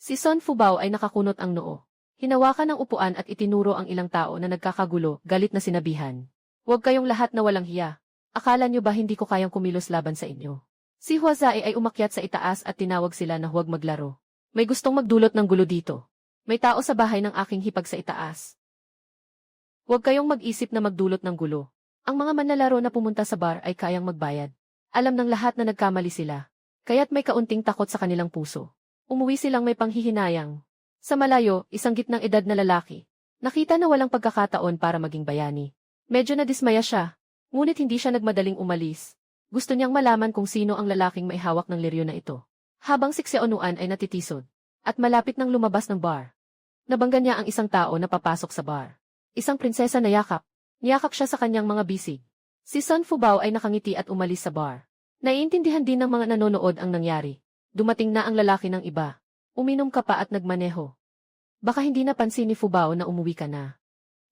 Si Son Fubao ay nakakunot ang noo. Hinawakan ng upuan at itinuro ang ilang tao na nagkakagulo, galit na sinabihan. Huwag kayong lahat na walang hiya. Akala niyo ba hindi ko kayang kumilos laban sa inyo? Si Huazae ay umakyat sa itaas at tinawag sila na huwag maglaro. May gustong magdulot ng gulo dito. May tao sa bahay ng aking hipag sa itaas. Huwag kayong mag-isip na magdulot ng gulo. Ang mga manlalaro na pumunta sa bar ay kayang magbayad. Alam ng lahat na nagkamali sila. Kaya't may kaunting takot sa kanilang puso. Umuwi silang may panghihinayang. Sa malayo, isang gitnang edad na lalaki. Nakita na walang pagkakataon para maging bayani. Medyo nadismaya siya. Ngunit hindi siya nagmadaling umalis. Gusto niyang malaman kung sino ang lalaking may hawak ng liryo na ito. Habang si Xiaonuan ay natitisod. At malapit nang lumabas ng bar. Nabangga niya ang isang tao na papasok sa bar. Isang prinsesa na yakap. Niyakap siya sa kanyang mga bisig. Si Son Fubao ay nakangiti at umalis sa bar. Naiintindihan din ng mga nanonood ang nangyari. Dumating na ang lalaki ng iba. Uminom ka pa at nagmaneho. Baka hindi napansin ni Fubao na umuwi ka na.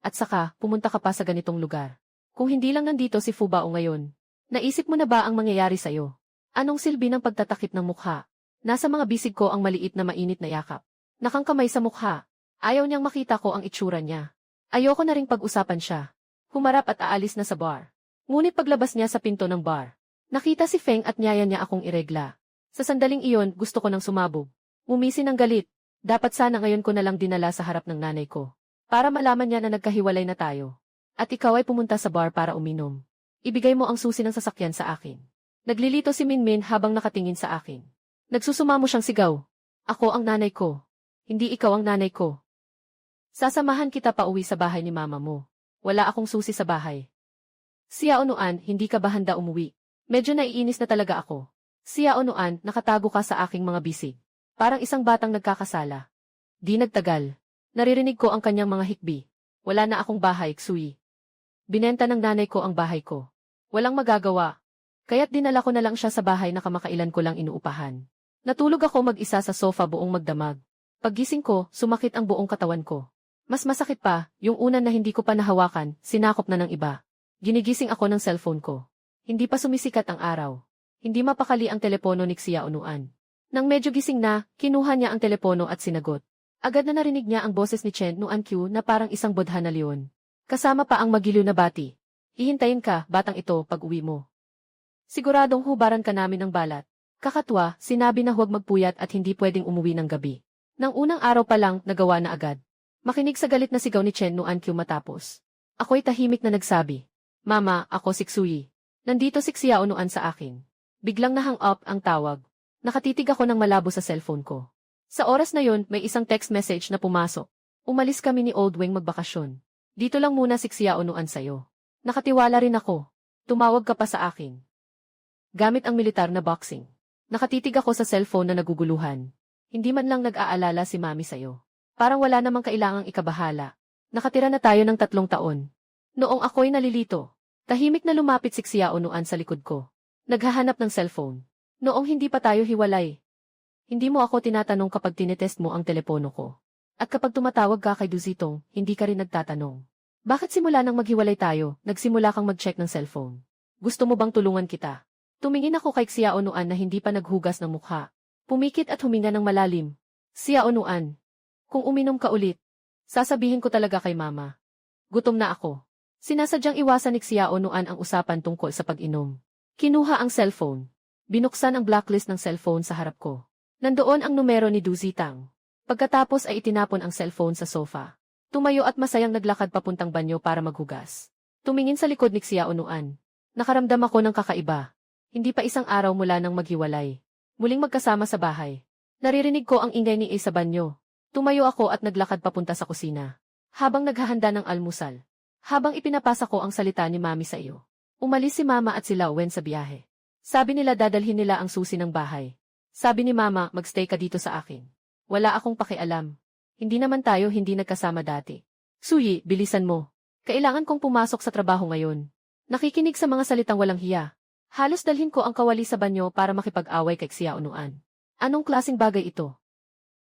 At saka, pumunta ka pa sa ganitong lugar. Kung hindi lang nandito si Fubao ngayon, naisip mo na ba ang mangyayari sa'yo? Anong silbi ng pagtatakip ng mukha? Nasa mga bisig ko ang maliit na mainit na yakap. Nakangkamay sa mukha. Ayaw niyang makita ko ang itsura niya. Ayoko na ring pag-usapan siya. Humarap at aalis na sa bar. Ngunit paglabas niya sa pinto ng bar, nakita si Feng at niyaya niya akong iregla. Sa sandaling iyon, gusto ko nang sumabog. Umisi ng galit. Dapat sana ngayon ko na lang dinala sa harap ng nanay ko. Para malaman niya na nagkahiwalay na tayo. At ikaw ay pumunta sa bar para uminom. Ibigay mo ang susi ng sasakyan sa akin. Naglilito si Minmin habang nakatingin sa akin. Nagsusumamo siyang sigaw. Ako ang nanay ko. Hindi ikaw ang nanay ko. Sasamahan kita pa uwi sa bahay ni mama mo. Wala akong susi sa bahay. Xiaonuan, hindi ka ba handa umuwi? Medyo naiinis na talaga ako. Xiaonuan, nakatago ka sa aking mga bisig. Parang isang batang nagkakasala. Di nagtagal. Naririnig ko ang kanyang mga hikbi. Wala na akong bahay, Xui. Binenta ng nanay ko ang bahay ko. Walang magagawa. Kaya't dinala ko na lang siya sa bahay na kamakailan ko lang inuupahan. Natulog ako mag-isa sa sofa buong magdamag. Paggising ko, sumakit ang buong katawan ko. Mas masakit pa, yung una na hindi ko pa nahawakan, sinakop na ng iba. Ginigising ako ng cellphone ko. Hindi pa sumisikat ang araw. Hindi mapakali ang telepono ni Xiaonuan. Nang medyo gising na, kinuha niya ang telepono at sinagot. Agad na narinig niya ang boses ni Chen Nuan-Q na parang isang bodha na leon. Kasama pa ang magiliw na bati. Hihintayin ka, batang ito, pag uwi mo. Siguradong hubaran ka namin ng balat. Kakatwa, sinabi na huwag magpuyat at hindi pwedeng umuwi ng gabi. Nang unang araw pa lang, nagawa na agad. Makinig sa galit na sigaw ni Chen Nuan-Q matapos. Ako'y tahimik na nagsabi. Mama, ako si Xui. Nandito si Xiaonuan sa akin. Biglang nahang up ang tawag. Nakatitig ako ng malabo sa cellphone ko. Sa oras na yon, may isang text message na pumasok. Umalis kami ni Old Wing magbakasyon. Dito lang muna si Xiaonuan sa'yo. Nakatiwala rin ako. Tumawag ka pa sa akin. Gamit ang militar na boxing. Nakatitig ako sa cellphone na naguguluhan. Hindi man lang nag-aalala si Mami sa'yo. Parang wala namang kailangang ikabahala. Nakatira na tayo ng 3 taon. Noong ako'y nalilito, tahimik na lumapit si Xiaonuan sa likod ko. Naghahanap ng cellphone. Noong hindi pa tayo hiwalay. Hindi mo ako tinatanong kapag tinetest mo ang telepono ko. At kapag tumatawag ka kay Duzitong, hindi ka rin nagtatanong. Bakit simula nang maghiwalay tayo, nagsimula kang mag-check ng cellphone? Gusto mo bang tulungan kita? Tumingin ako kay Xiaonuan na hindi pa naghugas ng mukha. Pumikit at huminga ng malalim. Xiaonuan, kung uminom ka ulit, sasabihin ko talaga kay mama. Gutom na ako. Sinasadyang iwasan ni Xiaonuan ang usapan tungkol sa pag-inom. Kinuha ang cellphone. Binuksan ang blacklist ng cellphone sa harap ko. Nandoon ang numero ni Duzitang. Pagkatapos ay itinapon ang cellphone sa sofa. Tumayo at masayang naglakad papuntang banyo para maghugas. Tumingin sa likod ni Xiaonuan. Nakaramdam ako ng kakaiba. Hindi pa isang araw mula nang maghiwalay. Muling magkasama sa bahay. Naririnig ko ang ingay ni A sa banyo. Tumayo ako at naglakad papunta sa kusina. Habang naghahanda ng almusal. Habang ipinapasa ko ang salita ni Mami sa iyo. Umalis si Mama at sila Wen sa biyahe. Sabi nila dadalhin nila ang susi ng bahay. Sabi ni Mama, magstay ka dito sa akin. Wala akong pakialam. Hindi naman tayo hindi nagkasama dati. Suyi, bilisan mo. Kailangan kong pumasok sa trabaho ngayon. Nakikinig sa mga salitang walang hiya. Halos dalhin ko ang kawali sa banyo para makipag-away kay Xiaonuan. Anong klaseng bagay ito?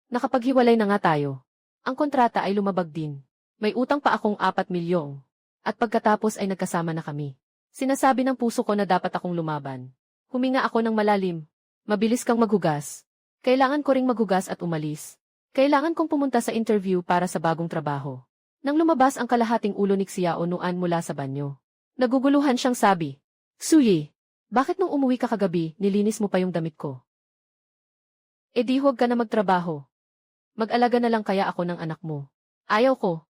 Nakapaghiwalay na nga tayo. Ang kontrata ay lumabag din. May utang pa akong 4 milyong. At pagkatapos ay nagkasama na kami. Sinasabi ng puso ko na dapat akong lumaban. Huminga ako ng malalim. Mabilis kang maghugas. Kailangan ko ring maghugas at umalis. Kailangan kong pumunta sa interview para sa bagong trabaho. Nang lumabas ang kalahating ulo ni Xiao Nuan mula sa banyo. Naguguluhan siyang sabi, Suyi, bakit nung umuwi ka kagabi, nilinis mo pa yung damit ko? E di huwag ka na magtrabaho. Mag-alaga na lang kaya ako ng anak mo. Ayaw ko.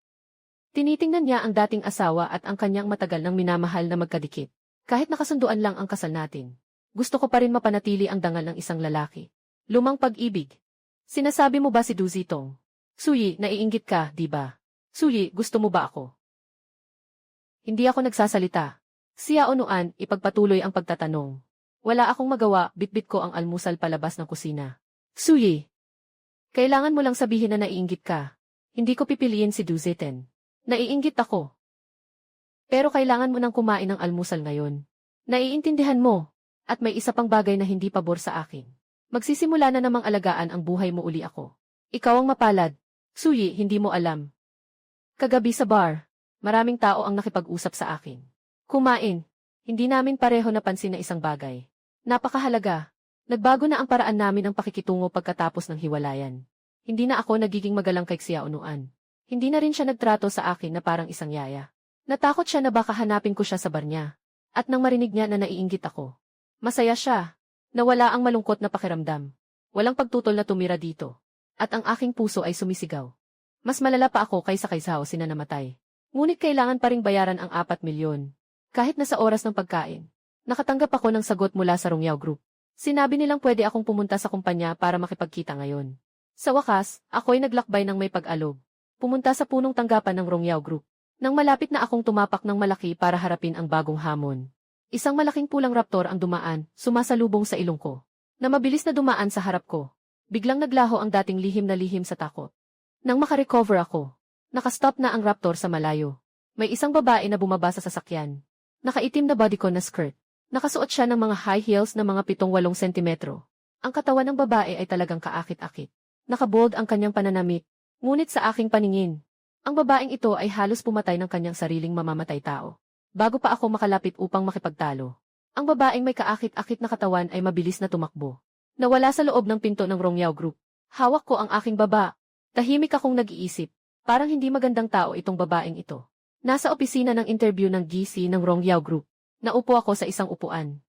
Tinitingnan niya ang dating asawa at ang kanyang matagal nang minamahal na magkadikit. Kahit nakasunduan lang ang kasal natin. Gusto ko pa rin mapanatili ang dangal ng isang lalaki. Lumang pag-ibig. Sinasabi mo ba si Du Zitong? Suyi, naiinggit ka, di ba? Suyi, gusto mo ba ako? Hindi ako nagsasalita. Xiao Nuan, ipagpatuloy ang pagtatanong. Wala akong magawa, bitbit ko ang almusal palabas ng kusina. Suyi, kailangan mo lang sabihin na naiinggit ka. Hindi ko pipiliin si Du Ziten. Naiinggit ako. Pero kailangan mo nang kumain ng almusal ngayon. Naiintindihan mo. At may isa pang bagay na hindi pabor sa akin. Magsisimula na namang alagaan ang buhay mo uli ako. Ikaw ang mapalad. Suyi, hindi mo alam. Kagabi sa bar, maraming tao ang nakipag-usap sa akin. Kumain. Hindi namin pareho napansin na isang bagay. Napakahalaga. Nagbago na ang paraan namin ng pakikitungo pagkatapos ng hiwalayan. Hindi na ako nagiging magalang kay Xiao Nuan. Hindi na rin siya nagtrato sa akin na parang isang yaya. Natakot siya na baka hanapin ko siya sa bar niya. At nang marinig niya na naiinggit ako. Masaya siya. Nawala ang malungkot na pakiramdam. Walang pagtutol na tumira dito. At ang aking puso ay sumisigaw. Mas malala pa ako kaysa kay Zhao Sina namatay. Ngunit kailangan pa ring bayaran ang 4 milyon. Kahit na sa oras ng pagkain. Nakatanggap ako ng sagot mula sa Rongyao Group. Sinabi nilang pwede akong pumunta sa kumpanya para makipagkita ngayon. Sa wakas, ako'y naglakbay ng may pag-alog. Pumunta sa punong tanggapan ng Rongyao Group. Nang malapit na akong tumapak ng malaki para harapin ang bagong hamon. Isang malaking pulang raptor ang dumaan, sumasalubong sa ilong ko. Na mabilis na dumaan sa harap ko. Biglang naglaho ang dating lihim na lihim sa takot. Nang makarecover ako, nakastop na ang raptor sa malayo. May isang babae na bumaba sa sasakyan. Nakaitim na bodycon na skirt. Nakasuot siya ng mga high heels na mga 7-8 sentimetro. Ang katawan ng babae ay talagang kaakit-akit. Nakabold ang kanyang pananamit. Ngunit sa aking paningin, ang babaeng ito ay halos pumatay ng kanyang sariling mamamatay tao. Bago pa ako makalapit upang makipagtalo. Ang babaeng may kaakit-akit na katawan ay mabilis na tumakbo. Nawala sa loob ng pinto ng Rongyao Group. Hawak ko ang aking baba. Tahimik akong nag-iisip. Parang hindi magandang tao itong babaeng ito. Nasa opisina ng interview ng GC ng Rongyao Group. Naupo ako sa isang upuan.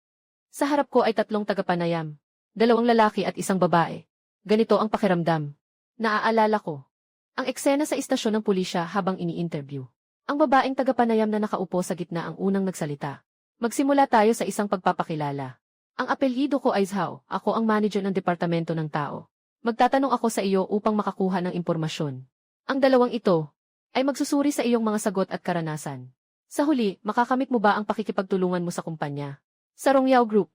Sa harap ko ay 3 tagapanayam. 2 lalaki at 1 babae. Ganito ang pakiramdam. Naaalala ko. Ang eksena sa istasyon ng pulisya habang ini-interview. Ang babaeng tagapanayam na nakaupo sa gitna ang unang nagsalita. Magsimula tayo sa isang pagpapakilala. Ang apelyido ko ay Zhao, ako ang manager ng departamento ng tao. Magtatanong ako sa iyo upang makakuha ng impormasyon. Ang dalawang ito ay magsusuri sa iyong mga sagot at karanasan. Sa huli, makakamit mo ba ang pakikipagtulungan mo sa kumpanya? Sa Rongyao Group,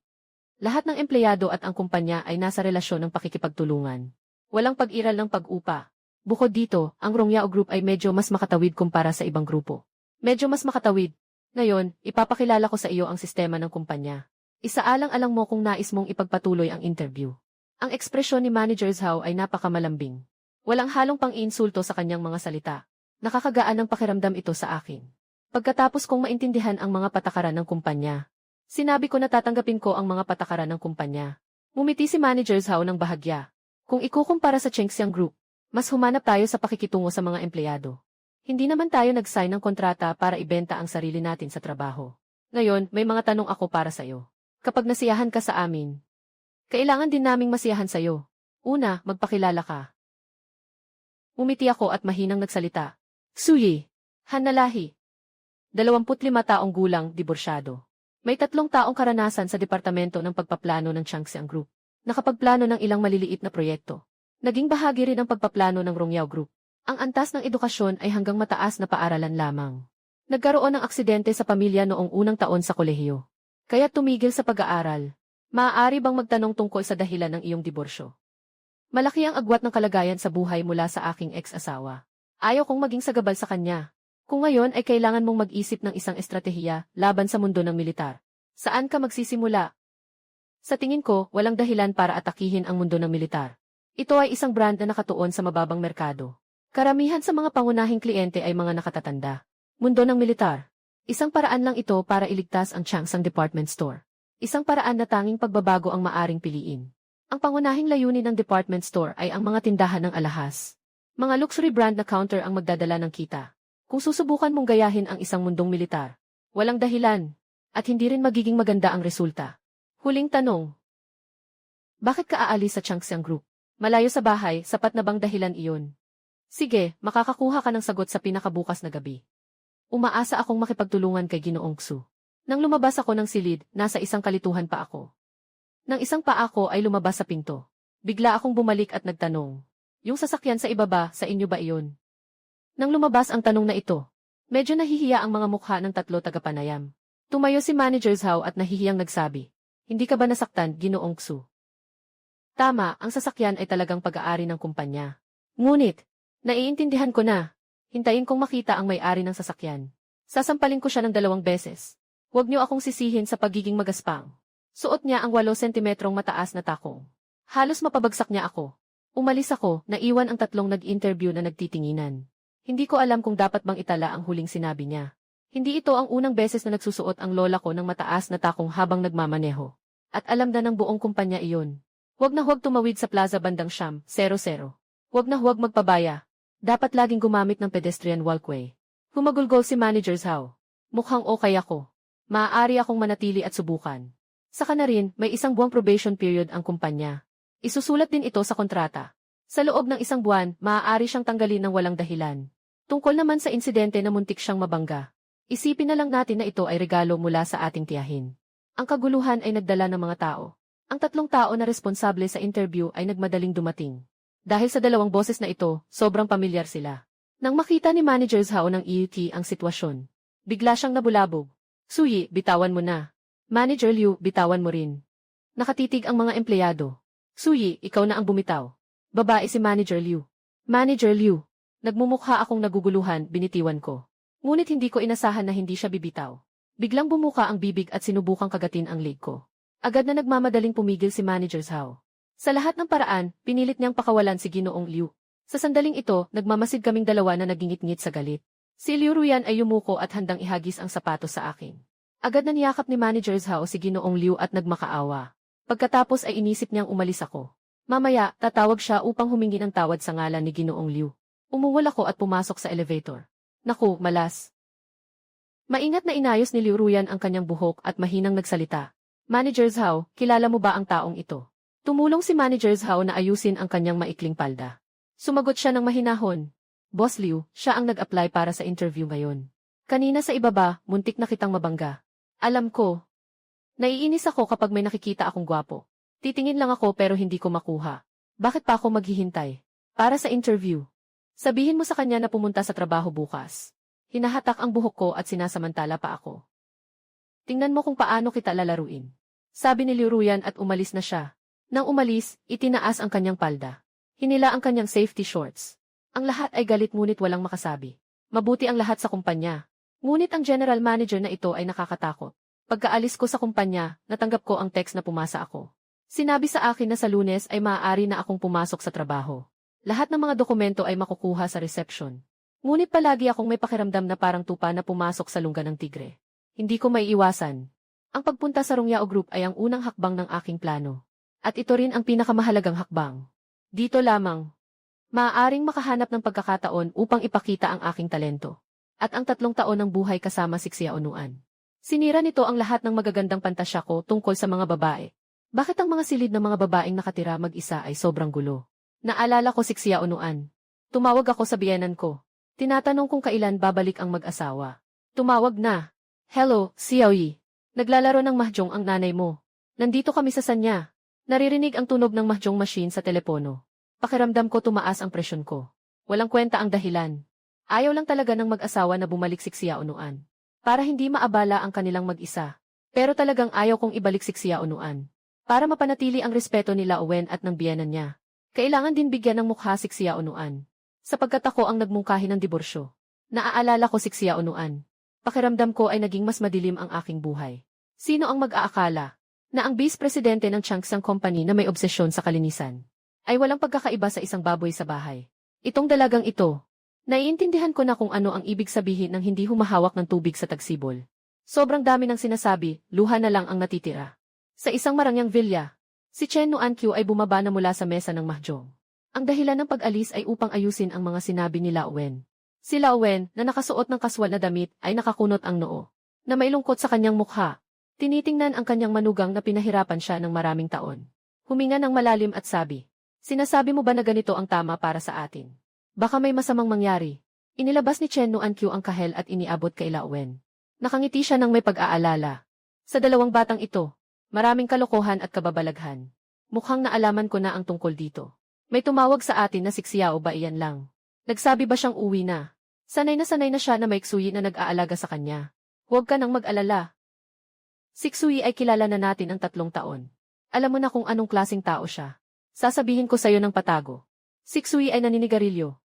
lahat ng empleyado at ang kumpanya ay nasa relasyon ng pakikipagtulungan. Walang pag-iral ng pag-upa. Bukod dito, ang Rongyao Group ay medyo mas makatawid kumpara sa ibang grupo. Medyo mas makatawid. Ngayon, ipapakilala ko sa iyo ang sistema ng kumpanya. Isaalang-alang mo kung nais mong ipagpatuloy ang interview. Ang ekspresyon ni Manager Zhao ay napakamalambing. Walang halong pang-iinsulto sa kanyang mga salita. Nakakagaan ng pakiramdam ito sa akin. Pagkatapos kong maintindihan ang mga patakaran ng kumpanya, sinabi ko na tatanggapin ko ang mga patakaran ng kumpanya. Ngumiti si Manager Zhao ng bahagya. Kung ikukumpara sa Chengxiang Group, mas humanap tayo sa pakikitungo sa mga empleyado. Hindi naman tayo nag-sign ng kontrata para ibenta ang sarili natin sa trabaho. Ngayon, may mga tanong ako para sa'yo. Kapag nasiyahan ka sa amin, kailangan din naming masiyahan sa'yo. Una, magpakilala ka. Umiti ako at mahinang nagsalita. Suyi, Han na lahi. 25 taong gulang, diborsyado. May 3 taong karanasan sa departamento ng pagpaplano ng Changxiang Group. Nakapagplano ng ilang maliliit na proyekto. Naging bahagi rin ang pagpaplano ng Rongyao Group. Ang antas ng edukasyon ay hanggang mataas na paaralan lamang. Nagkaroon ng aksidente sa pamilya noong unang taon sa kolehiyo. Kaya tumigil sa pag-aaral. Maaari bang magtanong tungkol sa dahilan ng iyong diborsyo? Malaki ang agwat ng kalagayan sa buhay mula sa aking ex-asawa. Ayaw kong maging sagabal sa kanya. Kung ngayon ay kailangan mong mag-isip ng isang estratehiya laban sa mundo ng militar. Saan ka magsisimula? Sa tingin ko, walang dahilan para atakihin ang mundo ng militar. Ito ay isang brand na nakatuon sa mababang merkado. Karamihan sa mga pangunahing kliyente ay mga nakatatanda. Mundo ng militar. Isang paraan lang ito para iligtas ang Changsang Department Store. Isang paraan na tanging pagbabago ang maaring piliin. Ang pangunahing layunin ng department store ay ang mga tindahan ng alahas. Mga luxury brand na counter ang magdadala ng kita. Kung susubukan mong gayahin ang isang mundong militar, walang dahilan, at hindi rin magiging maganda ang resulta. Huling tanong. Bakit ka aalis sa Changxiang Group? Malayo sa bahay, sapat na bang dahilan iyon? Sige, makakakuha ka ng sagot sa pinakabukas na gabi. Umaasa akong makipagtulungan kay Ginoong Xu. Nang lumabas ako ng silid, nasa isang kalituhan pa ako. Nang isang paa ko ay lumabas sa pinto. Bigla akong bumalik at nagtanong. Yung sasakyan sa ibaba, sa inyo ba iyon? Nang lumabas ang tanong na ito, medyo nahihiya ang mga mukha ng tatlo tagapanayam. Tumayo si Manager Zhao at nahihiyang nagsabi, hindi ka ba nasaktan, Ginoong Xu? Tama, ang sasakyan ay talagang pag-aari ng kumpanya. Ngunit, naiintindihan ko na. Hintayin kong makita ang may-ari ng sasakyan. Sasampalin ko siya ng 2 beses. Huwag niyo akong sisihin sa pagiging magaspang. Suot niya ang 8 sentimetrong mataas na takong. Halos mapabagsak niya ako. Umalis ako, naiwan ang 3 nag-interview na nagtitinginan. Hindi ko alam kung dapat bang itala ang huling sinabi niya. Hindi ito ang unang beses na nagsusuot ang lola ko ng mataas na takong habang nagmamaneho. At alam na ng buong kumpanya iyon. Huwag na huwag tumawid sa plaza bandang Siyam, 00. Huwag na huwag magpabaya. Dapat laging gumamit ng pedestrian walkway. Humagulgol si Manager Zhao. Mukhang okay ako. Maaari akong manatili at subukan. Saka na rin, may 1 buwang probation period ang kumpanya. Isusulat din ito sa kontrata. Sa loob ng 1 buwan, maaari siyang tanggalin ng walang dahilan. Tungkol naman sa insidente na muntik siyang mabangga. Isipin na lang natin na ito ay regalo mula sa ating tiyahin. Ang kaguluhan ay nagdala ng mga tao. Ang 3 tao na responsable sa interview ay nagmadaling dumating. Dahil sa 2 boses na ito, sobrang pamilyar sila. Nang makita ni Manager Zhao ng EUT ang sitwasyon, bigla siyang nabulabog. Suyi, bitawan mo na. Manager Liu, bitawan mo rin. Nakatitig ang mga empleyado. Suyi, ikaw na ang bumitaw. Babae si Manager Liu. Manager Liu. Nagmumukha akong naguguluhan, binitiwan ko. Ngunit hindi ko inasahan na hindi siya bibitaw. Biglang bumuka ang bibig at sinubukang kagatin ang leg ko. Agad na nagmamadaling pumigil si Manager Zhao. Sa lahat ng paraan, pinilit niyang pakawalan si Ginoong Liu. Sa sandaling ito, nagmamasid kaming 2 na nagingit-ngit sa galit. Si Liu Ruyan ay yumuko at handang ihagis ang sapatos sa akin. Agad na niyakap ni Manager Zhao si Ginoong Liu at nagmakaawa. Pagkatapos ay inisip niyang umalis ako. Mamaya, tatawag siya upang humingi ng tawad sa ngalan ni Ginoong Liu. Umuwal ako at pumasok sa elevator. Naku, malas. Maingat na inayos ni Liu Ruyan ang kanyang buhok at mahinang nagsalita. Manager Zhao, kilala mo ba ang taong ito? Tumulong si Manager Zhao na ayusin ang kanyang maikling palda. Sumagot siya ng mahinahon. Boss Liu, siya ang nag-apply para sa interview ngayon. Kanina sa ibaba, muntik na kitang mabangga. Alam ko. Naiinis ako kapag may nakikita akong gwapo. Titingin lang ako pero hindi ko makuha. Bakit pa ako maghihintay? Para sa interview. Sabihin mo sa kanya na pumunta sa trabaho bukas. Hinahatak ang buhok ko at sinasamantala pa ako. Tingnan mo kung paano kita lalaruin. Sabi ni Liu Ruyan at umalis na siya. Nang umalis, itinaas ang kanyang palda. Hinila ang kanyang safety shorts. Ang lahat ay galit ngunit walang makasabi. Mabuti ang lahat sa kumpanya. Ngunit ang general manager na ito ay nakakatakot. Pagkaalis ko sa kumpanya, natanggap ko ang text na pumasa ako. Sinabi sa akin na sa Lunes ay maaari na akong pumasok sa trabaho. Lahat ng mga dokumento ay makukuha sa reception. Ngunit palagi akong may pakiramdam na parang tupa na pumasok sa lungga ng tigre. Hindi ko maiiwasan. Ang pagpunta sa Rongyao Group ay ang unang hakbang ng aking plano. At ito rin ang pinakamahalagang hakbang. Dito lamang. Maaaring makahanap ng pagkakataon upang ipakita ang aking talento. At ang 3 taon ng buhay kasama si Xiaonuan. Sinira nito ang lahat ng magagandang pantasya ko tungkol sa mga babae. Bakit ang mga silid ng mga babaeng nakatira mag-isa ay sobrang gulo? Naalala ko si Xiaonuan. Tumawag ako sa biyenan ko. Tinatanong kung kailan babalik ang mag-asawa. Tumawag na. Hello, Xiaoyi. Naglalaro ng mahjong ang nanay mo. Nandito kami sa sanya. Naririnig ang tunog ng mahjong machine sa telepono. Pakiramdam ko tumaas ang presyon ko. Walang kwenta ang dahilan. Ayaw lang talaga ng mag-asawa na bumalik si Xiaonuan. Para hindi maabala ang kanilang mag-isa. Pero talagang ayaw kong ibalik si Xiaonuan. Para mapanatili ang respeto nila Owen at ng biyenan niya. Kailangan din bigyan ng mukha si Xiaonuan. Sapagkat ako ang nagmungkahi ng diborsyo. Naaalala ko si Xiaonuan. Pakiramdam ko ay naging mas madilim ang aking buhay. Sino ang mag-aakala na ang vice presidente ng Changxiang Company na may obsesyon sa kalinisan ay walang pagkakaiba sa isang baboy sa bahay? Itong dalagang ito, naiintindihan ko na kung ano ang ibig sabihin ng hindi humahawak ng tubig sa tagsibol. Sobrang dami ng sinasabi, luha na lang ang natitira. Sa isang marangyang villa, Si Chen Nuan-kyu ay bumaba na mula sa mesa ng mahjong. Ang dahilan ng pag-alis ay upang ayusin ang mga sinabi ni Lao Wen. Si Lao Wen, na nakasuot ng kaswal na damit, ay nakakunot ang noo, na mailungkot sa kanyang mukha. Tinitingnan ang kanyang manugang na pinahirapan siya ng maraming taon. Huminga ng malalim at sabi, "Sinasabi mo ba na ganito ang tama para sa atin? Baka may masamang mangyari." Inilabas ni Chen Nuan-kyu ang kahel at iniabot kay Lao Wen. Nakangiti siya ng may pag-aalala. Sa dalawang batang ito, maraming kalokohan at kababalaghan. Mukhang naalaman ko na ang tungkol dito. May tumawag sa atin na si Xiao ba iyan lang? Nagsabi ba siyang uwi na? Sanay na siya na may Xui na nag-aalaga sa kanya. Huwag ka nang mag-alala. Si Xui ay kilala na natin ang 3 taon. Alam mo na kung anong klaseng tao siya. Sasabihin ko sa'yo ng patago. Si Xui ay naninigarilyo.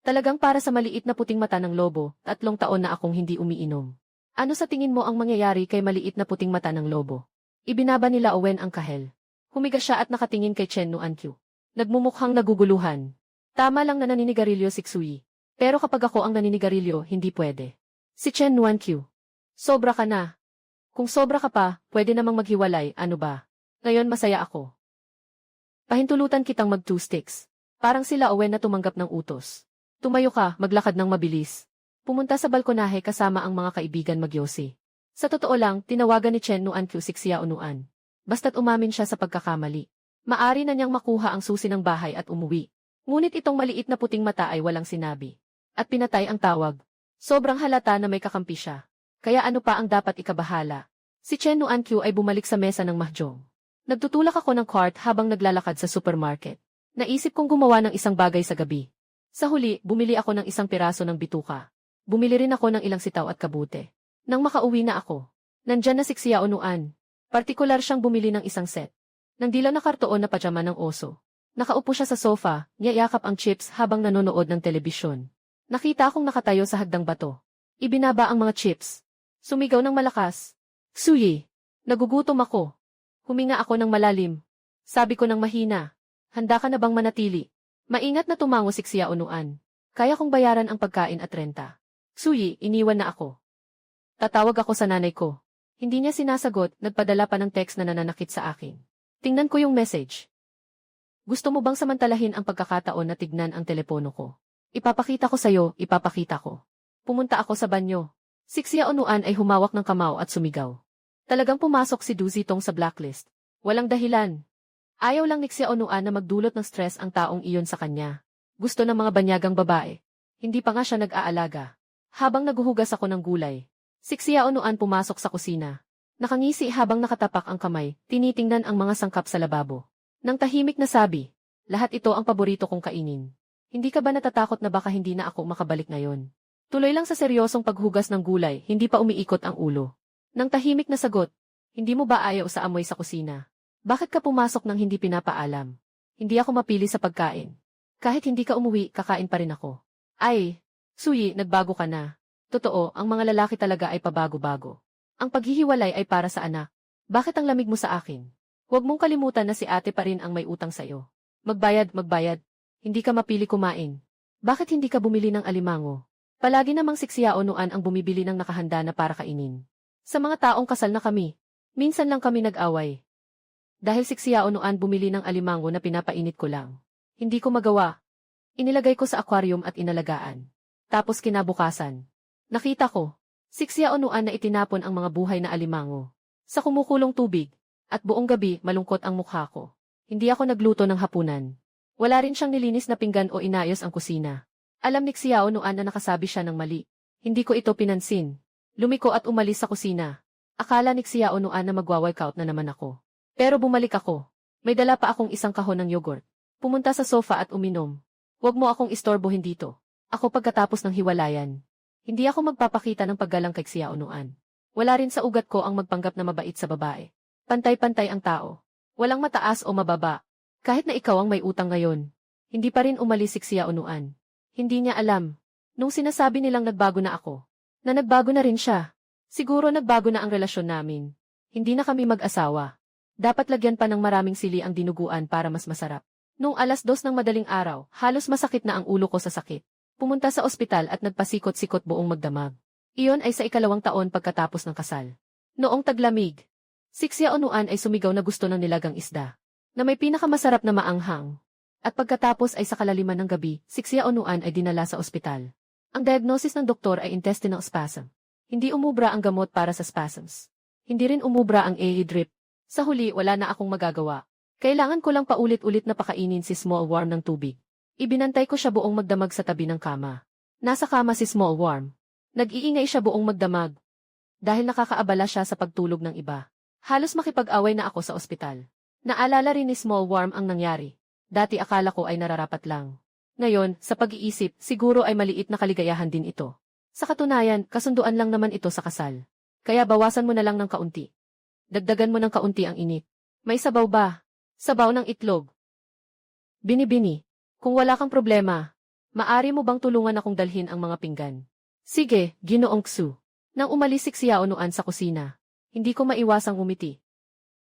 Talagang para sa maliit na puting mata ng lobo, 3 taon na akong hindi umiinom. Ano sa tingin mo ang mangyayari kay maliit na puting mata ng lobo? Ibinaba nila Owen ang kahel. Humiga siya at nakatingin kay Chen Nuan-kyu. Nagmumukhang naguguluhan. Tama lang na naninigarilyo si Xui. Pero kapag ako ang naninigarilyo, hindi pwede. Si Chen Nuan-kyu. Sobra ka na. Kung sobra ka pa, pwede namang maghiwalay, ano ba? Ngayon masaya ako. Pahintulutan kitang mag 2 sticks. Parang sila Owen na tumanggap ng utos. Tumayo ka, maglakad ng mabilis. Pumunta sa balkonahe kasama ang mga kaibigan magyosi. Sa totoo lang, tinawagan ni Chen Nuan-kyu si Xiao Nuan. Basta't umamin siya sa pagkakamali. Maari na niyang makuha ang susi ng bahay at umuwi. Ngunit itong maliit na puting mata ay walang sinabi. At pinatay ang tawag. Sobrang halata na may kakampi siya. Kaya ano pa ang dapat ikabahala? Si Chen Nuan-kyu ay bumalik sa mesa ng mahjong. Nagtutulak ako ng cart habang naglalakad sa supermarket. Naisip kong gumawa ng isang bagay sa gabi. Sa huli, bumili ako ng isang piraso ng bituka. Bumili rin ako ng ilang sitaw at kabute. Nang makauwi na ako, nandyan na si Xiao Nuan. Partikular siyang bumili ng isang set. Ng dilaw na kartoon na pajama ng oso. Nakaupo siya sa sofa, niyayakap ang chips habang nanonood ng telebisyon. Nakita akong nakatayo sa hagdang bato. Ibinaba ang mga chips. Sumigaw ng malakas. "Xui! Nagugutom ako." Huminga ako ng malalim. Sabi ko ng mahina, "Handa ka na bang manatili?" Maingat na tumango si Xiao Nuan. Kaya kong bayaran ang pagkain at renta. "Xui, iniwan na ako." Tatawag ako sa nanay ko. Hindi niya sinasagot, nagpadala pa ng text na nananakit sa akin. Tingnan ko yung message. "Gusto mo bang samantalahin ang pagkakataon na tignan ang telepono ko? Ipapakita ko sa'yo, ipapakita ko." Pumunta ako sa banyo. Si Xiao Nuan ay humawak ng kamao at sumigaw. Talagang pumasok si Du Zitong sa blacklist. Walang dahilan. Ayaw lang ni Xiao Nuan na magdulot ng stress ang taong iyon sa kanya. Gusto ng mga banyagang babae. Hindi pa nga siya nag-aalaga. Habang naguhugas ako ng gulay, si Xiao Nuan pumasok sa kusina. Nakangisi habang nakatapak ang kamay, tinitingnan ang mga sangkap sa lababo. Nang tahimik na sabi, "Lahat ito ang paborito kong kainin. Hindi ka ba natatakot na baka hindi na ako makabalik ngayon?" Tuloy lang sa seryosong paghugas ng gulay, hindi pa umiikot ang ulo. Nang tahimik na sagot, "Hindi mo ba ayaw sa amoy sa kusina? Bakit ka pumasok nang hindi pinapaalam?" "Hindi ako mapili sa pagkain. Kahit hindi ka umuwi, kakain pa rin ako." "Ay, Xui, nagbago ka na. Totoo, ang mga lalaki talaga ay pabago-bago. Ang paghihiwalay ay para sa anak. Bakit ang lamig mo sa akin? Huwag mong kalimutan na si ate pa rin ang may utang sa'yo. Magbayad, magbayad. Hindi ka mapili kumain. Bakit hindi ka bumili ng alimango? Palagi namang si Xiao Nuan ang bumibili ng nakahanda na para kainin. Sa mga taong kasal na kami, minsan lang kami nag-away. Dahil si Xiao Nuan bumili ng alimango na pinapainit ko lang. Hindi ko magawa. Inilagay ko sa aquarium at inalagaan. Tapos kinabukasan, nakita ko, si Xiao Nuan na itinapon ang mga buhay na alimango sa kumukulong tubig, at buong gabi malungkot ang mukha ko. Hindi ako nagluto ng hapunan. Wala rin siyang nilinis na pinggan o inayos ang kusina. Alam ni Xiao Nuan na nakasabi siya ng mali. Hindi ko ito pinansin. Lumiko at umalis sa kusina. Akala ni Xiao Nuan na magwa-workout na naman ako. Pero bumalik ako. May dala pa akong isang kahon ng yogurt. Pumunta sa sofa at uminom. "Huwag mo akong istorbohin dito." Ako pagkatapos ng hiwalayan. Hindi ako magpapakita ng paggalang kay Xiao Nuan. Wala rin sa ugat ko ang magpanggap na mabait sa babae. Pantay-pantay ang tao. Walang mataas o mababa. Kahit na ikaw ang may utang ngayon. Hindi pa rin umalis si Xiao Nuan. Hindi niya alam. Nung sinasabi nilang nagbago na ako, na nagbago na rin siya. Siguro nagbago na ang relasyon namin. Hindi na kami mag-asawa. Dapat lagyan pa ng maraming sili ang dinuguan para mas masarap. Nung 2:00 ng madaling araw, halos masakit na ang ulo ko sa sakit. Pumunta sa ospital at nagpasikot-sikot buong magdamag. Iyon ay sa 2nd taon pagkatapos ng kasal. Noong taglamig, Si Xiaonuan ay sumigaw na gusto ng nilagang isda, na may pinakamasarap na maanghang. At pagkatapos ay sa kalaliman ng gabi, si Xiaonuan ay dinala sa ospital. Ang diagnosis ng doktor ay intestinal spasm. Hindi umubra ang gamot para sa spasms. Hindi rin umubra ang AA drip. Sa huli, wala na akong magagawa. Kailangan ko lang paulit-ulit na pakainin si Small Worm ng tubig. Ibinantay ko siya buong magdamag sa tabi ng kama. Nasa kama si Small Worm. Nag-iingay siya buong magdamag. Dahil nakakaabala siya sa pagtulog ng iba. Halos makipag-away na ako sa ospital. Naalala rin ni Small Worm ang nangyari. Dati akala ko ay nararapat lang. Ngayon, sa pag-iisip, siguro ay maliit na kaligayahan din ito. Sa katunayan, kasunduan lang naman ito sa kasal. Kaya bawasan mo na lang ng kaunti. Dagdagan mo ng kaunti ang init. May sabaw ba? Sabaw ng itlog. Bini-bini, kung wala kang problema, maari mo bang tulungan akong dalhin ang mga pinggan? Sige, Ginoong Xu. Nang umalis si Xiaonuan sa kusina, hindi ko maiwasang umiti.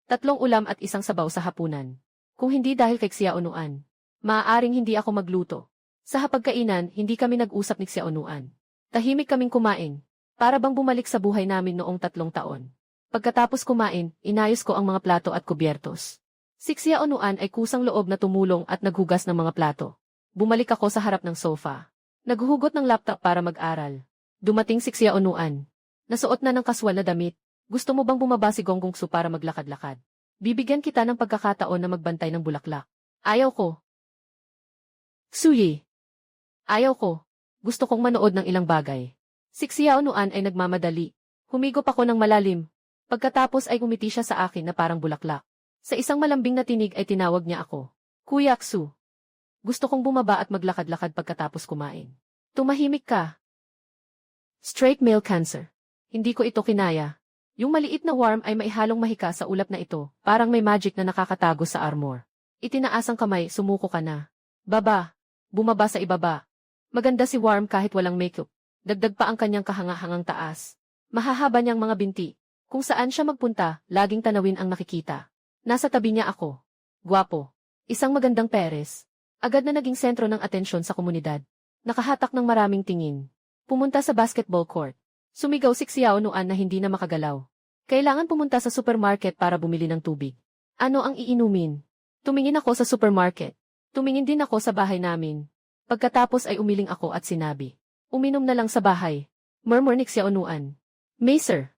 3 ulam at 1 sabaw sa hapunan. Kung hindi dahil kay Xiaonuan, maaaring hindi ako magluto. Sa hapagkainan, hindi kami nag-usap ni Xiaonuan. Tahimik kaming kumain, para bang bumalik sa buhay namin noong 3 taon. Pagkatapos kumain, inayos ko ang mga plato at kubyertos. Si Xiaonuan ay kusang loob na tumulong at naghugas ng mga plato. Bumalik ako sa harap ng sofa. Naghuhugot ng laptop para mag-aral. Dumating si Xiaonuan. Nasuot na ng kaswal na damit. Gusto mo bang bumaba si Gonggong Su para maglakad-lakad? Bibigyan kita ng pagkakataon na magbantay ng bulaklak. Ayaw ko. Suyi. Ayaw ko. Gusto kong manood ng ilang bagay. Si Xiaonuan ay nagmamadali. Humigop ako ng malalim. Pagkatapos ay umiti siya sa akin na parang bulaklak. Sa isang malambing na tinig ay tinawag niya ako. Kuya Xu. Gusto kong bumaba at maglakad-lakad pagkatapos kumain. Tumahimik ka. Straight male cancer. Hindi ko ito kinaya. Yung maliit na worm ay maihalong mahika sa ulap na ito, parang may magic na nakakatago sa armor. Itinaas ang kamay, sumuko ka na. Baba. Bumaba sa ibaba. Maganda si worm kahit walang makeup. Dagdag pa ang kanyang kahanga-hangang taas. Mahahaba niyang mga binti. Kung saan siya magpunta, laging tanawin ang nakikita. Nasa tabi niya ako. Gwapo. Isang magandang peres. Agad na naging sentro ng atensyon sa komunidad. Nakahatak ng maraming tingin. Pumunta sa basketball court. Sumigaw si Xiaonuan na hindi na makagalaw. Kailangan pumunta sa supermarket para bumili ng tubig. Ano ang iinumin? Tumingin ako sa supermarket. Tumingin din ako sa bahay namin. Pagkatapos ay umiling ako at sinabi, uminom na lang sa bahay. Murmur ni Xiaonuan. May sir.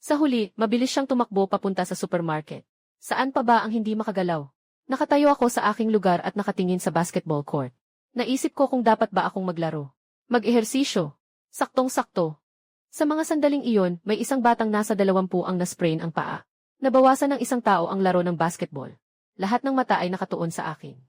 Sa huli, mabilis siyang tumakbo papunta sa supermarket. Saan pa ba ang hindi makagalaw? Nakatayo ako sa aking lugar at nakatingin sa basketball court. Naisip ko kung dapat ba akong maglaro. Mag-ehersisyo. Saktong-sakto. Sa mga sandaling iyon, may isang batang nasa 20 ang nasprain ang paa. Nabawasan ng isang tao ang laro ng basketball. Lahat ng mata ay nakatuon sa akin.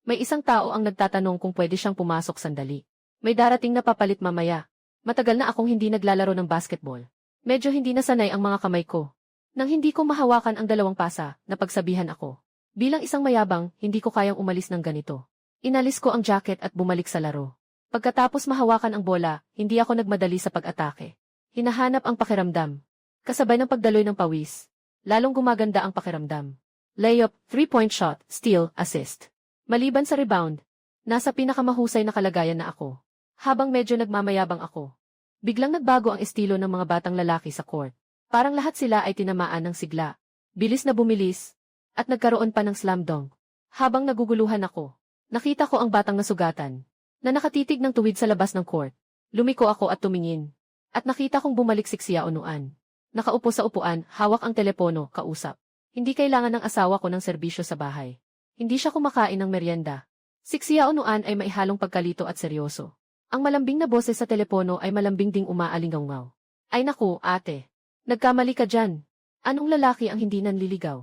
May isang tao ang nagtatanong kung pwede siyang pumasok sandali. May darating na papalit mamaya. Matagal na akong hindi naglalaro ng basketball. Medyo hindi nasanay ang mga kamay ko. Nang hindi ko mahawakan ang 2 pasa, napagsabihan ako. Bilang isang mayabang, hindi ko kayang umalis ng ganito. Inalis ko ang jacket at bumalik sa laro. Pagkatapos mahawakan ang bola, hindi ako nagmadali sa pag-atake. Hinahanap ang pakiramdam. Kasabay ng pagdaloy ng pawis. Lalong gumaganda ang pakiramdam. Layup, 3-point shot, steal, assist. Maliban sa rebound, nasa pinakamahusay na kalagayan na ako. Habang medyo nagmamayabang ako. Biglang nagbago ang estilo ng mga batang lalaki sa court. Parang lahat sila ay tinamaan ng sigla. Bilis na bumilis. At nagkaroon pa ng slam dunk. Habang naguguluhan ako, nakita ko ang batang nasugatan. Na nakatitig ng tuwid sa labas ng court. Lumiko ako at tumingin. At nakita kong bumalik si Xiaonuan. Nakaupo sa upuan, hawak ang telepono, kausap. Hindi kailangan ng asawa ko ng serbisyo sa bahay. Hindi siya kumakain ng merienda. Si Xiaonuan ay maihalong pagkalito at seryoso. Ang malambing na boses sa telepono ay malambing ding umaalingaw-ngaw. Ay naku, ate. Nagkamali ka dyan. Anong lalaki ang hindi nanliligaw?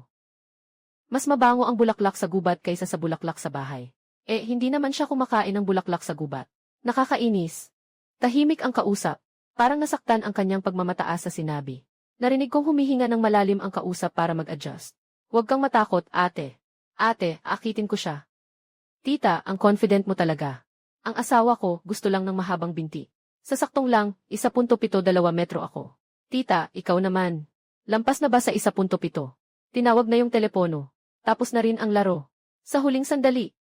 Mas mabango ang bulaklak sa gubat kaysa sa bulaklak sa bahay. Hindi naman siya kumakain ng bulaklak sa gubat. Nakakainis. Tahimik ang kausap. Parang nasaktan ang kanyang pagmamataas sa sinabi. Narinig kong humihinga ng malalim ang kausap para mag-adjust. Huwag kang matakot, ate. Ate, akitin ko siya. Tita, ang confident mo talaga. Ang asawa ko, gusto lang ng mahabang binti. Sa saktong lang, 1.72 metro ako. Tita, ikaw naman. Lampas na ba sa 1.7? Tinawag na yung telepono. Tapos na rin ang laro. Sa huling sandali.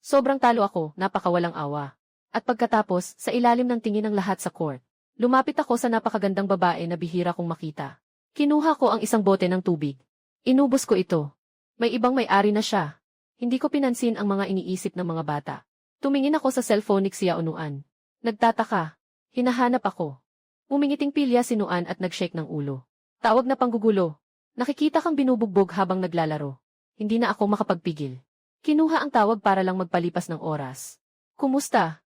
Sobrang talo ako, napakawalang awa. At pagkatapos, sa ilalim ng tingin ng lahat sa court, lumapit ako sa napakagandang babae na bihira kong makita. Kinuha ko ang isang bote ng tubig. Inubos ko ito. May ibang may-ari na siya. Hindi ko pinansin ang mga iniisip ng mga bata. Tumingin ako sa cellphone ni Xia Unuan. Nagtataka. Hinahanap ako. Umingiting pilya si Nuan at nag-shake ng ulo. Tawag na panggugulo. Nakikita kang binubugbog habang naglalaro. Hindi na ako makapagpigil. Kinuha ang tawag para lang magpalipas ng oras. Kumusta?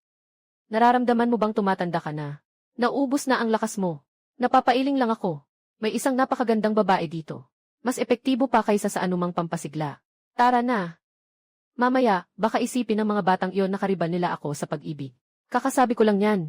Nararamdaman mo bang tumatanda ka na? Naubos na ang lakas mo. Napapailing lang ako. May isang napakagandang babae dito. Mas epektibo pa kaysa sa anumang pampasigla. Tara na. Mamaya, baka isipin ng mga batang iyon na karibal nila ako sa pag-ibig. Kakasabi ko lang yan.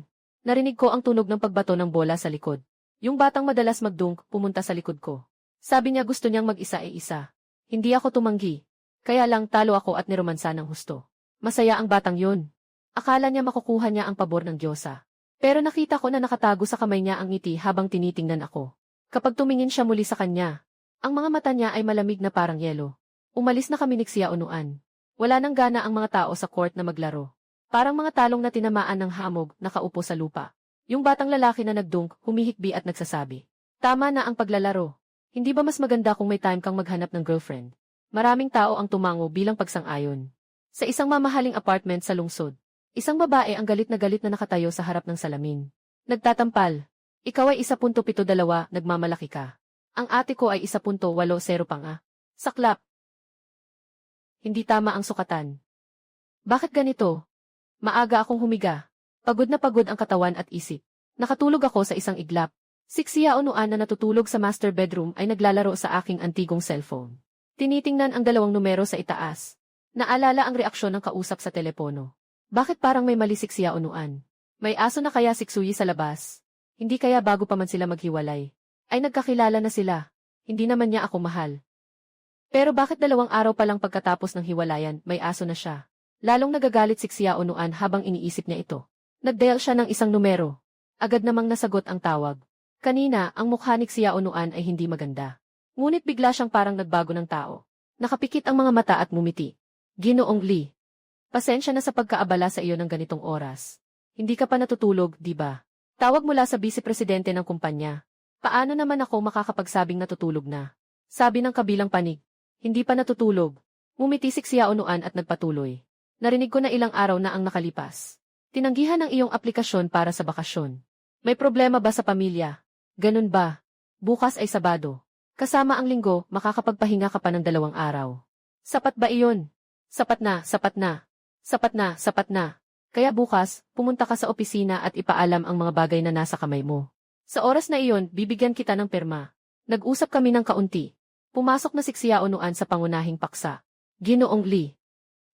Narinig ko ang tunog ng pagbato ng bola sa likod. Yung batang madalas magdunk, pumunta sa likod ko. Sabi niya gusto niyang mag-isa-isa. Hindi ako tumanggi. Kaya lang talo ako at niromansa ng husto. Masaya ang batang yun. Akala niya makukuha niya ang pabor ng Diyosa. Pero nakita ko na nakatago sa kamay niya ang ngiti habang tinitingnan ako. Kapag tumingin siya muli sa kanya, ang mga mata niya ay malamig na parang yelo. Umalis na kami ni Xia Unuan. Wala nang gana ang mga tao sa court na maglaro. Parang mga talong na tinamaan ng hamog, nakaupo sa lupa. Yung batang lalaki na nagdunk, humihikbi at nagsasabi. Tama na ang paglalaro. Hindi ba mas maganda kung may time kang maghanap ng girlfriend? Maraming tao ang tumango bilang pagsang-ayon. Sa isang mamahaling apartment sa lungsod, isang babae ang galit na nakatayo sa harap ng salamin. Nagtatampal. Ikaw ay 1.72, nagmamalaki ka. Ang ate ko ay 1.80 pa nga. Saklap. Hindi tama ang sukatan. Bakit ganito? Maaga akong humiga. Pagod na pagod ang katawan at isip. Nakatulog ako sa isang iglap. Si Xia Unuan na natutulog sa master bedroom ay naglalaro sa aking antigong cellphone. Tinitingnan ang dalawang numero sa itaas. Naalala ang reaksyon ng kausap sa telepono. Bakit parang may mali si Xia Unuan? May aso na kaya si Xui sa labas? Hindi kaya bago pa man sila maghiwalay? Ay nagkakilala na sila. Hindi naman niya ako mahal. Pero bakit 2 araw pa lang pagkatapos ng hiwalayan, may aso na siya? Lalong nagagalit si Xia Unuan habang iniisip niya ito. Nag-dial siya ng isang numero. Agad namang nasagot ang tawag. Kanina, ang mukha ni Xia Unuan ay hindi maganda. Ngunit bigla siyang parang nagbago ng tao. Nakapikit ang mga mata at mumiti. Ginoong Lee. Pasensya na sa pagkaabala sa iyo ng ganitong oras. Hindi ka pa natutulog, di ba? Tawag mula sa vice-presidente ng kumpanya. Paano naman ako makakapagsabing natutulog na? Sabi ng kabilang panig. Hindi pa natutulog. Ngumiti si Xia Unuan at nagpatuloy. Narinig ko na ilang araw na ang nakalipas. Tinanggihan ang iyong aplikasyon para sa bakasyon. May problema ba sa pamilya? Ganun ba? Bukas ay Sabado. Kasama ang Linggo, makakapagpahinga ka pa ng 2 araw. Sapat ba iyon? Sapat na, sapat na. Sapat na, sapat na. Kaya bukas, pumunta ka sa opisina at ipaalam ang mga bagay na nasa kamay mo. Sa oras na iyon, bibigyan kita ng perma. Nag-usap kami ng kaunti. Pumasok na si Xia Unuan sa pangunahing paksa. Ginoong Lee.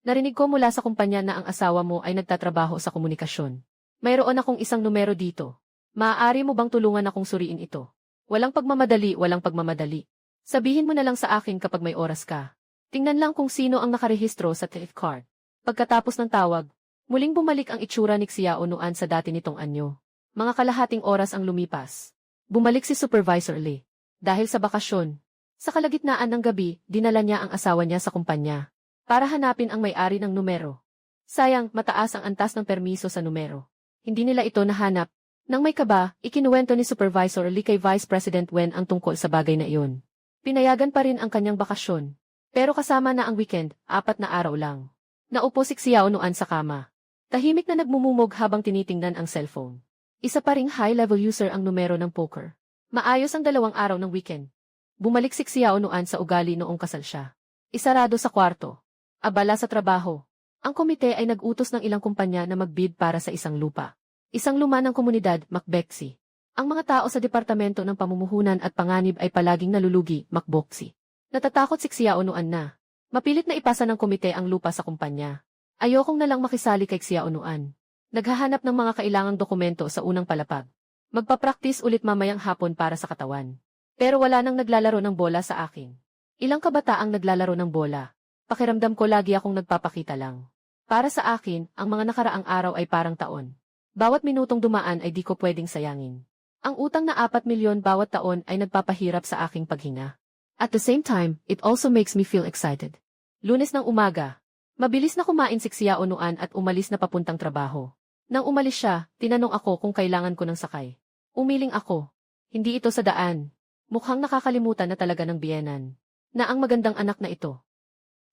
Narinig ko mula sa kumpanya na ang asawa mo ay nagtatrabaho sa komunikasyon. Mayroon akong isang numero dito. Maaari mo bang tulungan akong suriin ito? Walang pagmamadali, walang pagmamadali. Sabihin mo na lang sa akin kapag may oras ka. Tingnan lang kung sino ang nakarehistro sa theft card. Pagkatapos ng tawag, muling bumalik ang itsura ni Xia Unuan sa dati nitong anyo. Mga kalahating oras ang lumipas. Bumalik si Supervisor Lee. Dahil sa bakasyon. Sa kalagitnaan ng gabi, dinala niya ang asawa niya sa kumpanya. Para hanapin ang may-ari ng numero. Sayang, mataas ang antas ng permiso sa numero. Hindi nila ito nahanap. Nang may kaba, ikinuwento ni Supervisor Lee kay Vice President Wen ang tungkol sa bagay na iyon. Pinayagan pa rin ang kanyang bakasyon. Pero kasama na ang weekend, 4 na araw lang. Naupo si Xia Unuan sa kama. Tahimik na nagmumumog habang tinitingnan ang cellphone. Isa pa ring high-level user ang numero ng poker. Maayos ang 2 araw ng weekend. Bumalik si Xia Unuan sa ugali noong kasal siya. Isarado sa kwarto. Abala sa trabaho. Ang komite ay nag-utos ng ilang kumpanya na mag-bid para sa isang lupa. Isang luma ng komunidad, Makbeksi. Ang mga tao sa Departamento ng Pamumuhunan at Panganib ay palaging nalulugi, Makboksi. Natatakot si Xia Unuan na. Mapilit na ipasa ng komite ang lupa sa kumpanya. Ayokong na lang makisali kay Xia Unuan. Naghahanap ng mga kailangang dokumento sa unang palapag. Magpa-practice ulit mamayang hapon para sa katawan. Pero wala nang naglalaro ng bola sa akin. Ilang kabataang naglalaro ng bola. Pakiramdam ko lagi akong nagpapakita lang. Para sa akin, ang mga nakaraang araw ay parang taon. Bawat minutong dumaan ay di ko pwedeng sayangin. Ang utang na 4 milyon bawat taon ay nagpapahirap sa aking paghinga. At the same time, it also makes me feel excited. Lunes ng umaga. Mabilis na kumain si Xia Unuan at umalis na papuntang trabaho. Nang umalis siya, tinanong ako kung kailangan ko ng sakay. Umiling ako. Hindi ito sa daan. Mukhang nakakalimutan na talaga ng biyenan. Na ang magandang anak na ito.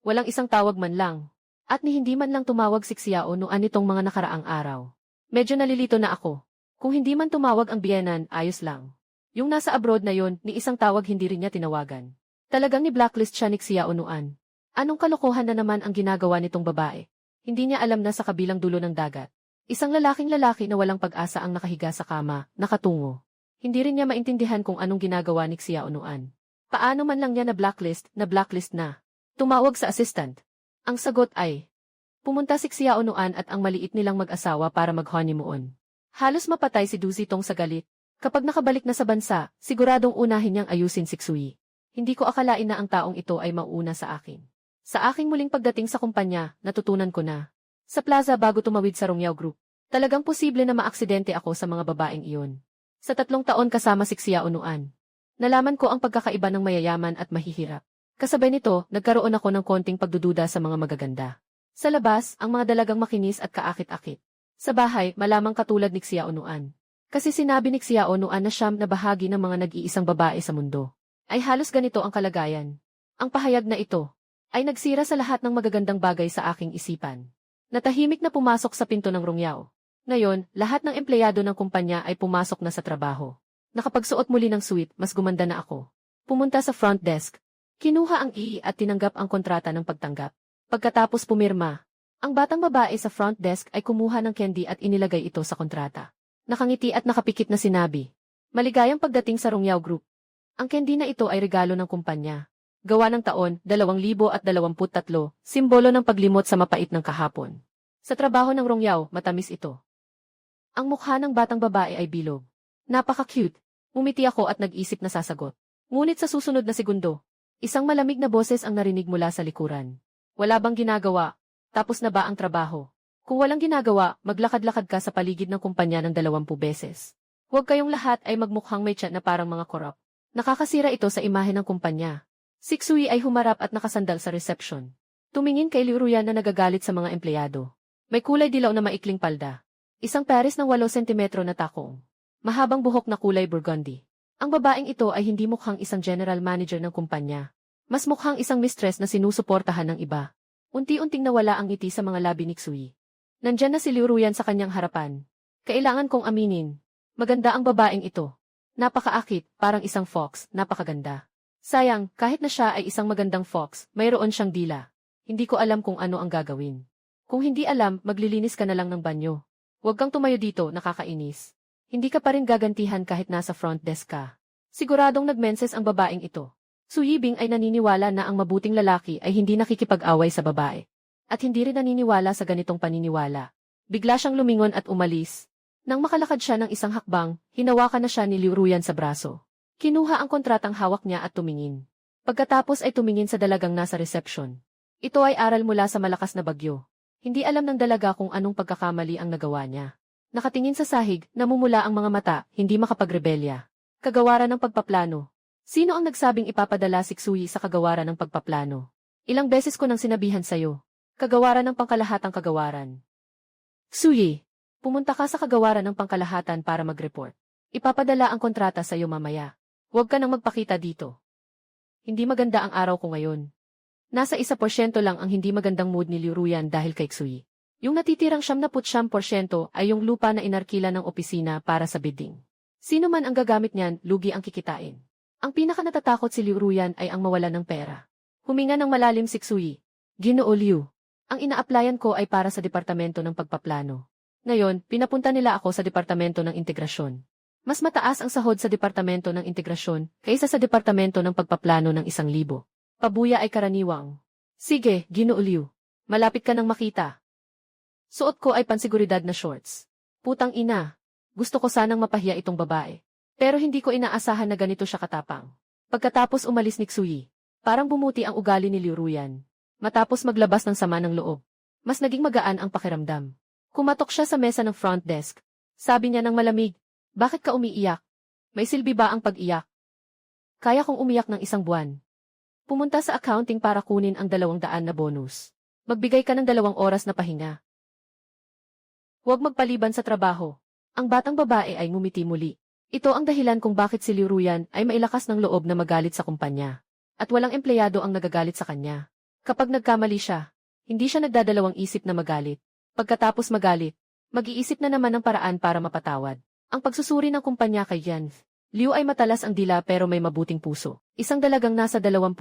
Walang isang tawag man lang. At ni hindi man lang tumawag si Xiao noon nitong mga nakaraang araw. Medyo nalilito na ako. Kung hindi man tumawag ang biyenan, ayos lang. Yung nasa abroad na yon, ni isang tawag hindi rin niya tinawagan. Talagang ni blacklist siya ni Xiao noon. Anong kalokohan na naman ang ginagawa nitong babae? Hindi niya alam na sa kabilang dulo ng dagat. Isang lalaking lalaki na walang pag-asa ang nakahiga sa kama, nakatungo. Hindi rin niya maintindihan kung anong ginagawa ni Xiao noon. Paano man lang niya na blacklist na. Tumawag sa assistant. Ang sagot ay, pumunta si Xiao noon at ang maliit nilang mag-asawa para mag-honeymoon. Halos mapatay si Du Zitong sa galit. Kapag nakabalik na sa bansa, siguradong unahin niyang ayusin si Xui. Hindi ko akalain na ang taong ito ay mauuna sa akin. Sa aking muling pagdating sa kumpanya, natutunan ko na. Sa plaza bago tumawid sa Rongyao Group, talagang posible na maaksidente ako sa mga babaeng iyon. Sa 3 taon kasama si Xiao noon. Nalaman ko ang pagkakaiba ng mayayaman at mahihirap. Kasabay nito, nagkaroon ako ng konting pagdududa sa mga magaganda. Sa labas, ang mga dalagang makinis at kaakit-akit. Sa bahay, malamang katulad ni Xiao noon. Kasi sinabi ni Xiao noon na siyam na bahagi ng mga nag-iisang babae sa mundo. Ay halos ganito ang kalagayan. Ang pahayag na ito ay nagsira sa lahat ng magagandang bagay sa aking isipan. Natahimik na pumasok sa pinto ng Rongyao. Ngayon, lahat ng empleyado ng kumpanya ay pumasok na sa trabaho. Nakapagsuot muli ng suit, mas gumanda na ako. Pumunta sa front desk. Kinuha ang at tinanggap ang kontrata ng pagtanggap. Pagkatapos pumirma, ang batang babae sa front desk ay kumuha ng candy at inilagay ito sa kontrata. Nakangiti at nakapikit na sinabi, "Maligayang pagdating sa Rongyao Group." Ang candy na ito ay regalo ng kumpanya. Gawa ng taon, 2023, simbolo ng paglimot sa mapait ng kahapon. Sa trabaho ng Rongyao, matamis ito. Ang mukha ng batang babae ay bilog. Napaka-cute. Umiti ako at nag-isip na sasagot. Ngunit sa susunod na segundo, isang malamig na boses ang narinig mula sa likuran. Wala bang ginagawa? Tapos na ba ang trabaho? Kung walang ginagawa, maglakad-lakad ka sa paligid ng kumpanya ng 20 beses. Huwag kayong lahat ay magmukhang may tiyan na parang mga korap. Nakakasira ito sa imahe ng kumpanya. Si Xui ay humarap at nakasandal sa reception. Tumingin kay Liu Ruyan na nagagalit sa mga empleyado. May kulay dilaw na maikling palda. Isang pares ng 8 sentimetro na takong. Mahabang buhok na kulay burgundy. Ang babaeng ito ay hindi mukhang isang general manager ng kumpanya. Mas mukhang isang mistress na sinusuportahan ng iba. Unti-unting nawala ang ngiti sa mga labi ni Xui. Nandyan na si Liu Ruyan sa kanyang harapan. Kailangan kong aminin. Maganda ang babaeng ito. Napakaakit, parang isang fox, napakaganda. Sayang, kahit na siya ay isang magandang fox, mayroon siyang dila. Hindi ko alam kung ano ang gagawin. Kung hindi alam, maglilinis ka na lang ng banyo. Huwag kang tumayo dito, nakakainis. Hindi ka pa rin gagantihan kahit nasa front desk ka. Siguradong nagmenses ang babaeng ito. Su Yibing ay naniniwala na ang mabuting lalaki ay hindi nakikipag-away sa babae. At hindi rin naniniwala sa ganitong paniniwala. Bigla siyang lumingon at umalis. Nang makalakad siya ng isang hakbang, hinawakan na siya ni Liu Ruyan sa braso. Kinuha ang kontratang hawak niya at tumingin. Pagkatapos ay tumingin sa dalagang nasa reception. Ito ay aral mula sa malakas na bagyo. Hindi alam ng dalaga kung anong pagkakamali ang nagawa niya. Nakatingin sa sahig, namumula ang mga mata, hindi makapagrebelya. Kagawaran ng pagpaplano. Sino ang nagsabing ipapadala si Xui sa kagawaran ng pagpaplano? Ilang beses ko nang sinabihan sa'yo. Kagawaran ng pangkalahatang kagawaran. Xui, pumunta ka sa kagawaran ng pangkalahatan para mag-report. Ipapadala ang kontrata sa'yo mamaya. Huwag ka nang magpakita dito. Hindi maganda ang araw ko ngayon. Nasa 1% lang ang hindi magandang mood ni Liu Ruyan dahil kay Xui. Yung natitirang 79% ay yung lupa na inarkila ng opisina para sa bidding. Sino man ang gagamit niyan, lugi ang kikitain. Ang pinaka natatakot si Liu Ruyan ay ang mawalan ng pera. Huminga ng malalim si Xui. Ginoo Liu, ang ina-applyan ko ay para sa departamento ng pagpaplano. Ngayon, pinapunta nila ako sa departamento ng integrasyon. Mas mataas ang sahod sa departamento ng integrasyon kaysa sa departamento ng pagpaplano ng 1,000. Pabuya ay karaniwang. Sige, Ginoo Liu. Malapit ka nang makita. Suot ko ay pansiguridad na shorts. Putang ina. Gusto ko sanang mapahiya itong babae. Pero hindi ko inaasahan na ganito siya katapang. Pagkatapos umalis ni Xui, parang bumuti ang ugali ni Liu Ruyan. Matapos maglabas ng sama ng loob, mas naging magaan ang pakiramdam. Kumatok siya sa mesa ng front desk. Sabi niya ng malamig, "Bakit ka umiiyak? May silbi ba ang pag-iyak?" "Kaya kong umiyak ng 1 buwan. Pumunta sa accounting para kunin ang 200 na bonus. Magbigay ka ng 2 oras na pahinga. Huwag magpaliban sa trabaho." Ang batang babae ay ngumiti muli. Ito ang dahilan kung bakit si Liu Ruyan ay mailakas ng loob na magalit sa kumpanya. At walang empleyado ang nagagalit sa kanya. Kapag nagkamali siya, hindi siya nagdadalawang isip na magalit. Pagkatapos magalit, mag-iisip na naman ng paraan para mapatawad. Ang pagsusuri ng kumpanya kay Yan Liu ay matalas ang dila pero may mabuting puso. Isang dalagang nasa 20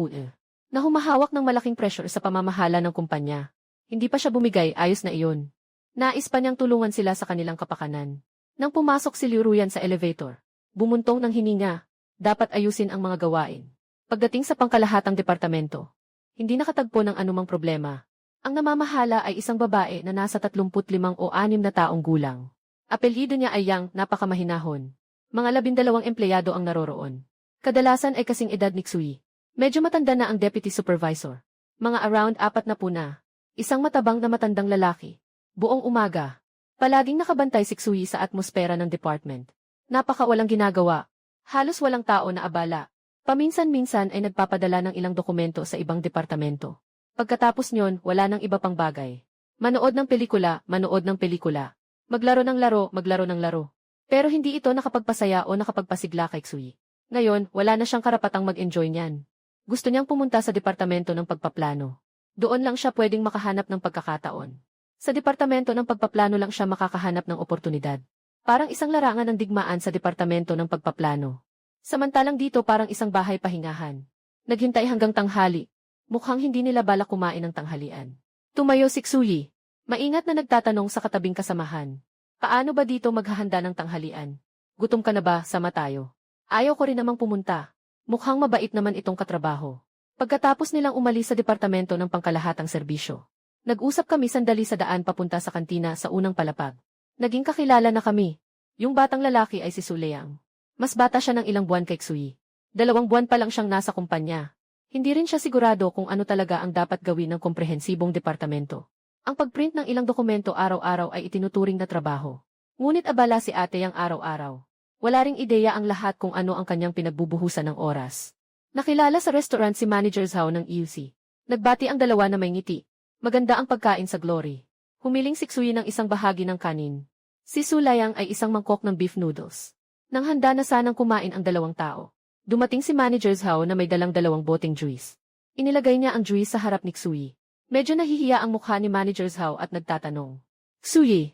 na humahawak ng malaking pressure sa pamamahala ng kumpanya. Hindi pa siya bumigay, ayos na iyon. Nais pa niyang tulungan sila sa kanilang kapakanan. Nang pumasok si Liu Ruyan sa elevator, bumuntong ng hininga, dapat ayusin ang mga gawain. Pagdating sa pangkalahatang departamento, hindi nakatagpo ng anumang problema. Ang namamahala ay isang babae na nasa 35 o 6 na taong gulang. Apelyido niya ay Yang, napakamahinahon. Mga 12 empleyado ang naroroon. Kadalasan ay kasing edad ni Xui. Medyo matanda na ang deputy supervisor. Mga around 40 na. Isang matabang na matandang lalaki. Buong umaga, palaging nakabantay si Xui sa atmosfera ng department. Napakawalang ginagawa. Halos walang tao na abala. Paminsan-minsan ay nagpapadala ng ilang dokumento sa ibang departamento. Pagkatapos nyon, wala nang iba pang bagay. Manood ng pelikula, manood ng pelikula. Maglaro ng laro, maglaro ng laro. Pero hindi ito nakapagpasaya o nakapagpasigla kay Xui. Ngayon, wala na siyang karapatang mag-enjoy niyan. Gusto niyang pumunta sa departamento ng pagpaplano. Doon lang siya pwedeng makahanap ng pagkakataon. Sa departamento ng pagpaplano lang siya makakahanap ng oportunidad. Parang isang larangan ng digmaan sa departamento ng pagpaplano. Samantalang dito parang isang bahay pahingahan. Naghintay hanggang tanghali. Mukhang hindi nila balak kumain ng tanghalian. Tumayo si Xui. Maingat na nagtatanong sa katabing kasamahan. Paano ba dito maghahanda ng tanghalian? Gutom ka na ba, sama tayo? Ayaw ko rin namang pumunta. Mukhang mabait naman itong katrabaho. Pagkatapos nilang umalis sa departamento ng pangkalahatang serbisyo, nag-usap kami sandali sa daan papunta sa kantina sa unang palapag. Naging kakilala na kami. Yung batang lalaki ay si Suleyang. Mas bata siya ng ilang buwan kay Xui. 2 buwan pa lang siyang nasa kumpanya. Hindi rin siya sigurado kung ano talaga ang dapat gawin ng komprehensibong departamento. Ang pagprint ng ilang dokumento araw-araw ay itinuturing na trabaho. Ngunit abala si ate yang araw-araw. Wala ring ideya ang lahat kung ano ang kanyang pinagbubuhusan ng oras. Nakilala sa restaurant si Manager Zhao ng EUC. Nagbati ang dalawa na may ngiti. Maganda ang pagkain sa Glory. Humiling si Xui ng isang bahagi ng kanin. Si Sulayang ay isang mangkok ng beef noodles. Nang handa na sanang kumain ang 2 tao, dumating si Manager Zhao na may dalang 2 boteng juice. Inilagay niya ang juice sa harap ni Xui. Medyo nahihiya ang mukha ni Manager Zhao at nagtatanong. Xui.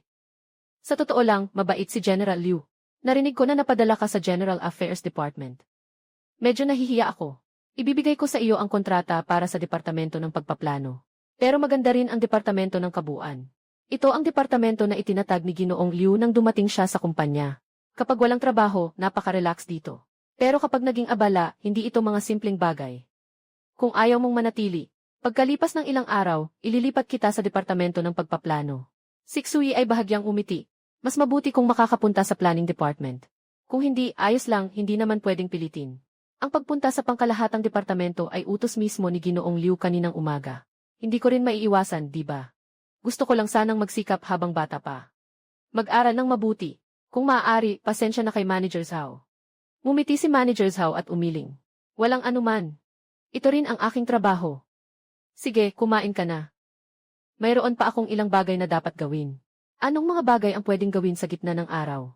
Sa totoo lang, mabait si General Liu. Narinig ko na napadala ka sa General Affairs Department. Medyo nahihiya ako. Ibibigay ko sa iyo ang kontrata para sa Departamento ng Pagpaplano. Pero maganda rin ang Departamento ng Kabuuan. Ito ang departamento na itinatag ni Ginoong Liu nang dumating siya sa kumpanya. Kapag walang trabaho, napaka-relax dito. Pero kapag naging abala, hindi ito mga simpleng bagay. Kung ayaw mong manatili, pagkalipas ng ilang araw, ililipat kita sa Departamento ng Pagpaplano. Si Xui ay bahagyang umiti. Mas mabuti kung makakapunta sa Planning Department. Kung hindi, ayos lang, hindi naman pwedeng pilitin. Ang pagpunta sa pangkalahatang departamento ay utos mismo ni Ginoong Liu kaninang umaga. Hindi ko rin maiiwasan, di ba? Gusto ko lang sanang magsikap habang bata pa. Mag-aral ng mabuti. Kung maaari, pasensya na kay Manager Zhao. Ngumiti si Manager Zhao at umiling. Walang anuman. Ito rin ang aking trabaho. Sige, kumain ka na. Mayroon pa akong ilang bagay na dapat gawin. Anong mga bagay ang pwedeng gawin sa gitna ng araw?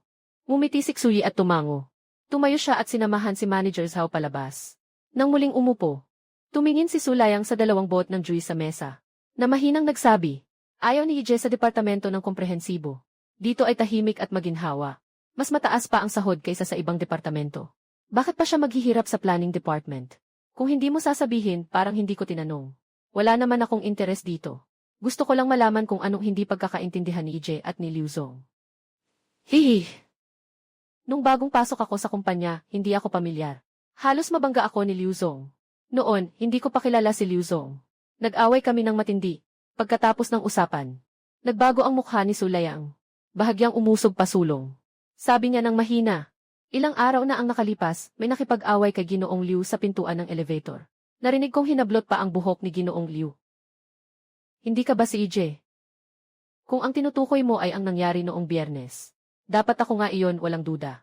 Ngumiti si Xui at tumango. Tumayo siya at sinamahan si Manager Zhao palabas. Nang muling umupo, tumingin si Sulayang sa 2 bot ng juice sa mesa. Na mahinang nagsabi, ayaw ni Yije sa Departamento ng Komprehensibo. Dito ay tahimik at maginhawa. Mas mataas pa ang sahod kaysa sa ibang departamento. Bakit pa siya maghihirap sa Planning Department? Kung hindi mo sasabihin, parang hindi ko tinanong. Wala naman akong interes dito. Gusto ko lang malaman kung anong hindi pagkakaintindihan ni Yije at ni Liu Zong. Hihi! Nung bagong pasok ako sa kumpanya, hindi ako pamilyar. Halos mabangga ako ni Liu Zong. Noon, hindi ko pa kilala si Liu Zong. Nag-away kami ng matindi. Pagkatapos ng usapan, nagbago ang mukha ni Sulayang. Bahagyang umusog pasulong. Sabi niya ng mahina. Ilang araw na ang nakalipas, may nakipag-away kay Ginoong Liu sa pintuan ng elevator. Narinig kong hinablot pa ang buhok ni Ginoong Liu. Hindi ka ba si Ije? Kung ang tinutukoy mo ay ang nangyari noong Biyernes, dapat ako nga iyon, walang duda.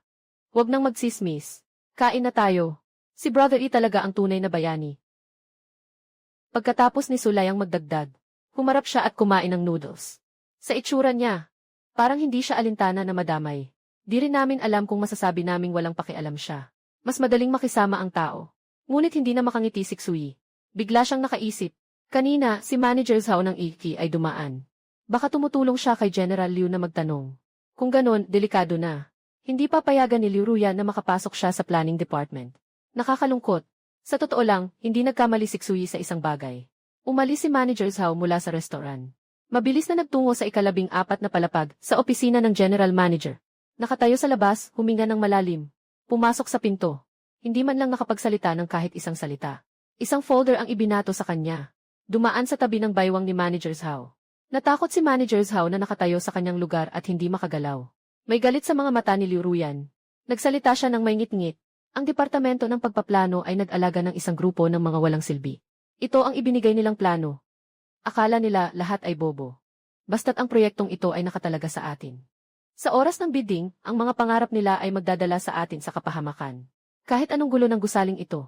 Huwag nang magsismis. Kain na tayo. Si Brother E talaga ang tunay na bayani. Pagkatapos ni Sulayang magdagdag, humarap siya at kumain ng noodles. Sa itsura niya, parang hindi siya alintana na madamay. Di rin namin alam kung masasabi naming walang pakialam siya. Mas madaling makisama ang tao. Ngunit hindi na makangiti si Xui. Bigla siyang nakaisip. Kanina, si Manager Zhao ng Iki ay dumaan. Baka tumutulong siya kay General Liu na magtanong. Kung ganon, delikado na. Hindi pa payagan ni Liu Ruyan na makapasok siya sa planning department. Nakakalungkot. Sa totoo lang, hindi nagkamali si Xui sa isang bagay. Umalis si Manager Zhao mula sa restaurant. Mabilis na nagtungo sa ika-14 na palapag sa opisina ng General Manager. Nakatayo sa labas, huminga ng malalim. Pumasok sa pinto. Hindi man lang nakapagsalita ng kahit isang salita. Isang folder ang ibinato sa kanya. Dumaan sa tabi ng baywang ni Manager Zhao. Natakot si Manager Zhao na nakatayo sa kanyang lugar at hindi makagalaw. May galit sa mga mata ni Liu Ruyan. Nagsalita siya ng may ngit-ngit. Ang departamento ng pagpaplano ay nag-alaga ng isang grupo ng mga walang silbi. Ito ang ibinigay nilang plano. Akala nila lahat ay bobo. Basta't ang proyektong ito ay nakatalaga sa atin. Sa oras ng bidding, ang mga pangarap nila ay magdadala sa atin sa kapahamakan. Kahit anong gulo ng gusaling ito.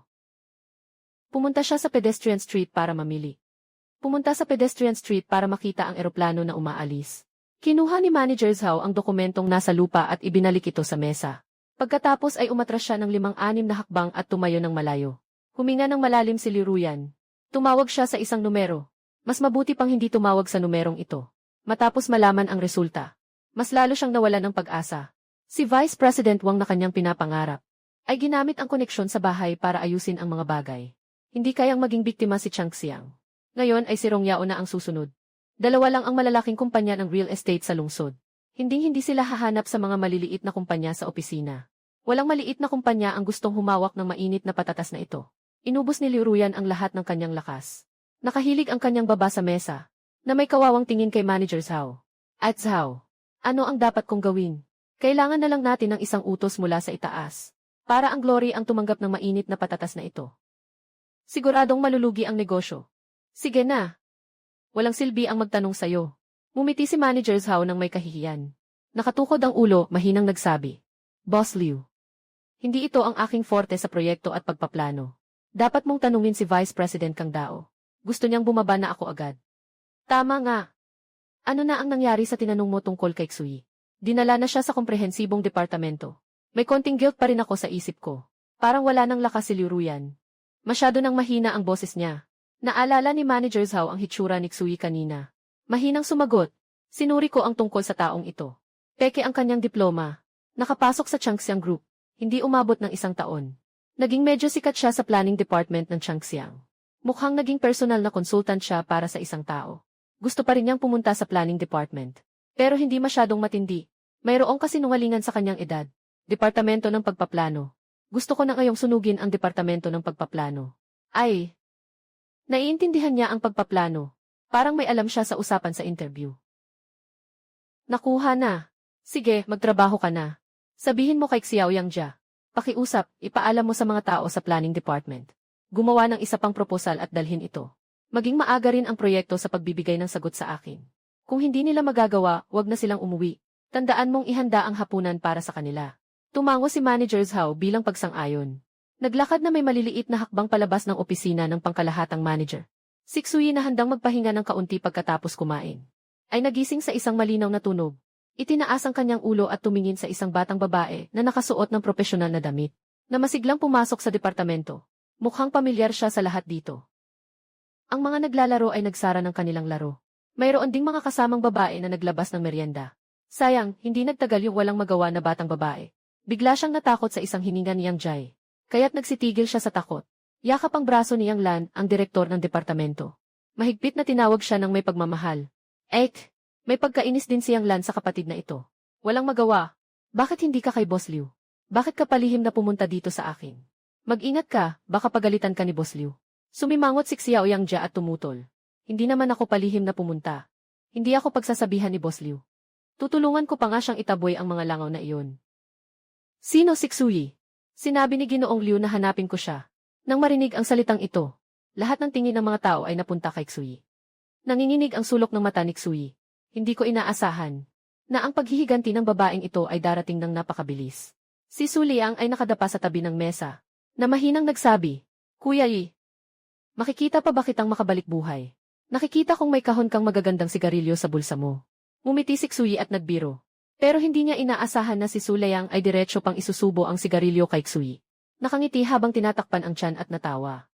Pumunta siya sa pedestrian street para mamili. Pumunta sa pedestrian street para makita ang eroplano na umaalis. Kinuha ni Manager Zhao ang dokumentong nasa lupa at ibinalik ito sa mesa. Pagkatapos ay umatras siya ng 5-6 na hakbang at tumayo ng malayo. Huminga ng malalim si Liu Ruyan. Tumawag siya sa isang numero. Mas mabuti pang hindi tumawag sa numerong ito. Matapos malaman ang resulta, mas lalo siyang nawalan ng pag-asa. Si Vice President Wang na kanyang pinapangarap ay ginamit ang koneksyon sa bahay para ayusin ang mga bagay. Hindi kayang maging biktima si Chang Xiang. Ngayon ay si Rong Yao na ang susunod. 2 lang ang malalaking kumpanya ng real estate sa lungsod. Hindi sila hahanap sa mga maliliit na kumpanya sa opisina. Walang maliit na kumpanya ang gustong humawak ng mainit na patatas na ito. Inubos ni Liu Ruyan ang lahat ng kanyang lakas. Nakahilig ang kanyang baba sa mesa, na may kawawang tingin kay Manager Zhao. At Zhao, ano ang dapat kong gawin? Kailangan na lang natin ng isang utos mula sa itaas, para ang Glory ang tumanggap ng mainit na patatas na ito. Siguradong malulugi ang negosyo. Sige na. Walang silbi ang magtanong sayo. Mumiti si Manager Zhao ng may kahihiyan. Nakatukod ang ulo, mahinang nagsabi. Boss Liu. Hindi ito ang aking forte sa proyekto at pagpaplano. Dapat mong tanungin si Vice President Kang Dao. Gusto niyang bumaba na ako agad. Tama nga. Ano na ang nangyari sa tinanong mo tungkol kay Xui? Dinala na siya sa komprehensibong departamento. May konting guilt pa rin ako sa isip ko. Parang wala nang lakas si Liu Ruyan. Masyado nang mahina ang boses niya. Naalala ni Manager Zhao ang hitsura ni Xui kanina. Mahinang sumagot. Sinuri ko ang tungkol sa taong ito. Peke ang kanyang diploma. Nakapasok sa Changxiang Group. Hindi umabot ng 1 taon. Naging medyo sikat siya sa planning department ng Changxiang. Mukhang naging personal na consultant siya para sa isang tao. Gusto pa rin niyang pumunta sa planning department. Pero hindi masyadong matindi. Mayroong kasinungalingan sa kanyang edad. Departamento ng pagpaplano. Gusto ko na ngayong sunugin ang departamento ng pagpaplano. Ay! Naiintindihan niya ang pagpaplano. Parang may alam siya sa usapan sa interview. Nakuha na. Sige, magtrabaho ka na. Sabihin mo kay Xiao Yangjia. Pakiusap, ipaalam mo sa mga tao sa planning department. Gumawa ng isa pang proposal at dalhin ito. Maging maaga rin ang proyekto sa pagbibigay ng sagot sa akin. Kung hindi nila magagawa, wag na silang umuwi. Tandaan mong ihanda ang hapunan para sa kanila. Tumango si Manager Zhao bilang pagsang-ayon. Naglakad na may maliliit na hakbang palabas ng opisina ng pangkalahatang manager. Si Xui na handang magpahinga ng kaunti pagkatapos kumain, ay nagising sa isang malinaw na tunog. Itinaas ang kanyang ulo at tumingin sa isang batang babae na nakasuot ng propesyonal na damit, na masiglang pumasok sa departamento. Mukhang pamilyar siya sa lahat dito. Ang mga naglalaro ay nagsara ng kanilang laro. Mayroon ding mga kasamang babae na naglabas ng merienda. Sayang, hindi nagtagal yung walang magawa na batang babae. Bigla siyang natakot sa isang hininga ni Yang Jai. Kaya't nagsitigil siya sa takot. Yakap ang braso ni Yang Lan, ang direktor ng departamento. Mahigpit na tinawag siya ng may pagmamahal. Ek, may pagkainis din si Yang Lan sa kapatid na ito. Walang magawa. Bakit hindi ka kay Boss Liu? Bakit ka palihim na pumunta dito sa akin? Mag-ingat ka, baka pagalitan ka ni Boss Liu. Sumimangot si Xiao Yangjia at tumutol. Hindi naman ako palihim na pumunta. Hindi ako pagsasabihan ni Boss Liu. Tutulungan ko pa nga siyang itaboy ang mga langaw na iyon. Sino si Xui? Sinabi ni Ginoong Liu na hanapin ko siya. Nang marinig ang salitang ito, lahat ng tingin ng mga tao ay napunta kay Xui. Nanginginig ang sulok ng mata ni Xui. Hindi ko inaasahan na ang paghihiganti ng babaeng ito ay darating ng napakabilis. Si Su Liang ay nakadapa sa tabi ng mesa, na mahinang nagsabi, Kuya Yi, makikita pa ba kitang makabalik buhay? Nakikita kong may kahon kang magagandang sigarilyo sa bulsa mo. Ngumiti si Xui at nagbiro. Pero hindi niya inaasahan na si Sulayang ay diretso pang isusubo ang sigarilyo kay Xui. Nakangiti habang tinatakpan ang tiyan at natawa.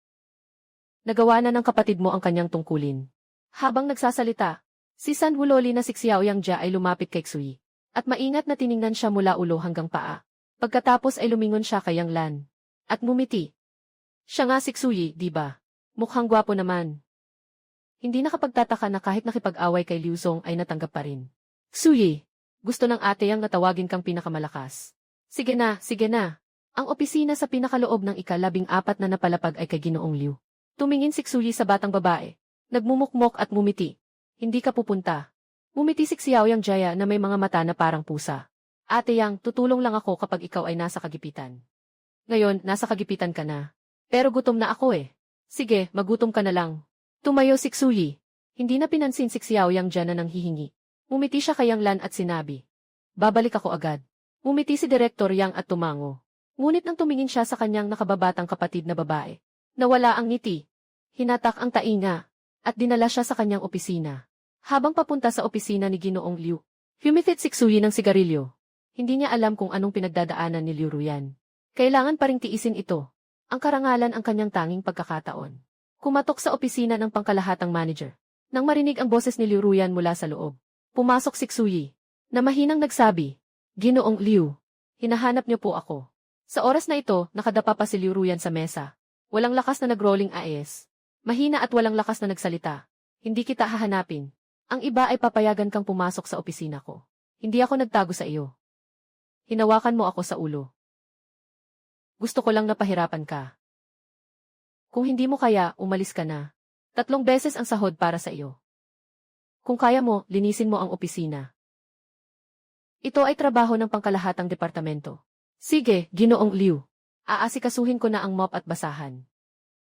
Nagawa na ng kapatid mo ang kanyang tungkulin. Habang nagsasalita, si San Wuloli na si Xiao Yangjia ay lumapit kay Xui. At maingat na tiningnan siya mula ulo hanggang paa. Pagkatapos ay lumingon siya kay Yang Lan. At ngumiti. Siya nga si Xui, di ba? Mukhang gwapo naman. Hindi nakapagtataka na kahit nakipag-away kay Liu Zong ay natanggap pa rin. Xui, gusto ng ate yang natawagin kang pinakamalakas. Sige na, sige na. Ang opisina sa pinakaloob ng ika-14 na napalapag ay kay Ginoong Liu. Tumingin si Xui sa batang babae. Nagmumukmok at ngumiti. Hindi ka pupunta. Ngumiti si Xiao Yangjia na may mga mata na parang pusa. Ate Yang, tutulong lang ako kapag ikaw ay nasa kagipitan. Ngayon, nasa kagipitan ka na. Pero gutom na ako eh. Sige, magutom ka na lang. Tumayo si Xui. Hindi na pinansin si Xiao Yangjia na nang hihingi. Ngumiti siya kay Yang Lan at sinabi. Babalik ako agad. Ngumiti si Direktor Yang at tumango. Ngunit nang tumingin siya sa kanyang nakababatang kapatid na babae, nawala ang ngiti. Hinatak ang tainga. At dinala siya sa kanyang opisina. Habang papunta sa opisina ni Ginoong Liu, humithit si Xui ng sigarilyo. Hindi niya alam kung anong pinagdadaanan ni Liu Ruyan. Kailangan pa ring tiisin ito. Ang karangalan ang kanyang tanging pagkakataon. Kumatok sa opisina ng pangkalahatang manager. Nang marinig ang boses ni Liu Ruyan mula sa loob, pumasok si Xui, na mahinang nagsabi, Ginoong Liu, hinahanap niyo po ako. Sa oras na ito, nakadapa pa si Liu Ruyan sa mesa. Walang lakas na nag-rolling eyes. Mahina at walang lakas na nagsalita. Hindi kita hahanapin. Ang iba ay papayagan kang pumasok sa opisina ko. Hindi ako nagtago sa iyo. Hinawakan mo ako sa ulo. Gusto ko lang napahirapan ka. Kung hindi mo kaya, umalis ka na. 3 beses ang sahod para sa iyo. Kung kaya mo, linisin mo ang opisina. Ito ay trabaho ng pangkalahatang departamento. Sige, Ginoong Liu. Aasikasuhin ko na ang mop at basahan.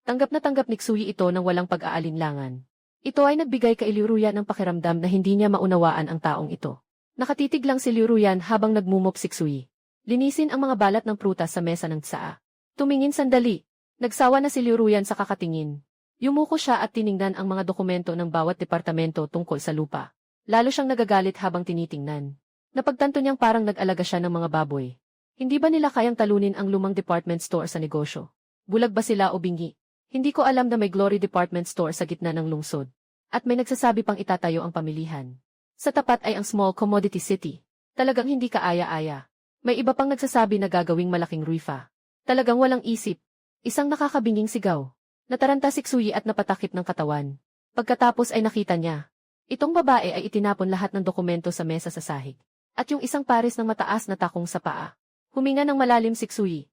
Tanggap na tanggap ni Xui ito ng walang pag-aalinlangan. Ito ay nagbigay kay Liu Ruyan ng pakiramdam na hindi niya maunawaan ang taong ito. Nakatitig lang si Liu Ruyan habang nagmumop si Xui. Linisin ang mga balat ng prutas sa mesa ng tsaa. Tumingin sandali. Nagsawa na si Liu Ruyan sa kakatingin. Yumuko siya at tiningnan ang mga dokumento ng bawat departamento tungkol sa lupa. Lalo siyang nagagalit habang tinitingnan. Napagtanto niyang parang nag-alaga siya ng mga baboy. Hindi ba nila kayang talunin ang lumang department store sa negosyo? Bulag ba sila o bingi? Hindi ko alam na may Glory Department Store sa gitna ng lungsod. At may nagsasabi pang itatayo ang pamilihan. Sa tapat ay ang small commodity city. Talagang hindi kaaya-aya. May iba pang nagsasabi na gagawing malaking ruifa. Talagang walang isip. Isang nakakabinging sigaw. Nataranta si Xui at napatakip ng katawan. Pagkatapos ay nakita niya. Itong babae ay itinapon lahat ng dokumento sa mesa sa sahig. At yung isang pares ng mataas na takong sa paa. Huminga ng malalim si Xui.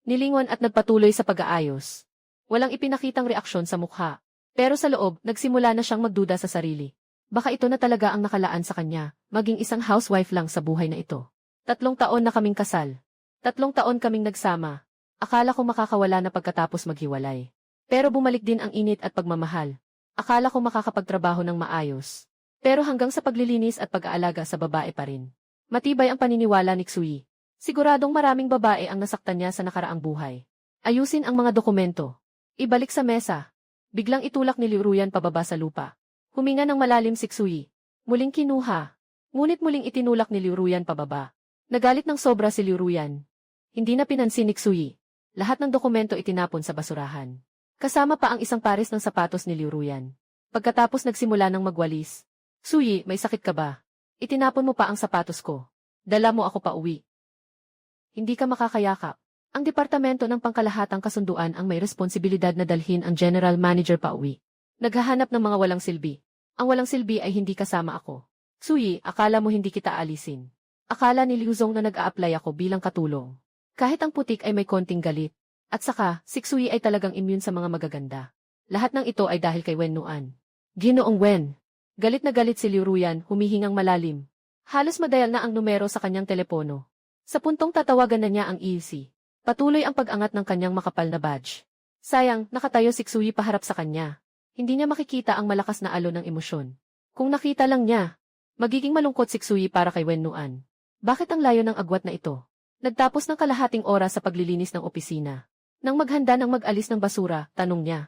Nilingon at nagpatuloy sa pag-aayos. Walang ipinakitang reaksyon sa mukha. Pero sa loob, nagsimula na siyang magduda sa sarili. Baka ito na talaga ang nakalaan sa kanya, maging isang housewife lang sa buhay na ito. 3 taon na kaming kasal. 3 taon kaming nagsama. Akala ko makakawala na pagkatapos maghiwalay. Pero bumalik din ang init at pagmamahal. Akala ko makakapagtrabaho ng maayos. Pero hanggang sa paglilinis at pag-aalaga sa babae pa rin. Matibay ang paniniwala ni Xui. Siguradong maraming babae ang nasaktan niya sa nakaraang buhay. Ayusin ang mga dokumento. Ibalik sa mesa. Biglang itulak ni Liu Ruyan pababa sa lupa. Huminga ng malalim si Xui. Muling kinuha. Ngunit muling itinulak ni Liu Ruyan pababa. Nagalit ng sobra si Liu Ruyan. Hindi na pinansin ni Xui. Lahat ng dokumento itinapon sa basurahan. Kasama pa ang isang pares ng sapatos ni Liu Ruyan. Pagkatapos nagsimula ng magwalis. Xui, may sakit ka ba? Itinapon mo pa ang sapatos ko. Dala mo ako pa uwi. Hindi ka makakayakap. Ang departamento ng pangkalahatang kasunduan ang may responsibilidad na dalhin ang general manager pa uwi. Naghahanap ng mga walang silbi. Ang walang silbi ay hindi kasama ako. Xui, akala mo hindi kita alisin. Akala ni Liu Zong na nag-a-apply ako bilang katulong. Kahit ang putik ay may konting galit. At saka, si Xui ay talagang immune sa mga magaganda. Lahat ng ito ay dahil kay Wen Nuan. Ginoong Wen. Galit na galit si Liu Ruyan, humihingang malalim. Halos madayal na ang numero sa kanyang telepono. Sa puntong tatawagan na niya ang EC. Patuloy ang pag-angat ng kanyang makapal na badge. Sayang, nakatayo si Xui paharap sa kanya. Hindi niya makikita ang malakas na alon ng emosyon. Kung nakita lang niya, magiging malungkot si Xui para kay Wen Nuan. Bakit ang layo ng agwat na ito? Nagtapos ng kalahating oras sa paglilinis ng opisina. Nang maghanda ng mag-alis ng basura, tanong niya,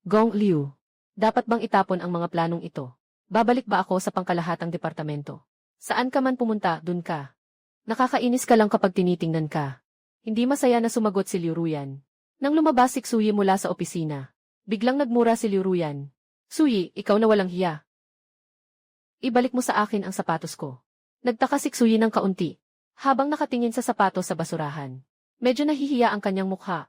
Gong Liu, dapat bang itapon ang mga planong ito? Babalik ba ako sa pangkalahatang departamento? Saan ka man pumunta, dun ka. Nakakainis ka lang kapag tinitingnan ka. Hindi masaya na sumagot si Liu Ruyan. Nang lumabas si Xuyi mula sa opisina, biglang nagmura si Liu Ruyan. Xuyi, ikaw na walang hiya. Ibalik mo sa akin ang sapatos ko. Nagtaka si Xuyi ng kaunti, habang nakatingin sa sapatos sa basurahan. Medyo nahihiya ang kanyang mukha.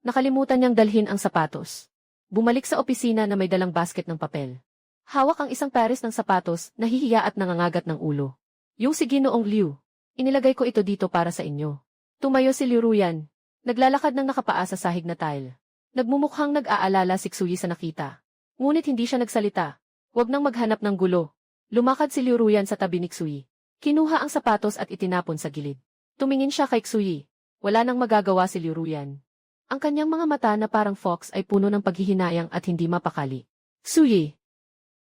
Nakalimutan niyang dalhin ang sapatos. Bumalik sa opisina na may dalang basket ng papel. Hawak ang isang pares ng sapatos, nahihiya at nangangagat ng ulo. Yung si Ginoong Liu. Inilagay ko ito dito para sa inyo. Tumayo si Liu Ruyan. Naglalakad ng nakapaa sa sahig na tile. Nagmumukhang nag-aalala si Xuyi sa nakita. Ngunit hindi siya nagsalita. Huwag nang maghanap ng gulo. Lumakad si Liu Ruyan sa tabi ni Xuyi. Kinuha ang sapatos at itinapon sa gilid. Tumingin siya kay Xuyi. Wala nang magagawa si Liu Ruyan. Ang kanyang mga mata na parang fox ay puno ng paghihinayang at hindi mapakali. Xuyi!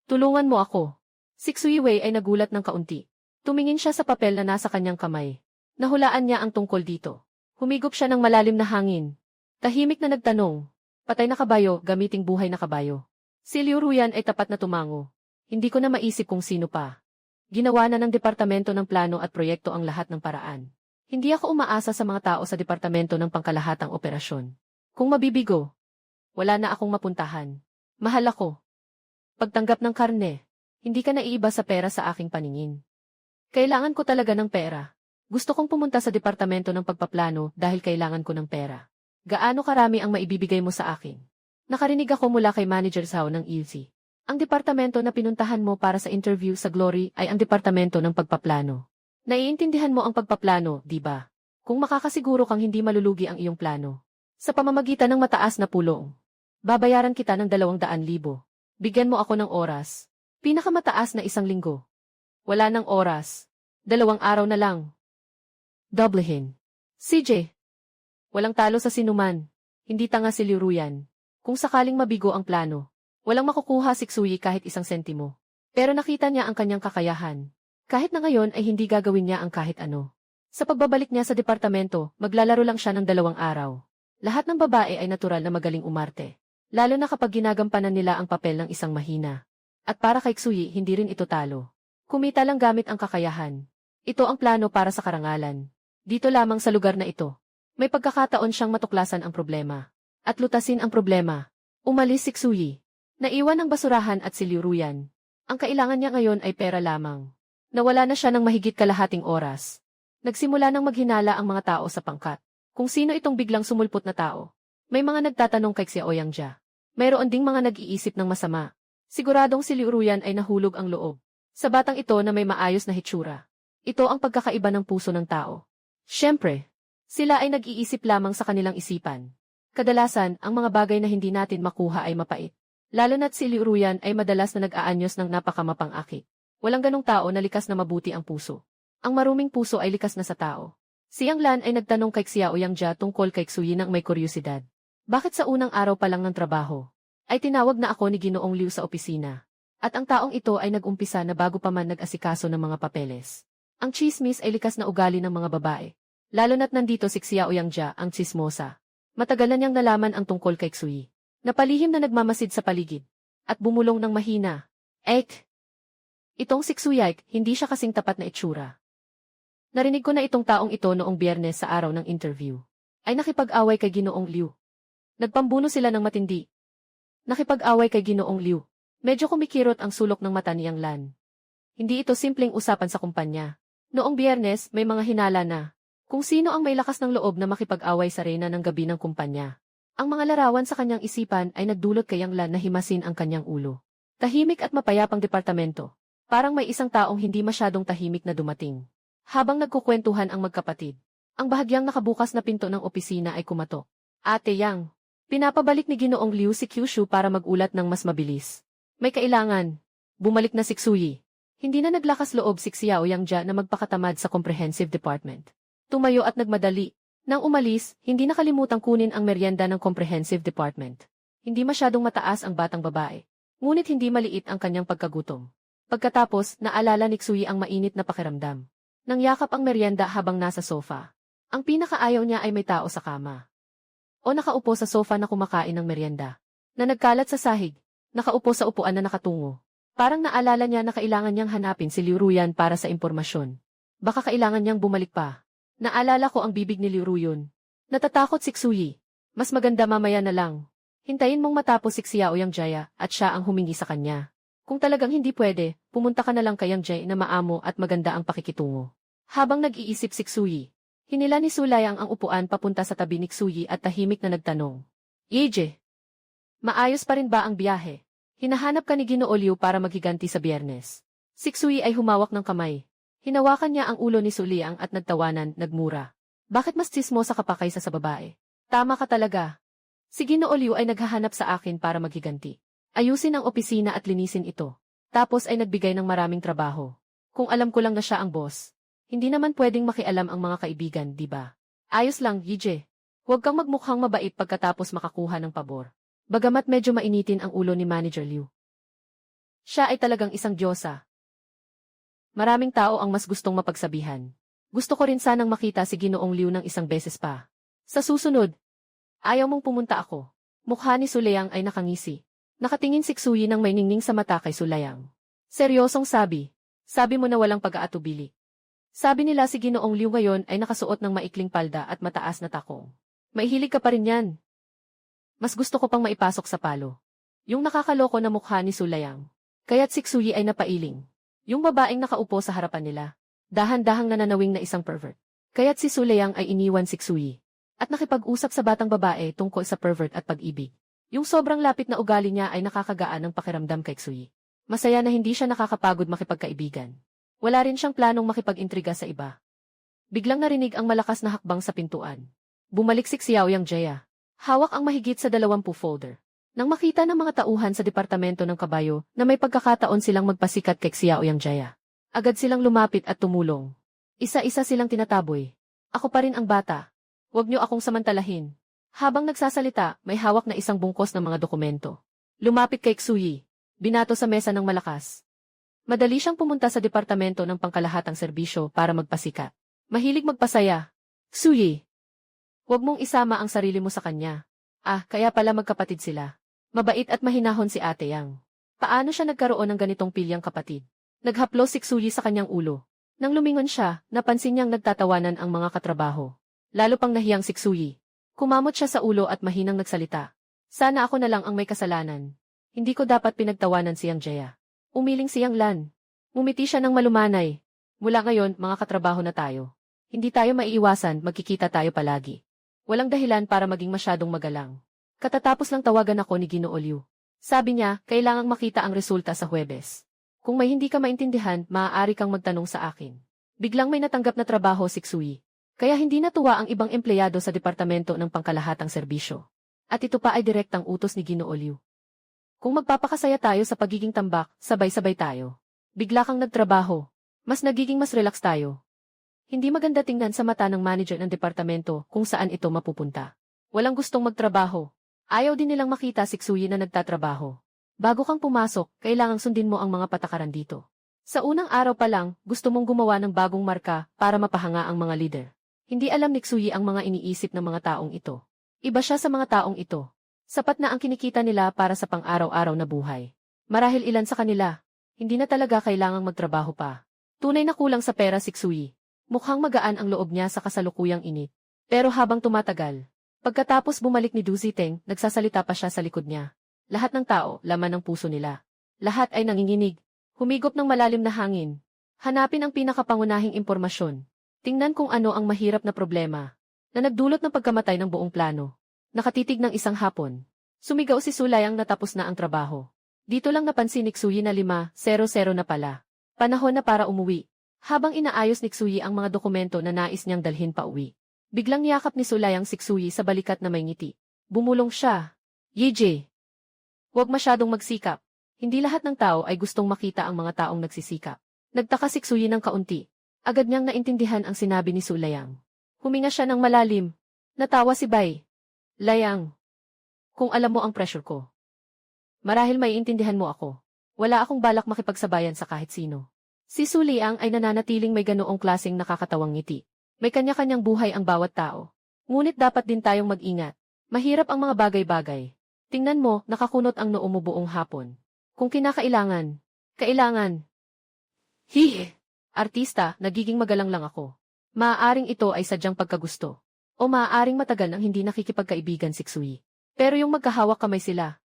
Tulungan mo ako. Si Xuyi Wei ay nagulat ng kaunti. Tumingin siya sa papel na nasa kanyang kamay. Nahulaan niya ang tungkol dito. Humigop siya ng malalim na hangin. Tahimik na nagtanong. Patay na kabayo, gamiting buhay na kabayo. Si Liu Ruyan ay tapat na tumango. Hindi ko na maisip kung sino pa. Ginawa na ng Departamento ng Plano at Proyekto ang lahat ng paraan. Hindi ako umaasa sa mga tao sa Departamento ng Pangkalahatang Operasyon. Kung mabibigo, wala na akong mapuntahan. Mahal ako. Pagtanggap ng karne, hindi ka naiiba sa pera sa aking paningin. Kailangan ko talaga ng pera. Gusto kong pumunta sa Departamento ng Pagpaplano dahil kailangan ko ng pera. Gaano karami ang maibibigay mo sa akin? Nakarinig ako mula kay Manager Zhao ng ILC. Ang departamento na pinuntahan mo para sa interview sa Glory ay ang Departamento ng Pagpaplano. Naiintindihan mo ang pagpaplano, di ba? Kung makakasiguro kang hindi malulugi ang iyong plano. Sa pamamagitan ng mataas na pulong. Babayaran kita ng 200,000. Bigyan mo ako ng oras. Pinakamataas na 1 linggo. Wala ng oras. 2 araw na lang. Doblehin. CJ. Walang talo sa sinuman. Hindi tanga si Liu Ruyan. Kung sakaling mabigo ang plano, walang makukuha si Xuyi kahit 1 sentimo. Pero nakita niya ang kanyang kakayahan. Kahit na ngayon ay hindi gagawin niya ang kahit ano. Sa pagbabalik niya sa departamento, maglalaro lang siya ng 2 araw. Lahat ng babae ay natural na magaling umarte. Lalo na kapag ginagampanan nila ang papel ng isang mahina. At para kay Xuyi, hindi rin ito talo. Kumita lang gamit ang kakayahan. Ito ang plano para sa karangalan. Dito lamang sa lugar na ito. May pagkakataon siyang matuklasan ang problema. At lutasin ang problema. Umalis si Xuyi. Naiwan ang basurahan at si Liu Ruyan. Ang kailangan niya ngayon ay pera lamang. Nawala na siya ng mahigit kalahating oras. Nagsimula nang maghinala ang mga tao sa pangkat. Kung sino itong biglang sumulpot na tao. May mga nagtatanong kay Xiao Yangjia. Mayroon ding mga nag-iisip ng masama. Siguradong si Liu Ruyan ay nahulog ang loob. Sa batang ito na may maayos na hitsura. Ito ang pagkakaiba ng puso ng tao. Siyempre, sila ay nag-iisip lamang sa kanilang isipan. Kadalasan, ang mga bagay na hindi natin makuha ay mapait. Lalo na't si Liu Ruyan ay madalas na nag-aanyos ng napakamapang-akit. Walang ganong tao na likas na mabuti ang puso. Ang maruming puso ay likas na sa tao. Si Yang Lan ay nagtanong kay Xiao Yangjia tungkol kay Xuyi nang may kuryosidad. Bakit sa unang araw pa lang ng trabaho, ay tinawag na ako ni Ginoong Liu sa opisina? At ang taong ito ay nag-umpisa na bago pa man nag-asikaso ng mga papeles. Ang chismis ay likas na ugali ng mga babae. Lalo na't nandito si Xiao Yangjia, ang chismosa. Matagal na niyang nalaman ang tungkol kay Xuyi. Napalihim na nagmamasid sa paligid. At bumulong ng mahina. Itong si Xuyi, hindi siya kasing tapat na itsura. Narinig ko na itong taong ito noong Biyernes sa araw ng interview. Ay nakipag-away kay Ginoong Liu. Nagpambuno sila ng matindi. Nakipag-away kay Ginoong Liu. Medyo kumikirot ang sulok ng mata ni Yang Lan. Hindi ito simpleng usapan sa kumpanya. Noong Biyernes, may mga hinala na. Kung sino ang may lakas ng loob na makipag-away sa reyna ng gabi ng kumpanya. Ang mga larawan sa kanyang isipan ay nagdulot kay Yang Lan na himasin ang kanyang ulo. Tahimik at mapayapang departamento. Parang may isang taong hindi masyadong tahimik na dumating. Habang nagkukwentuhan ang magkapatid, ang bahagyang nakabukas na pinto ng opisina ay kumatok. Ate Yang, pinapabalik ni Ginoong Liu si Kyushu para mag-ulat ng mas mabilis. May kailangan. Bumalik na si Xuyi. Hindi na naglakas loob si Xiao Yangjia na magpakatamad sa Comprehensive Department. Tumayo at nagmadali. Nang umalis, hindi nakalimutang kunin ang merienda ng Comprehensive Department. Hindi masyadong mataas ang batang babae. Ngunit hindi maliit ang kanyang pagkagutom. Pagkatapos, naalala ni Xuyi ang mainit na pakiramdam. Nangyakap ang merienda habang nasa sofa. Ang pinakaayaw niya ay may tao sa kama. O nakaupo sa sofa na kumakain ng merienda. Na nagkalat sa sahig. Nakaupo sa upuan na nakatungo. Parang naalala niya na kailangan niyang hanapin si Liu Ruyan para sa impormasyon. Baka kailangan niyang bumalik pa. Naalala ko ang bibig ni Liu Ruyan. Natatakot si Xuyi. Mas maganda mamaya na lang. Hintayin mong matapos si Xiao Yang Jaya at siya ang humingi sa kanya. Kung talagang hindi pwede, pumunta ka na lang kay Yang Jaya na maamo at maganda ang pakikitungo. Habang nag-iisip si Xuyi, hinila ni Sulayang ang upuan papunta sa tabi ni Xuyi at tahimik na nagtanong. Yeje, maayos pa rin ba ang biyahe? Hinahanap ka ni Ginoo Liu para maghiganti sa Biyernes. Si Xuyi ay humawak ng kamay. Hinawakan niya ang ulo ni Suliang at nagtawanan, nagmura. Bakit mas tsismosa ka pa kaysa sa babae? Tama ka talaga. Si Ginoo Liu ay naghahanap sa akin para maghiganti. Ayusin ang opisina at linisin ito. Tapos ay nagbigay ng maraming trabaho. Kung alam ko lang na siya ang boss, hindi naman pwedeng makialam ang mga kaibigan, di ba? Ayos lang, Yije. Huwag kang magmukhang mabait pagkatapos makakuha ng pabor. Bagamat medyo mainitin ang ulo ni Manager Liu. Siya ay talagang isang diyosa. Maraming tao ang mas gustong mapagsabihan. Gusto ko rin sanang makita si Ginoong Liu ng isang beses pa. Sa susunod, ayaw mong pumunta ako. Mukha ni Sulayang ay nakangisi. Nakatingin si Xuyi ng may ningning sa mata kay Sulayang. Seryosong sabi. Sabi mo na walang pag-aatubili. Sabi nila si Ginoong Liu ngayon ay nakasuot ng maikling palda at mataas na takong. Maihilig ka pa rin yan. Mas gusto ko pang maipasok sa palo. Yung nakakaloko na mukha ni Sulayang. Kaya't si Xuyi ay napailing. Yung babaeng nakaupo sa harapan nila. Dahan-dahang nananawing na isang pervert. Kaya't si Sulayang ay iniwan si Xuyi. At nakipag-usap sa batang babae tungkol sa pervert at pag-ibig. Yung sobrang lapit na ugali niya ay nakakagaan ng pakiramdam kay Xuyi. Masaya na hindi siya nakakapagod makipagkaibigan. Wala rin siyang planong makipag-intriga sa iba. Biglang narinig ang malakas na hakbang sa pintuan. Bumalik si Xiao Yang Jaya. Hawak ang mahigit sa 20 folder. Nang makita ng mga tauhan sa departamento ng kabayo na may pagkakataon silang magpasikat kay Xiao Yang Jaya. Agad silang lumapit at tumulong. Isa-isa silang tinataboy. Ako pa rin ang bata. Huwag niyo akong samantalahin. Habang nagsasalita, may hawak na isang bungkos ng mga dokumento. Lumapit kay Xuyi. Binato sa mesa ng malakas. Madali siyang pumunta sa departamento ng pangkalahatang serbisyo para magpasikat. Mahilig magpasaya. Xuyi, huwag mong isama ang sarili mo sa kanya. Kaya pala magkapatid sila. Mabait at mahinahon si Ate Yang. Paano siya nagkaroon ng ganitong pilyang kapatid? Naghaplos si Xuyi sa kanyang ulo. Nang lumingon siya, napansin niyang nagtatawanan ang mga katrabaho. Lalo pang nahiyang si Xuyi. Kumamot siya sa ulo at mahinang nagsalita. Sana ako na lang ang may kasalanan. Hindi ko dapat pinagtawanan si Yang Jaya. Umiling si Yang Lan. Ngumiti siya ng malumanay. Mula ngayon, mga katrabaho na tayo. Hindi tayo maiiwasan, magkikita tayo palagi. Walang dahilan para maging masyadong magalang. Katatapos lang tawagan ako ni Ginoo Liu. Sabi niya, kailangang makita ang resulta sa Huwebes. Kung may hindi ka maintindihan, maaari kang magtanong sa akin. Biglang may natanggap na trabaho si Xuyi. Kaya hindi natuwa ang ibang empleyado sa departamento ng pangkalahatang serbisyo. At ito pa ay direktang utos ni Ginoo Liu. Kung magpapakasaya tayo sa pagiging tambak, sabay-sabay tayo. Bigla kang nagtrabaho. Mas nagiging mas relax tayo. Hindi maganda tingnan sa mata ng manager ng departamento kung saan ito mapupunta. Walang gustong magtrabaho. Ayaw din nilang makita si Xuyi na nagtatrabaho. Bago kang pumasok, kailangang sundin mo ang mga patakaran dito. Sa unang araw pa lang, gusto mong gumawa ng bagong marka para mapahanga ang mga leader. Hindi alam ni Xuyi ang mga iniisip ng mga taong ito. Iba siya sa mga taong ito. Sapat na ang kinikita nila para sa pang-araw-araw na buhay. Marahil ilan sa kanila, hindi na talaga kailangang magtrabaho pa. Tunay na kulang sa pera si Xuyi. Mukhang magaan ang loob niya sa kasalukuyang init. Pero habang tumatagal, pagkatapos bumalik ni Du Ziteng, nagsasalita pa siya sa likod niya. Lahat ng tao, laman ng puso nila. Lahat ay nanginginig. Humigop ng malalim na hangin. Hanapin ang pinakapangunahing impormasyon. Tingnan kung ano ang mahirap na problema na nagdulot ng pagkamatay ng buong plano. Nakatitig ng isang hapon. Sumigaw si Sulayang natapos na ang trabaho. Dito lang napansin ni Xuyi na 5-0-0 na pala. Panahon na para umuwi. Habang inaayos ni Xuyi ang mga dokumento na nais niyang dalhin pa uwi. Biglang niyakap ni Sulayang si Xuyi sa balikat na may ngiti. Bumulong siya. Yeje, huwag masyadong magsikap. Hindi lahat ng tao ay gustong makita ang mga taong nagsisikap. Nagtaka si Xuyi ng kaunti. Agad niyang naintindihan ang sinabi ni Sulayang. Huminga siya ng malalim. Natawa si Bai. Layang. Kung alam mo ang pressure ko. Marahil maiintindihan mo ako. Wala akong balak makipagsabayan sa kahit sino. Si Suliang ay nananatiling may ganoong klaseng nakakatawang ngiti. May kanya-kanyang buhay ang bawat tao. Ngunit dapat din tayong mag-ingat. Mahirap ang mga bagay-bagay. Tingnan mo, nakakunot ang noo mo buong hapon. Kung kinakailangan, Kailangan. Hihi. Artista, nagiging magalang lang ako. Maaaring ito ay sadyang pagkagusto. O maaaring matagal nang hindi nakikipagkaibigan si Xui. Pero yung magkahawak kamay sila.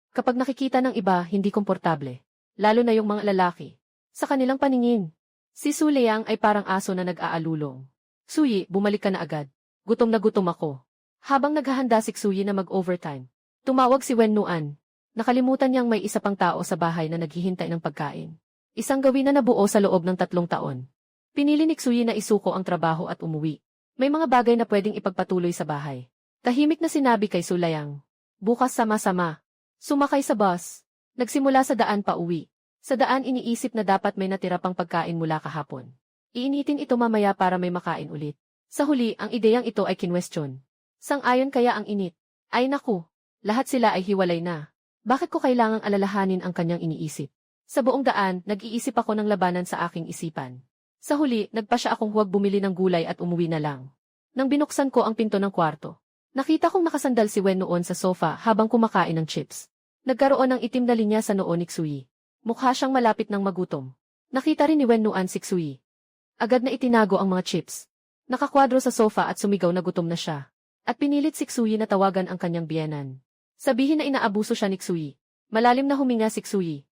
Kapag nakikita ng iba, hindi komportable. Lalo na yung mga lalaki. Sa kanilang paningin. Si Su Liang ay parang aso na nag-aalulong. Xui, bumalik ka na agad. Gutom na gutom ako. Habang naghahanda si Xui na mag-overtime, tumawag si Wen Nuan. Nakalimutan niyang may isa pang tao sa bahay na naghihintay ng pagkain. Isang gawin na nabuo sa loob ng 3 taon. Pinili ni Xui na isuko ang trabaho at umuwi. May mga bagay na pwedeng ipagpatuloy sa bahay. Tahimik na sinabi kay Su Liang. Bukas sama-sama. Sumakay sa bus. Nagsimula sa daan pa uwi. Sa daan iniisip na dapat may natira pang pagkain mula kahapon. Iinitin ito mamaya para may makain ulit. Sa huli, ang ideyang ito ay kinwestiyon. Sang-ayon kaya ang init. Ay naku, lahat sila ay hiwalay na. Bakit ko kailangang alalahanin ang kanyang iniisip? Sa buong daan, nag-iisip ako ng labanan sa aking isipan. Sa huli, nagpasya akong huwag bumili ng gulay at umuwi na lang. Nang binuksan ko ang pinto ng kwarto, nakita kong nakasandal si Wen noon sa sofa habang kumakain ng chips. Nagkaroon ng itim na linya sa noo ni Xui. Mukha siyang malapit ng magutom. Nakita rin ni Wen Nuan si Xui. Agad na itinago ang mga chips. Nakakwadro sa sofa at sumigaw na gutom na siya. At pinilit si Xui na tawagan ang kanyang biyenan. Sabihin na inaabuso siya ni Xui. Malalim na huminga si Xui.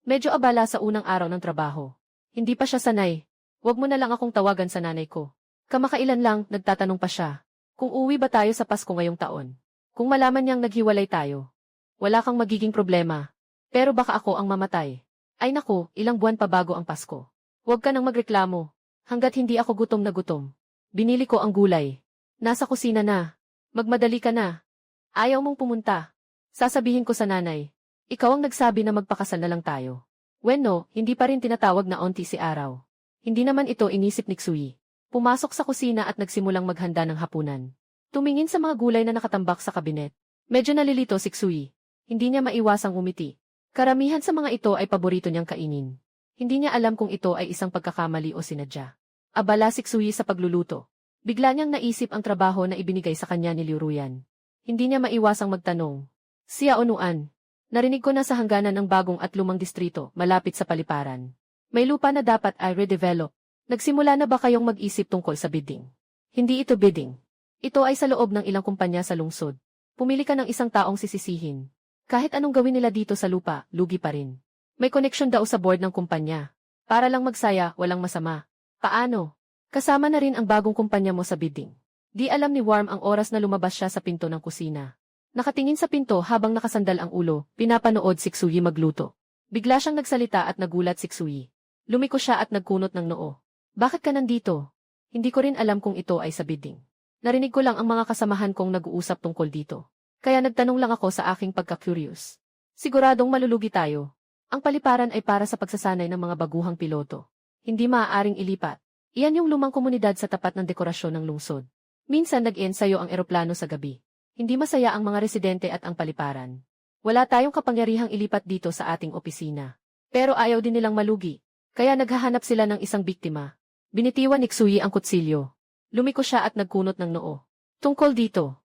Medyo abala sa unang araw ng trabaho. Hindi pa siya sanay. Huwag mo na lang akong tawagan sa nanay ko. Kamakailan lang, nagtatanong pa siya. Kung uwi ba tayo sa Pasko ngayong taon? Kung malaman niyang naghiwalay tayo. Wala kang magiging problema. Pero baka ako ang mamatay. Ay naku, ilang buwan pa bago ang Pasko. Huwag ka nang magreklamo. Hanggat hindi ako gutom na gutom. Binili ko ang gulay. Nasa kusina na. Magmadali ka na. Ayaw mong pumunta. Sasabihin ko sa nanay. Ikaw ang nagsabi na magpakasal na lang tayo. Bueno, hindi pa rin tinatawag na onti si Araw. Hindi naman ito inisip ni Xui. Pumasok sa kusina at nagsimulang maghanda ng hapunan. Tumingin sa mga gulay na nakatambak sa kabinet. Medyo nalilito si Xui. Hindi niya maiwasang umiti. Karamihan sa mga ito ay paborito niyang kainin. Hindi niya alam kung ito ay isang pagkakamali o sinadya. Abala si Xui sa pagluluto. Bigla niyang naisip ang trabaho na ibinigay sa kanya ni Liu Ruyan. Hindi niya maiwasang magtanong. Siya Onuan. Narinig ko na sa hangganan ng bagong at lumang distrito, malapit sa paliparan. May lupa na dapat ay redevelop. Nagsimula na ba kayong mag-isip tungkol sa bidding? Hindi ito bidding. Ito ay sa loob ng ilang kumpanya sa lungsod. Pumili ka ng isang taong sisisihin. Kahit anong gawin nila dito sa lupa, lugi pa rin. May connection daw sa board ng kumpanya. Para lang magsaya, walang masama. Paano? Kasama na rin ang bagong kumpanya mo sa bidding. Di alam ni Warm ang oras na lumabas siya sa pinto ng kusina. Nakatingin sa pinto habang nakasandal ang ulo, pinapanood si Xui magluto. Bigla siyang nagsalita at nagulat si Xui. Lumiko siya at nagkunot ng noo. Bakit ka nandito? Hindi ko rin alam kung ito ay sa bidding. Narinig ko lang ang mga kasamahan kong nag-uusap tungkol dito. Kaya nagtanong lang ako sa aking pagka-curious. Siguradong malulugi tayo. Ang paliparan ay para sa pagsasanay ng mga baguhang piloto. Hindi maaaring ilipat. Iyan yung lumang komunidad sa tapat ng dekorasyon ng lungsod. Minsan nag-ensayo ang eroplano sa gabi. Hindi masaya ang mga residente at ang paliparan. Wala tayong kapangyarihang ilipat dito sa ating opisina. Pero ayaw din nilang malugi. Kaya naghahanap sila ng isang biktima. Binitiwan ni Xui ang kutsilyo. Lumiko siya at nagkunot ng noo. Tungkol dito.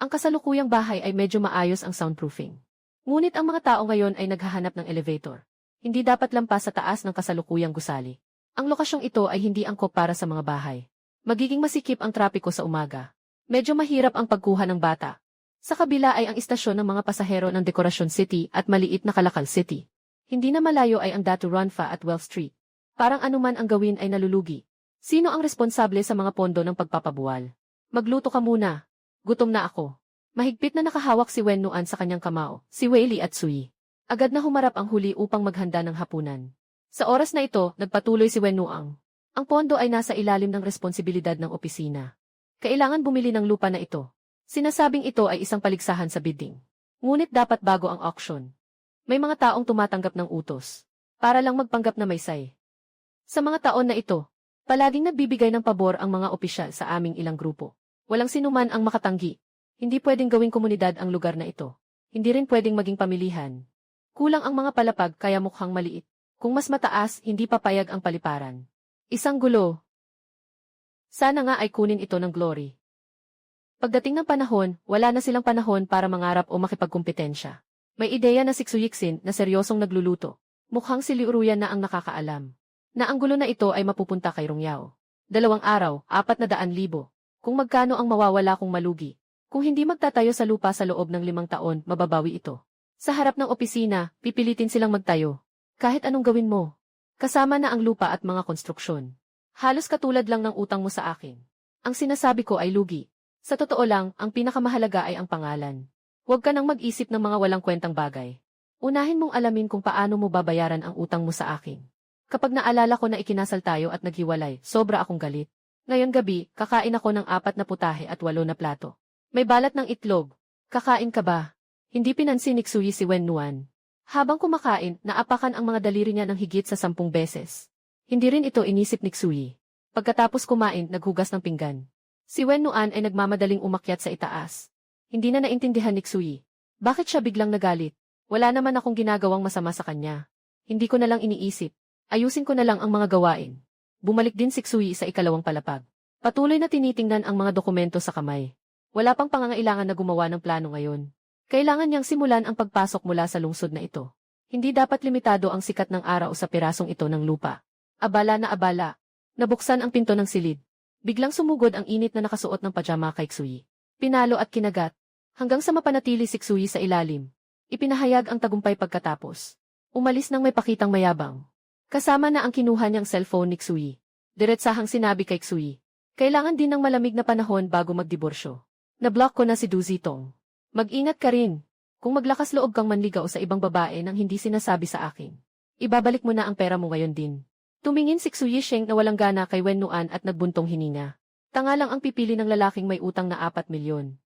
Ang kasalukuyang bahay ay medyo maayos ang soundproofing. Ngunit ang mga tao ngayon ay naghahanap ng elevator. Hindi dapat lampas sa taas ng kasalukuyang gusali. Ang lokasyong ito ay hindi angkop para sa mga bahay. Magiging masikip ang trapiko sa umaga. Medyo mahirap ang pagkuha ng bata. Sa kabila ay ang istasyon ng mga pasahero ng Decoration City at maliit na Kalakal City. Hindi na malayo ay ang Datu Runfa at Wells Street. Parang anuman ang gawin ay nalulugi. Sino ang responsable sa mga pondo ng pagpapabuwal? Magluto ka muna. Gutom na ako. Mahigpit na nakahawak si Wen Nuan sa kanyang kamao, si Wei Li at Sui. Agad na humarap ang huli upang maghanda ng hapunan. Sa oras na ito, nagpatuloy si Wen Nuan. Ang pondo ay nasa ilalim ng responsibilidad ng opisina. Kailangan bumili ng lupa na ito. Sinasabing ito ay isang paligsahan sa bidding. Ngunit dapat bago ang auction. May mga taong tumatanggap ng utos. Para lang magpanggap na may say. Sa mga taon na ito, palaging nagbibigay ng pabor ang mga opisyal sa aming ilang grupo. Walang sinuman ang makatanggi. Hindi pwedeng gawing komunidad ang lugar na ito. Hindi rin pwedeng maging pamilihan. Kulang ang mga palapag kaya mukhang maliit. Kung mas mataas, hindi papayag ang paliparan. Isang gulo. Sana nga ay kunin ito ng Glory. Pagdating ng panahon, wala na silang panahon para mangarap o makipagkumpetensya. May ideya na si Xuyixin na seryosong nagluluto. Mukhang si Liu Ruyan na ang nakakaalam. Na ang gulo na ito ay mapupunta kay Rongyao. 2 araw, 400,000. Kung magkano ang mawawala kung malugi. Kung hindi magtatayo sa lupa sa loob ng 5 taon, mababawi ito. Sa harap ng opisina, pipilitin silang magtayo. Kahit anong gawin mo. Kasama na ang lupa at mga konstruksyon. Halos katulad lang ng utang mo sa akin. Ang sinasabi ko ay lugi. Sa totoo lang, ang pinakamahalaga ay ang pangalan. Huwag ka nang mag-isip ng mga walang kwentang bagay. Unahin mong alamin kung paano mo babayaran ang utang mo sa akin. Kapag naalala ko na ikinasal tayo at naghiwalay, sobra akong galit. Ngayon gabi, kakain ako ng 4 na putahe at 8 na plato. May balat ng itlog. Kakain ka ba? Hindi pinansin ni Xui si Wen Nuan. Habang kumakain, naapakan ang mga daliri niya ng higit sa 10 beses. Hindi rin ito inisip ni Xui. Pagkatapos kumain, naghugas ng pinggan. Si Wen Nuan ay nagmamadaling umakyat sa itaas. Hindi na naintindihan ni Xui. Bakit siya biglang nagalit? Wala naman akong ginagawang masama sa kanya. Hindi ko na lang iniisip. Ayusin ko na lang ang mga gawain. Bumalik din si Xui sa ikalawang palapag. Patuloy na tinitingnan ang mga dokumento sa kamay. Wala pang pangangailangan na gumawa ng plano ngayon. Kailangan niyang simulan ang pagpasok mula sa lungsod na ito. Hindi dapat limitado ang sikat ng araw sa pirasong ito ng lupa. Abala na abala. Nabuksan ang pinto ng silid. Biglang sumugod ang init na nakasuot ng pajama kay Xui. Pinalo at kinagat. Hanggang sa mapanatili si Xui sa ilalim. Ipinahayag ang tagumpay pagkatapos. Umalis nang may pakitang mayabang. Kasama na ang kinuha niyang cellphone ni Xui. Diretsahang sinabi kay Xui. Kailangan din ng malamig na panahon bago magdiborsyo. Na-block ko na si Du Zitong. Mag-ingat ka rin. Kung maglakas loob kang manligaw sa ibang babae nang hindi sinasabi sa akin. Ibabalik mo na ang pera mo ngayon din. Tumingin si Xui Sheng na walang gana kay Wen Nuan at nagbuntong hininga. Tanga lang ang pipili ng lalaking may utang na 4 milyon.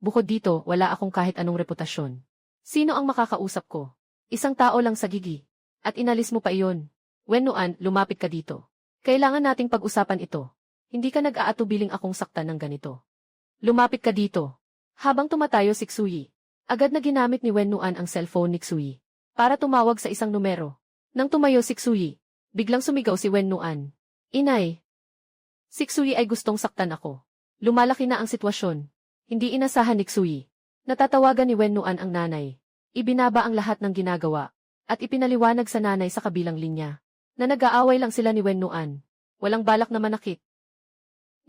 Bukod dito, wala akong kahit anong reputasyon. Sino ang makakausap ko? Isang tao lang sa gigi. At inalis mo pa iyon. Wen Nuan, lumapit ka dito. Kailangan nating pag-usapan ito. Hindi ka nag-aatubiling akong saktan ng ganito. Lumapit ka dito. Habang tumatayo si Xui, agad na ginamit ni Wen Nuan ang cellphone ni Xui para tumawag sa isang numero. Nang tumayo si Xui, biglang sumigaw si Wen Nuan. Inay! Si Xui ay gustong saktan ako. Lumalaki na ang sitwasyon. Hindi inasahan ni Xui. Natatawagan ni Wen Nuan ang nanay. Ibinaba ang lahat ng ginagawa at ipinaliwanag sa nanay sa kabilang linya na nag-aaway lang sila ni Wen Nuan. Walang balak na manakit.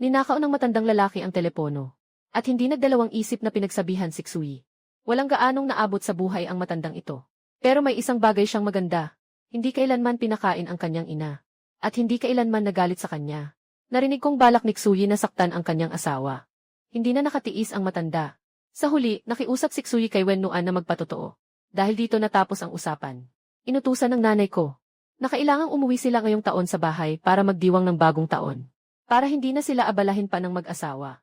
Ninakaw ng matandang lalaki ang telepono. At hindi nagdalawang isip na pinagsabihan si Xui. Walang gaanong naabot sa buhay ang matandang ito. Pero may isang bagay siyang maganda. Hindi kailanman pinakain ang kanyang ina. At hindi kailanman nagalit sa kanya. Narinig kong balak ni Xui na saktan ang kanyang asawa. Hindi na nakatiis ang matanda. Sa huli, nakiusap si Xui kay Wen Nuan na magpatotoo. Dahil dito natapos ang usapan. Inutusan ng nanay ko. Na kailangang umuwi sila ngayong taon sa bahay para magdiwang ng bagong taon. Para hindi na sila abalahin pa ng mag-asawa.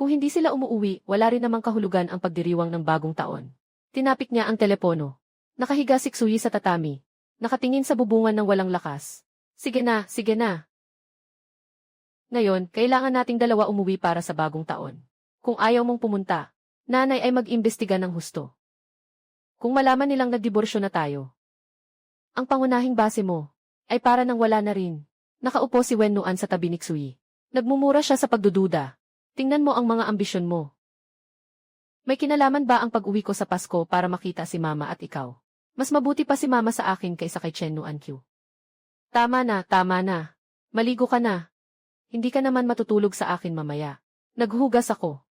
Kung hindi sila umuuwi, wala rin namang kahulugan ang pagdiriwang ng bagong taon. Tinapik niya ang telepono. Nakahiga si Xui sa tatami. Nakatingin sa bubungan ng walang lakas. Sige na, sige na. Ngayon, kailangan nating dalawa umuwi para sa bagong taon. Kung ayaw mong pumunta, nanay ay mag-imbestiga ng husto. Kung malaman nilang nagdiborsyo na tayo. Ang pangunahing base mo, ay para nang wala na rin. Nakaupo si Wen Nuan sa tabi ni Xui. Nagmumura siya sa pagdududa. Tingnan mo ang mga ambisyon mo. May kinalaman ba ang pag-uwi ko sa Pasko para makita si Mama at ikaw? Mas mabuti pa si Mama sa akin kaysa kay Chen Nuan Q. Tama na, tama na. Maligo ka na. Hindi ka naman matutulog sa akin mamaya. Naghugas ako.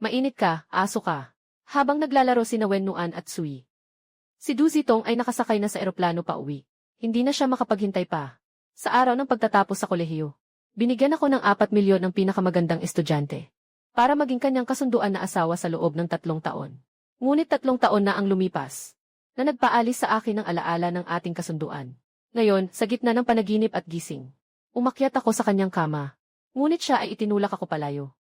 Mainit ka, aso ka. Habang naglalaro sina Wen Nuan at Xui. Si Du Zitong ay nakasakay na sa eroplano pa uwi. Hindi na siya makapaghintay pa. Sa araw ng pagtatapos sa kolehiyo, binigyan ako ng 4 milyon ng pinakamagandang estudyante. Para maging kanyang kasunduan na asawa sa loob ng 3 taon. Ngunit 3 taon na ang lumipas. Na nagpaalis sa akin ng alaala ng ating kasunduan. Ngayon, sa gitna ng panaginip at gising, umakyat ako sa kanyang kama. Ngunit siya ay itinulak ako palayo.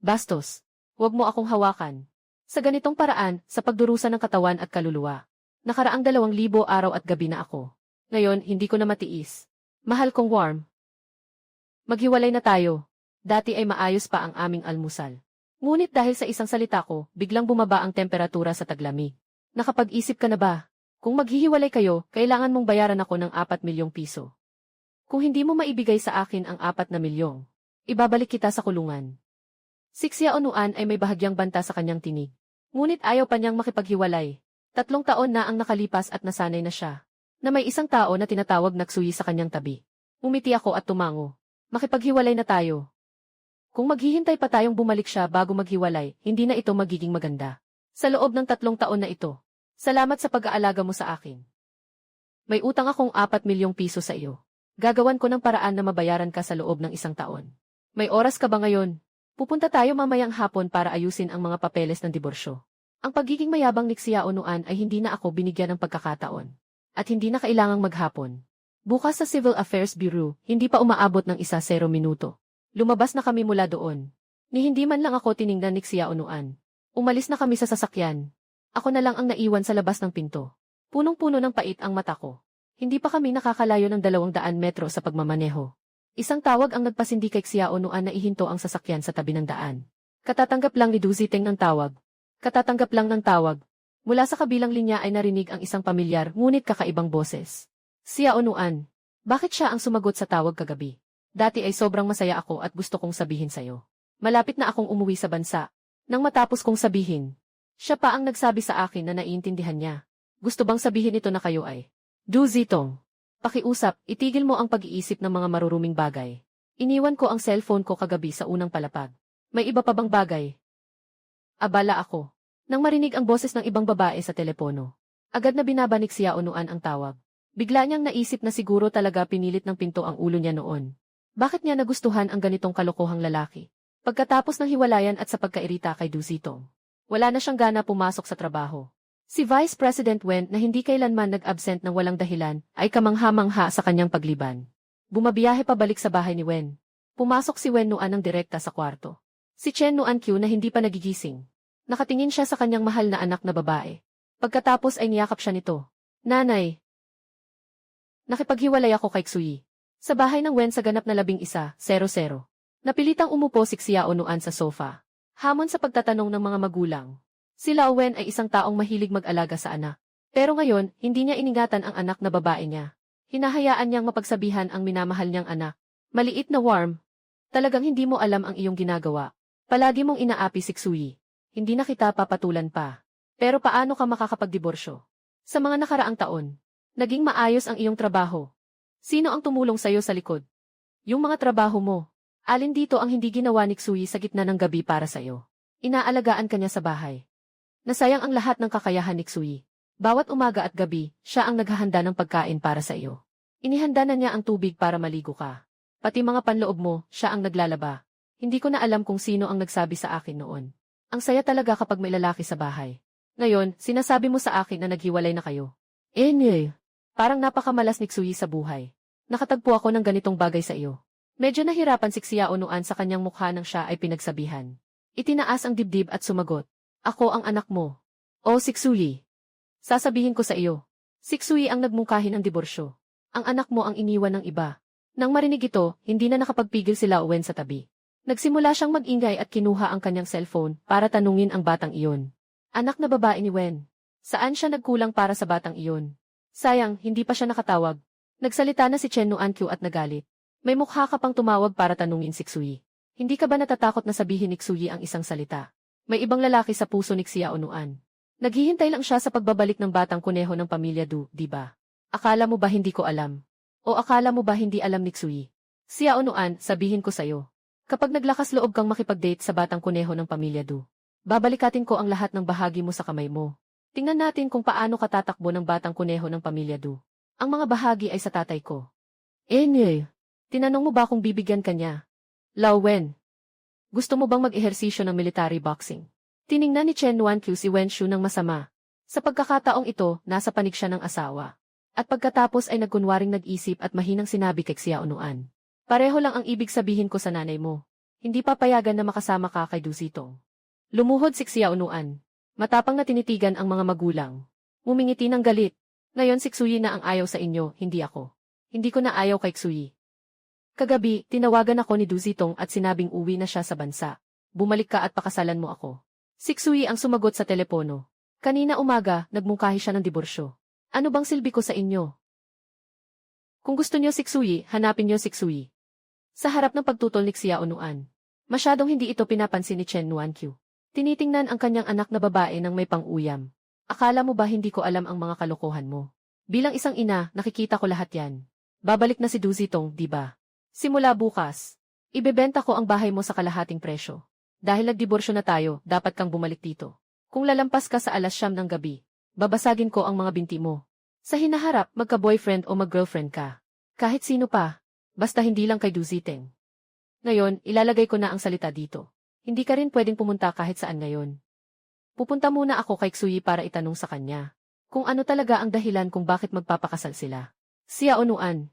Bastos, huwag mo akong hawakan. Sa ganitong paraan, sa pagdurusa ng katawan at kaluluwa. Nakaraang 2,000 araw at gabi na ako. Ngayon, hindi ko na matiis. Mahal kong warm. Maghiwalay na tayo. Dati ay maayos pa ang aming almusal. Ngunit dahil sa isang salita ko, biglang bumaba ang temperatura sa taglamig. Nakapag-isip ka na ba? Kung maghihiwalay kayo, kailangan mong bayaran ako ng 4 milyong piso. Kung hindi mo maibigay sa akin ang 4 na milyong, ibabalik kita sa kulungan. Si Xiao Nuan ay may bahagyang banta sa kanyang tinig. Ngunit ayaw pa niyang makipaghiwalay. 3 taon na ang nakalipas at nasanay na siya, na may isang tao na tinatawag na Xui sa kanyang tabi. Umiti ako at tumango. Makipaghiwalay na tayo. Kung maghihintay pa tayong bumalik siya bago maghiwalay, hindi na ito magiging maganda. Sa loob ng 3 taon na ito, salamat sa pag-aalaga mo sa akin. May utang akong 4 milyong piso sa iyo. Gagawan ko ng paraan na mabayaran ka sa loob ng 1 taon. May oras ka ba ngayon? Pupunta tayo mamayang hapon para ayusin ang mga papeles ng diborsyo. Ang pagiging mayabang ni Xiao Nuan ay hindi na ako binigyan ng pagkakataon. At hindi na kailangang maghapon. Bukas sa Civil Affairs Bureau, hindi pa umaabot ng 1-0 minuto. Lumabas na kami mula doon. Ni hindi man lang ako tiningnan ni Xiao Nuan. Umalis na kami sa sasakyan. Ako na lang ang naiwan sa labas ng pinto. Punong-puno ng pait ang mata ko. Hindi pa kami nakakalayo ng 200 metro sa pagmamaneho. Isang tawag ang nagpasindi kay Xiao Nuan na ihinto ang sasakyan sa tabi ng daan. Katatanggap lang ni Du Ziteng ng tawag. Katatanggap lang ng tawag. Mula sa kabilang linya ay narinig ang isang pamilyar ngunit kakaibang boses. Xiao Nuan. Bakit siya ang sumagot sa tawag kagabi? Dati ay sobrang masaya ako at gusto kong sabihin sa'yo. Malapit na akong umuwi sa bansa. Nang matapos kong sabihin, siya pa ang nagsabi sa akin na naiintindihan niya. Gusto bang sabihin ito na kayo ay? Du Zitong. Pakiusap, itigil mo ang pag-iisip ng mga maruruming bagay. Iniwan ko ang cellphone ko kagabi sa unang palapag. May iba pa bang bagay? Abala ako. Nang marinig ang boses ng ibang babae sa telepono, agad na binabanik siya unuan ang tawag. Bigla niyang naisip na siguro talaga pinilit ng pinto ang ulo niya noon. Bakit niya nagustuhan ang ganitong kalokohang lalaki? Pagkatapos ng hiwalayan at sa pagkairita kay Du Zitong, wala na siyang gana pumasok sa trabaho. Si Vice President Wen na hindi kailanman nag-absent ng walang dahilan ay kamangha-mangha sa kanyang pagliban. Bumabiyahe pabalik sa bahay ni Wen. Pumasok si Wen Nuan ng direkta sa kwarto. Si Chen Nuan Q na hindi pa nagigising. Nakatingin siya sa kanyang mahal na anak na babae. Pagkatapos ay niyakap siya nito. Nanay. Nakipaghiwalay ako kay Xui. Sa bahay ng Wen sa ganap na 11:00. Napilitang umupo si Xiao Nuan sa sofa. Hamon sa pagtatanong ng mga magulang. Si Lao Wen ay isang taong mahilig mag-alaga sa anak. Pero ngayon, hindi niya iningatan ang anak na babae niya. Hinahayaan niyang mapagsabihan ang minamahal niyang anak. Maliit na warm. Talagang hindi mo alam ang iyong ginagawa. Palagi mong inaapi si Xui. Hindi na kita papatulan pa. Pero paano ka makakapagdiborsyo? Sa mga nakaraang taon, naging maayos ang iyong trabaho. Sino ang tumulong sa iyo sa likod? Yung mga trabaho mo. Alin dito ang hindi ginawa ni Xui sa gitna ng gabi para sa iyo? Inaalagaan ka niya sa bahay. Nasayang ang lahat ng kakayahan ni Xui. Bawat umaga at gabi, siya ang naghahanda ng pagkain para sa iyo. Inihanda na niya ang tubig para maligo ka. Pati mga panloob mo, siya ang naglalaba. Hindi ko na alam kung sino ang nagsabi sa akin noon. Ang saya talaga kapag may lalaki sa bahay. Ngayon, sinasabi mo sa akin na naghiwalay na kayo. Parang napakamalas ni Xui sa buhay. Nakatagpo ako ng ganitong bagay sa iyo. Medyo nahirapan si Xiao Nuan sa kanyang mukha nang siya ay pinagsabihan. Itinaas ang dibdib at sumagot. Ako ang anak mo. O si Xui. Sasabihin ko sa iyo. Si Xui ang nagmungkahi ng diborsyo. Ang anak mo ang iniwan ng iba. Nang marinig ito, hindi na nakapagpigil si Lao Wen sa tabi. Nagsimula siyang mag-ingay at kinuha ang kanyang cellphone para tanungin ang batang iyon. Anak na babae ni Wen. Saan siya nagkulang para sa batang iyon? Sayang, hindi pa siya nakatawag. Nagsalita na si Chen Nuan Q at nagalit. May mukha ka pang tumawag para tanungin si Xui. Hindi ka ba natatakot na sabihin ni Xui ang isang salita? May ibang lalaki sa puso ni Xiao Nuan. Naghihintay lang siya sa pagbabalik ng batang kuneho ng pamilya Du, di ba? Akala mo ba hindi ko alam? O akala mo ba hindi alam ni Xui? Xiao Nuan, sabihin ko sa'yo. Kapag naglakas loob kang makipag-date sa batang kuneho ng pamilya Du, babalikatin ko ang lahat ng bahagi mo sa kamay mo. Tingnan natin kung paano katatakbo ng batang kuneho ng pamilya Du. Ang mga bahagi ay sa tatay ko. Tinanong mo ba kung bibigyan ka niya? Lao Wen. Gusto mo bang mag-ehersisyo ng military boxing? Tiningnan ni Chen Nuan Q si Wen Shu ng masama. Sa pagkakataong ito, nasa panig siya ng asawa. At pagkatapos ay nagkunwaring nag-isip at mahinang sinabi kay Xiao Nuan. Pareho lang ang ibig sabihin ko sa nanay mo. Hindi papayagan na makasama ka kay Du Zitong. Lumuhod si Xiao Nuan. Matapang na tinitigan ang mga magulang. Mumingiti ng galit. Ngayon si Xui na ang ayaw sa inyo, hindi ako. Hindi ko na ayaw kay Xui. Kagabi, tinawagan ako ni Du Zitong at sinabing uwi na siya sa bansa. Bumalik ka at pakasalan mo ako. Si Xui ang sumagot sa telepono. Kanina umaga, nagmungkahi siya ng diborsyo. Ano bang silbi ko sa inyo? Kung gusto niyo si Xui, hanapin niyo si Xui. Sa harap ng pagtutol ni Xiao Nuan. Masyadong hindi ito pinapansin ni Chen Nuan Q. Tinitingnan ang kanyang anak na babae ng may pang-uyam. Akala mo ba hindi ko alam ang mga kalokohan mo? Bilang isang ina, nakikita ko lahat yan. Babalik na si Duzitong, di ba? Simula bukas, ibebenta ko ang bahay mo sa kalahating presyo. Dahil nagdiborsyo na tayo, dapat kang bumalik dito. Kung lalampas ka sa 9:00 ng gabi, babasagin ko ang mga binti mo. Sa hinaharap, magka-boyfriend o mag-girlfriend ka. Kahit sino pa, basta hindi lang kay Duziteng. Ngayon, ilalagay ko na ang salita dito. Hindi ka rin pwedeng pumunta kahit saan ngayon. Pupunta muna ako kay Xui para itanong sa kanya kung ano talaga ang dahilan kung bakit magpapakasal sila. Siya Onuan.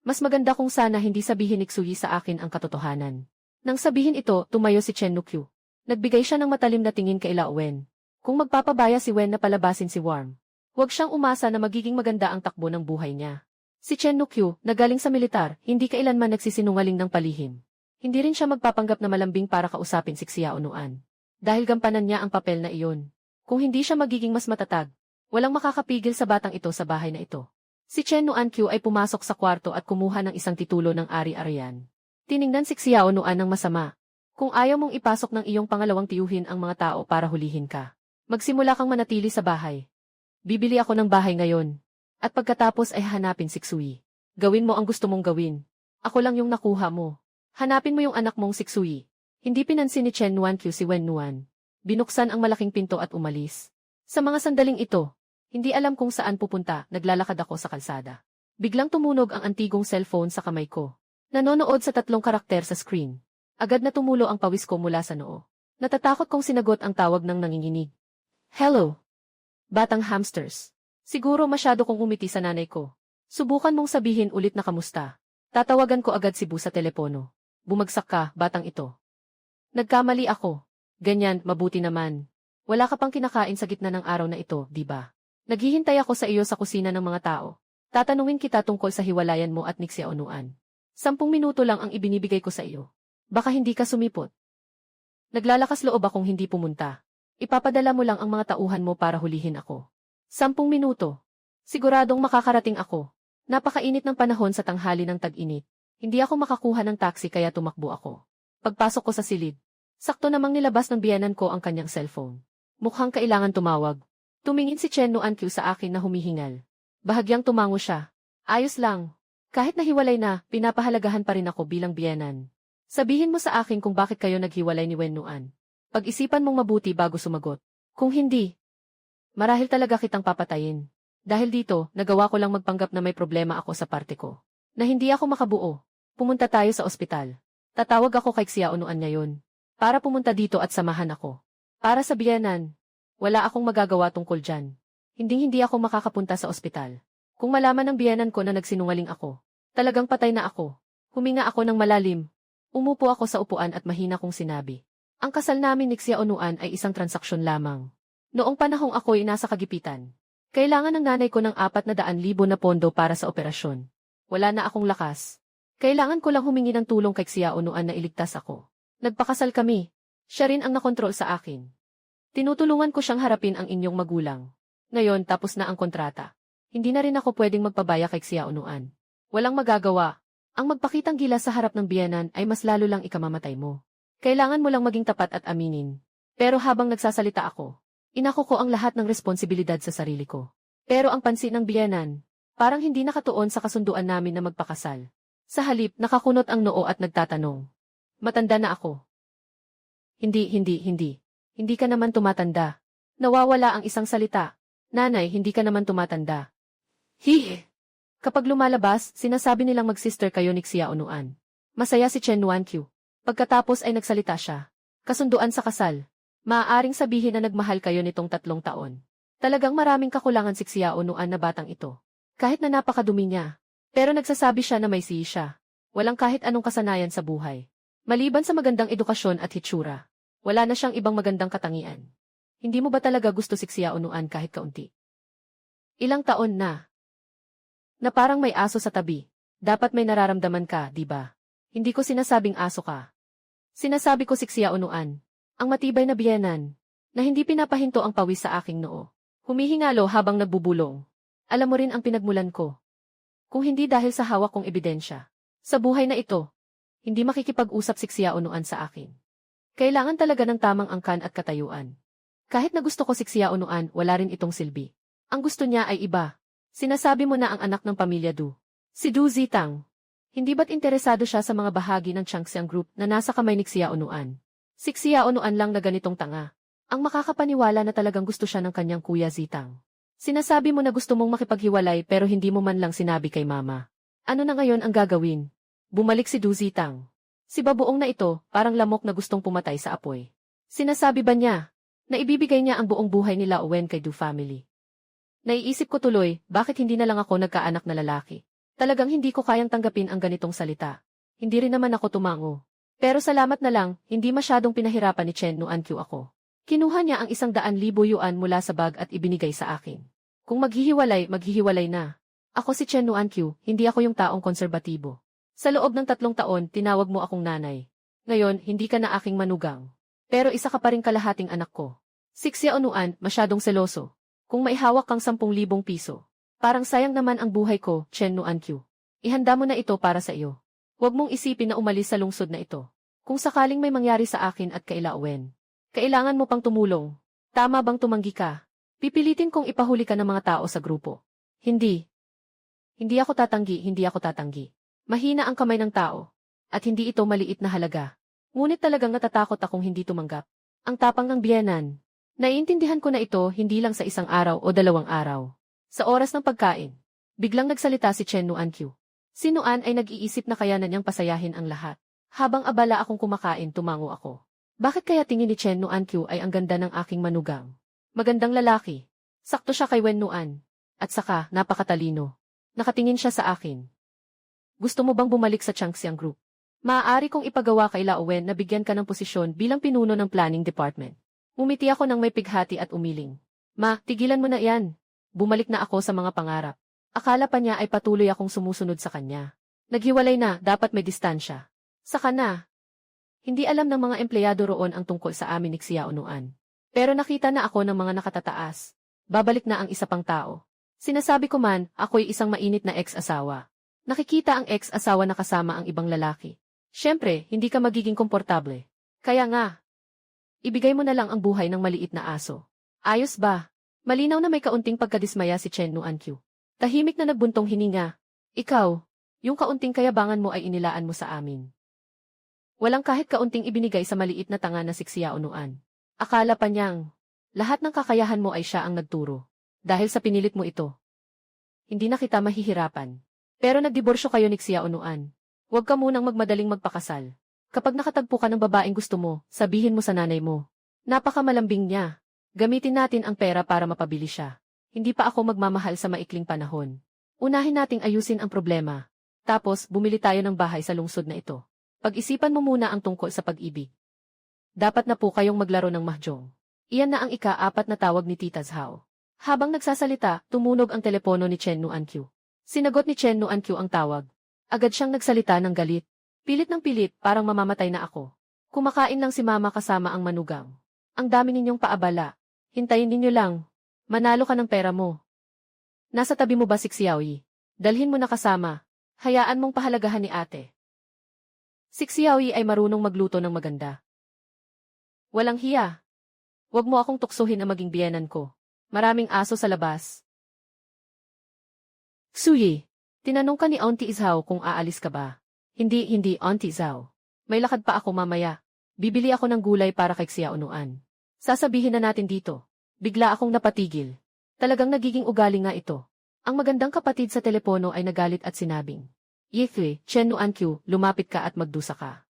Mas maganda kung sana hindi sabihin ni Xui sa akin ang katotohanan. Nang sabihin ito, tumayo si Chen Nukyu. Nagbigay siya ng matalim na tingin kay Lao Wen. Kung magpapabaya si Wen na palabasin si Warm, huwag siyang umasa na magiging maganda ang takbo ng buhay niya. Si Chen Nukyu, na galing sa militar, hindi kailanman nagsisinungaling ng palihim. Hindi rin siya magpapanggap na malambing para kausapin si Xia Onuan. Dahil gampanan niya ang papel na iyon. Kung hindi siya magiging mas matatag, walang makakapigil sa batang ito sa bahay na ito. Si Chen Nuan-kyu ay pumasok sa kwarto at kumuha ng isang titulo ng ari-arian. Tiningnan si Xia Onuan ng masama. Kung ayaw mong ipasok ng iyong pangalawang tiyuhin ang mga tao para hulihin ka, magsimula kang manatili sa bahay. Bibili ako ng bahay ngayon. At pagkatapos ay hanapin si Xui. Gawin mo ang gusto mong gawin. Ako lang yung nakuha mo. Hanapin mo yung anak mong si Xui. Hindi pinansin ni Chen Nuan-kyu si Wen Nuan. Binuksan ang malaking pinto at umalis. Sa mga sandaling ito, hindi alam kung saan pupunta, naglalakad ako sa kalsada. Biglang tumunog ang antigong cellphone sa kamay ko. Nanonood sa 3 karakter sa screen. Agad na tumulo ang pawis ko mula sa noo. Natatakot kong sinagot ang tawag ng nanginginig. Hello, batang hamsters. Siguro masyado kong umiti sa nanay ko. Subukan mong sabihin ulit na kamusta. Tatawagan ko agad si Bu sa telepono. Bumagsak ka, batang ito. Nagkamali ako. Ganyan, mabuti naman. Wala ka pang kinakain sa gitna ng araw na ito, di ba? Naghihintay ako sa iyo sa kusina ng mga tao. Tatanungin kita tungkol sa hiwalayan mo at ni Xia Onuan. 10 minuto lang ang ibinibigay ko sa iyo. Baka hindi ka sumipot. Naglalakas loob akong hindi pumunta. Ipapadala mo lang ang mga tauhan mo para hulihin ako. 10 minuto. Siguradong makakarating ako. Napakainit ng panahon sa tanghali ng tag-init. Hindi ako makakuha ng taxi kaya tumakbo ako. Pagpasok ko sa silid, sakto namang nilabas ng biyanan ko ang kanyang cellphone. Mukhang kailangan tumawag. Tumingin si Chen Nuan-kyu sa akin na humihingal. Bahagyang tumango siya. Ayos lang. Kahit nahiwalay na, pinapahalagahan pa rin ako bilang biyanan. Sabihin mo sa akin kung bakit kayo naghiwalay ni Wen Nuan. Pag-isipan mong mabuti bago sumagot. Kung hindi, marahil talaga kitang papatayin. Dahil dito, nagawa ko lang magpanggap na may problema ako sa parte ko. Na hindi ako makabuo. Pumunta tayo sa ospital. Tatawag ako kay Xia Onuan ngayon. Para pumunta dito at samahan ako. Para sa biyanan. Wala akong magagawa tungkol dyan. Hindi ako makakapunta sa ospital. Kung malaman ng biyanan ko na nagsinungaling ako, talagang patay na ako. Huminga ako ng malalim. Umupo ako sa upuan at mahina kong sinabi. Ang kasal namin ni Xia Onuan ay isang transaksyon lamang. Noong panahong ako'y nasa kagipitan, kailangan ng nanay ko ng 400,000 na pondo para sa operasyon. Wala na akong lakas. Kailangan ko lang humingi ng tulong kay Xia Onuan na iligtas ako. Nagpakasal kami. Siya rin ang nakontrol sa akin. Tinutulungan ko siyang harapin ang inyong magulang. Ngayon tapos na ang kontrata. Hindi na rin ako pwedeng magpabaya kay Xia Onuan. Walang magagawa. Ang magpakitang gilas sa harap ng biyanan ay mas lalo lang ikamamatay mo. Kailangan mo lang maging tapat at aminin. Pero habang nagsasalita ako, inako ko ang lahat ng responsibilidad sa sarili ko. Pero ang pansin ng biyanan, parang hindi nakatuon sa kasunduan namin na magpakasal. Sa halip, nakakunot ang noo at nagtatanong. Matanda na ako. Hindi. Hindi ka naman tumatanda. Nawawala ang isang salita. Nanay, hindi ka naman tumatanda. Hihi. Kapag lumalabas, sinasabi nilang mag-sister kayo ni Xia Onuan. Masaya si Chen Nuan-kyu. Pagkatapos ay nagsalita siya. Kasunduan sa kasal. Maaaring sabihin na nagmahal kayo nitong 3 taon. Talagang maraming kakulangan si Xia Onuan na batang ito. Kahit na napakadumi niya. Pero nagsasabi siya na may siya siya. Walang kahit anong kasanayan sa buhay. Maliban sa magandang edukasyon at hitsura, wala na siyang ibang magandang katangian. Hindi mo ba talaga gusto si Xia Onuan kahit kaunti? Ilang taon na. Na parang may aso sa tabi. Dapat may nararamdaman ka, di ba? Hindi ko sinasabing aso ka. Sinasabi ko si Xia Onuan, ang matibay na biyenan, na hindi pinapahinto ang pawis sa aking noo. Humihingalo habang nagbubulong. Alam mo rin ang pinagmulan ko. Kung hindi dahil sa hawak kong ebidensya, sa buhay na ito, hindi makikipag-usap si Xia Onuan sa akin. Kailangan talaga ng tamang angkan at katayuan. Kahit na gusto ko si Xiaonuan, wala rin itong silbi. Ang gusto niya ay iba. Sinasabi mo na ang anak ng pamilya Du. Si Du Zitang. Hindi ba't interesado siya sa mga bahagi ng Changxiang Group na nasa kamay ni Xiaonuan? Si Xiaonuan lang na ganitong tanga. Ang makakapaniwala na talagang gusto siya ng kanyang kuya Zitang. Sinasabi mo na gusto mong makipaghiwalay pero hindi mo man lang sinabi kay mama. Ano na ngayon ang gagawin? Bumalik si Du Zitang. Si babuong na ito, parang lamok na gustong pumatay sa apoy. Sinasabi ba niya na ibibigay niya ang buong buhay nila Owen kay Du family? Naiisip ko tuloy, bakit hindi na lang ako nagkaanak na lalaki? Talagang hindi ko kayang tanggapin ang ganitong salita. Hindi rin naman ako tumango. Pero salamat na lang, hindi masyadong pinahirapan ni Chen Nuan-Q ako. Kinuha niya ang 100,000 yuan mula sa bag at ibinigay sa akin. Kung maghihiwalay, maghihiwalay na. Ako si Chen Nuan-Q, hindi ako yung taong konserbatibo. Sa loob ng 3 taon, tinawag mo akong nanay. Ngayon, hindi ka na aking manugang. Pero isa ka pa rin kalahating anak ko. Si Xiaonuan, masyadong seloso. Kung maihawak kang 10,000 piso. Parang sayang naman ang buhay ko, Chen Nuan-Q. Ihanda mo na ito para sa iyo. Huwag mong isipin na umalis sa lungsod na ito. Kung sakaling may mangyari sa akin at kaila Owen, kailangan mo pang tumulong. Tama bang tumanggi ka? Pipilitin kong ipahuli ka ng mga tao sa grupo. Hindi. Hindi ako tatanggi. Mahina ang kamay ng tao. At hindi ito maliit na halaga. Ngunit talagang natatakot akong hindi tumanggap. Ang tapang ng biyenan. Naiintindihan ko na ito hindi lang sa 1 araw o 2 araw. Sa oras ng pagkain, biglang nagsalita si Chen Nuan-Q. Si Nuan ay nag-iisip na kaya na niyang pasayahin ang lahat. Habang abala akong kumakain, tumango ako. Bakit kaya tingin ni Chen Nuan-Q ay ang ganda ng aking manugang? Magandang lalaki. Sakto siya kay Wen Nuan. At saka, napakatalino. Nakatingin siya sa akin. Gusto mo bang bumalik sa Changxiang Group? Maaari kong ipagawa kay Lao Wen na bigyan ka ng posisyon bilang pinuno ng planning department. Umiti ako ng may pighati at umiling. Ma, tigilan mo na yan. Bumalik na ako sa mga pangarap. Akala pa niya ay patuloy akong sumusunod sa kanya. Naghiwalay na, dapat may distansya. Saka na. Hindi alam ng mga empleyado roon ang tungkol sa amin ni Xiaonuan. Pero nakita na ako ng mga nakatataas. Babalik na ang isa pang tao. Sinasabi ko man, ako'y isang mainit na ex-asawa. Nakikita ang ex-asawa na kasama ang ibang lalaki. Siyempre, hindi ka magiging komportable. Kaya nga, ibigay mo na lang ang buhay ng maliit na aso. Ayos ba? Malinaw na may kaunting pagkadismaya si Chen Nuan-Q. Tahimik na nagbuntong hininga. Ikaw, yung kaunting kayabangan mo ay inilaan mo sa amin. Walang kahit kaunting ibinigay sa maliit na tanga na si Xiaonuan. Akala pa niyang, lahat ng kakayahan mo ay siya ang nagturo. Dahil sa pinilit mo ito. Hindi na kita mahihirapan. Pero nagdiborsyo kayo ni Xiaonuan. Huwag ka munang magmadaling magpakasal. Kapag nakatagpo ka ng babaeng gusto mo, sabihin mo sa nanay mo. Napakamalambing niya. Gamitin natin ang pera para mapabili siya. Hindi pa ako magmamahal sa maikling panahon. Unahin nating ayusin ang problema. Tapos, bumili tayo ng bahay sa lungsod na ito. Pag-isipan mo muna ang tungkol sa pag-ibig. Dapat na po kayong maglaro ng mahjong. Iyan na ang ika-4 na tawag ni Tita Zhao. Habang nagsasalita, tumunog ang telepono ni Chen Nuan-Q. Sinagot ni Chen Nuan-Q ang tawag. Agad siyang nagsalita ng galit. Pilit ng pilit, parang mamamatay na ako. Kumakain lang si mama kasama ang manugang. Ang dami ninyong paabala. Hintayin ninyo lang. Manalo ka ng pera mo. Nasa tabi mo ba si Xiaoyi? Dalhin mo na kasama. Hayaan mong pahalagahan ni ate. Si Xiaoyi ay marunong magluto ng maganda. Walang hiya. Huwag mo akong tuksuhin na maging biyenan ko. Maraming aso sa labas. Xuyi, tinanong ka ni Auntie Zhao kung aalis ka ba? Hindi, Auntie Zhao. May lakad pa ako mamaya. Bibili ako ng gulay para kay Xiaonuan. Sasabihin na natin dito. Bigla akong napatigil. Talagang nagiging ugali nga ito. Ang magandang kapatid sa telepono ay nagalit at sinabing, Yifei, Chen Nuan-Q, lumapit ka at magdusa ka.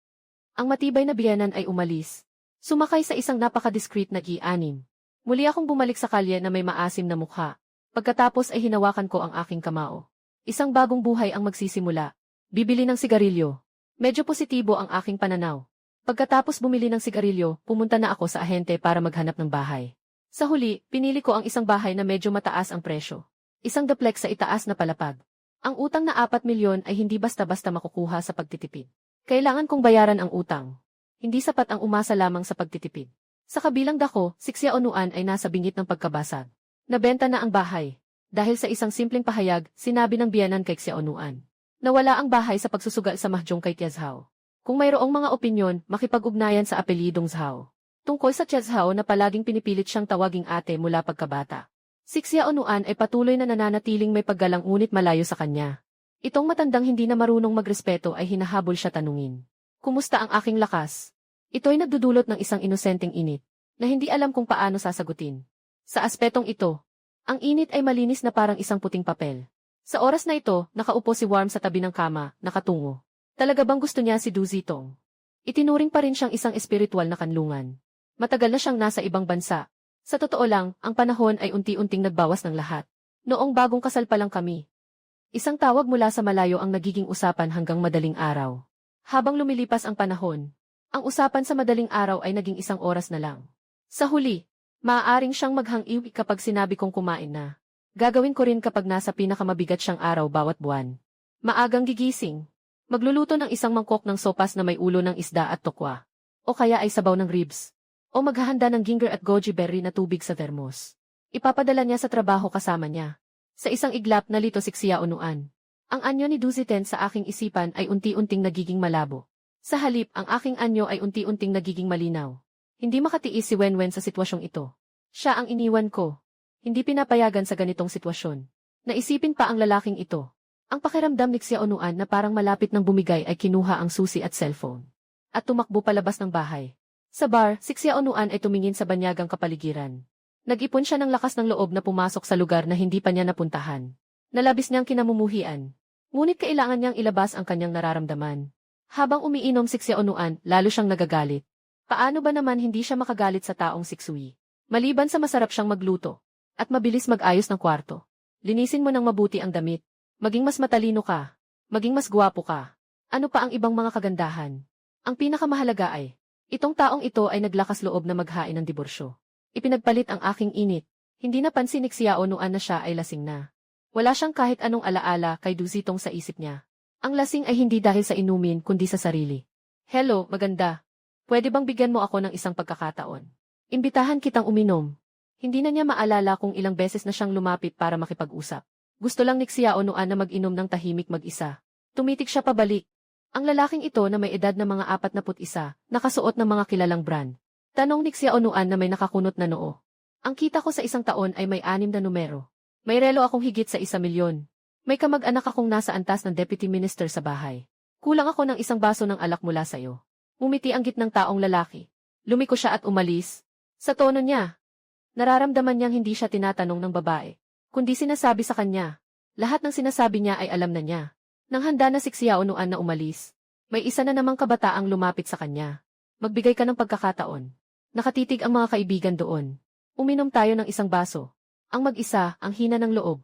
Ang matibay na biyenan ay umalis. Sumakay sa isang napaka-discreet na G6. Muli akong bumalik sa kalye na may maasim na mukha. Pagkatapos ay hinawakan ko ang aking kamao. Isang bagong buhay ang magsisimula. Bibili ng sigarilyo. Medyo positibo ang aking pananaw. Pagkatapos bumili ng sigarilyo, pumunta na ako sa ahente para maghanap ng bahay. Sa huli, pinili ko ang isang bahay na medyo mataas ang presyo. Isang duplex sa itaas na palapag. Ang utang na 4 milyon ay hindi basta-basta makukuha sa pagtitipid. Kailangan kong bayaran ang utang. Hindi sapat ang umasa lamang sa pagtitipid. Sa kabilang dako, si Xiaonuan ay nasa bingit ng pagkabasag. Nabenta na ang bahay. Dahil sa isang simpleng pahayag, sinabi ng biyenan kay Xiaonuan. Nawala ang bahay sa pagsusugal sa mahjong kay Tia Zhao. Kung mayroong mga opinyon, makipag-ugnayan sa apelyidong Zhao. Tungkol sa Chezhao na palaging pinipilit siyang tawaging ate mula pagkabata. Si Xiaonuan ay patuloy na nananatiling may paggalang ngunit malayo sa kanya. Itong matandang hindi na marunong magrespeto ay hinahabol siya tanungin. Kumusta ang aking lakas? Ito'y nagdudulot ng isang inosenteng init, na hindi alam kung paano sasagutin. Sa aspetong ito, ang init ay malinis na parang isang puting papel. Sa oras na ito, nakaupo si Warm sa tabi ng kama, nakatungo. Talaga bang gusto niya si Du Zitong? Itinuring pa rin siyang isang espiritual na kanlungan. Matagal na siyang nasa ibang bansa. Sa totoo lang, ang panahon ay unti-unting nagbawas ng lahat. Noong bagong kasal pa lang kami. Isang tawag mula sa malayo ang nagiging usapan hanggang madaling araw. Habang lumilipas ang panahon, ang usapan sa madaling araw ay naging isang oras na lang. Sa huli, maaaring siyang maghang-iwi kapag sinabi kong kumain na. Gagawin ko rin kapag nasa pinakamabigat siyang araw bawat buwan. Maagang gigising. Magluluto ng isang mangkok ng sopas na may ulo ng isda at tokwa. O kaya ay sabaw ng ribs. O maghahanda ng ginger at goji berry na tubig sa thermos. Ipapadala niya sa trabaho kasama niya. Sa isang iglap nalito si Xiaonuan. Ang anyo ni Du Ziten sa aking isipan ay unti-unting nagiging malabo. Sa halip, ang aking anyo ay unti-unting nagiging malinaw. Hindi makatiis si Wenwen sa sitwasyong ito. Siya ang iniwan ko. Hindi pinapayagan sa ganitong sitwasyon. Naisipin pa ang lalaking ito. Ang pakiramdam ni Xiaonuan na parang malapit ng bumigay ay kinuha ang susi at cellphone. At tumakbo palabas ng bahay. Sa bar, si Xiaonuan ay tumingin sa banyagang kapaligiran. Nag-ipon siya ng lakas ng loob na pumasok sa lugar na hindi pa niya napuntahan. Nalabis niyang kinamumuhian. Ngunit kailangan niyang ilabas ang kanyang nararamdaman. Habang umiinom si Xiaonuan, lalo siyang nagagalit. Paano ba naman hindi siya makagalit sa taong siksui? Maliban sa masarap siyang magluto. At mabilis mag-ayos ng kwarto. Linisin mo ng mabuti ang damit. Maging mas matalino ka. Maging mas gwapo ka. Ano pa ang ibang mga kagandahan? Ang pinakamahalaga ay, itong taong ito ay naglakas loob na maghain ng diborsyo. Ipinagpalit ang aking init. Hindi napansin ni Xiaonuan na siya ay lasing na. Wala siyang kahit anong alaala kay Du Zitong sa isip niya. Ang lasing ay hindi dahil sa inumin kundi sa sarili. Hello, maganda. Pwede bang bigyan mo ako ng isang pagkakataon? Imbitahan kitang uminom. Hindi na niya maalala kung ilang beses na siyang lumapit para makipag-usap. Gusto lang ni Xiaonuan na mag-inom ng tahimik mag-isa. Tumitik siya pabalik. Ang lalaking ito na may edad na mga 41, nakasuot ng mga kilalang brand. Tanong ni Xiaonuan na may nakakunot na noo. Ang kita ko sa isang taon ay may 6 na numero. May relo akong higit sa 1,000,000. May kamag-anak akong nasa antas ng deputy minister sa bahay. Kulang ako ng isang baso ng alak mula sa'yo. Umiti ang gitnang taong lalaki. Lumiko siya at umalis. Sa tono niya, nararamdaman niyang hindi siya tinatanong ng babae, kundi sinasabi sa kanya. Lahat ng sinasabi niya ay alam na niya. Nang handa na si Xiaonuan na umalis, may isa na namang kabataang lumapit sa kanya. Magbigay ka ng pagkakataon. Nakatitig ang mga kaibigan doon. Uminom tayo ng isang baso. Ang mag-isa, ang hina ng loob.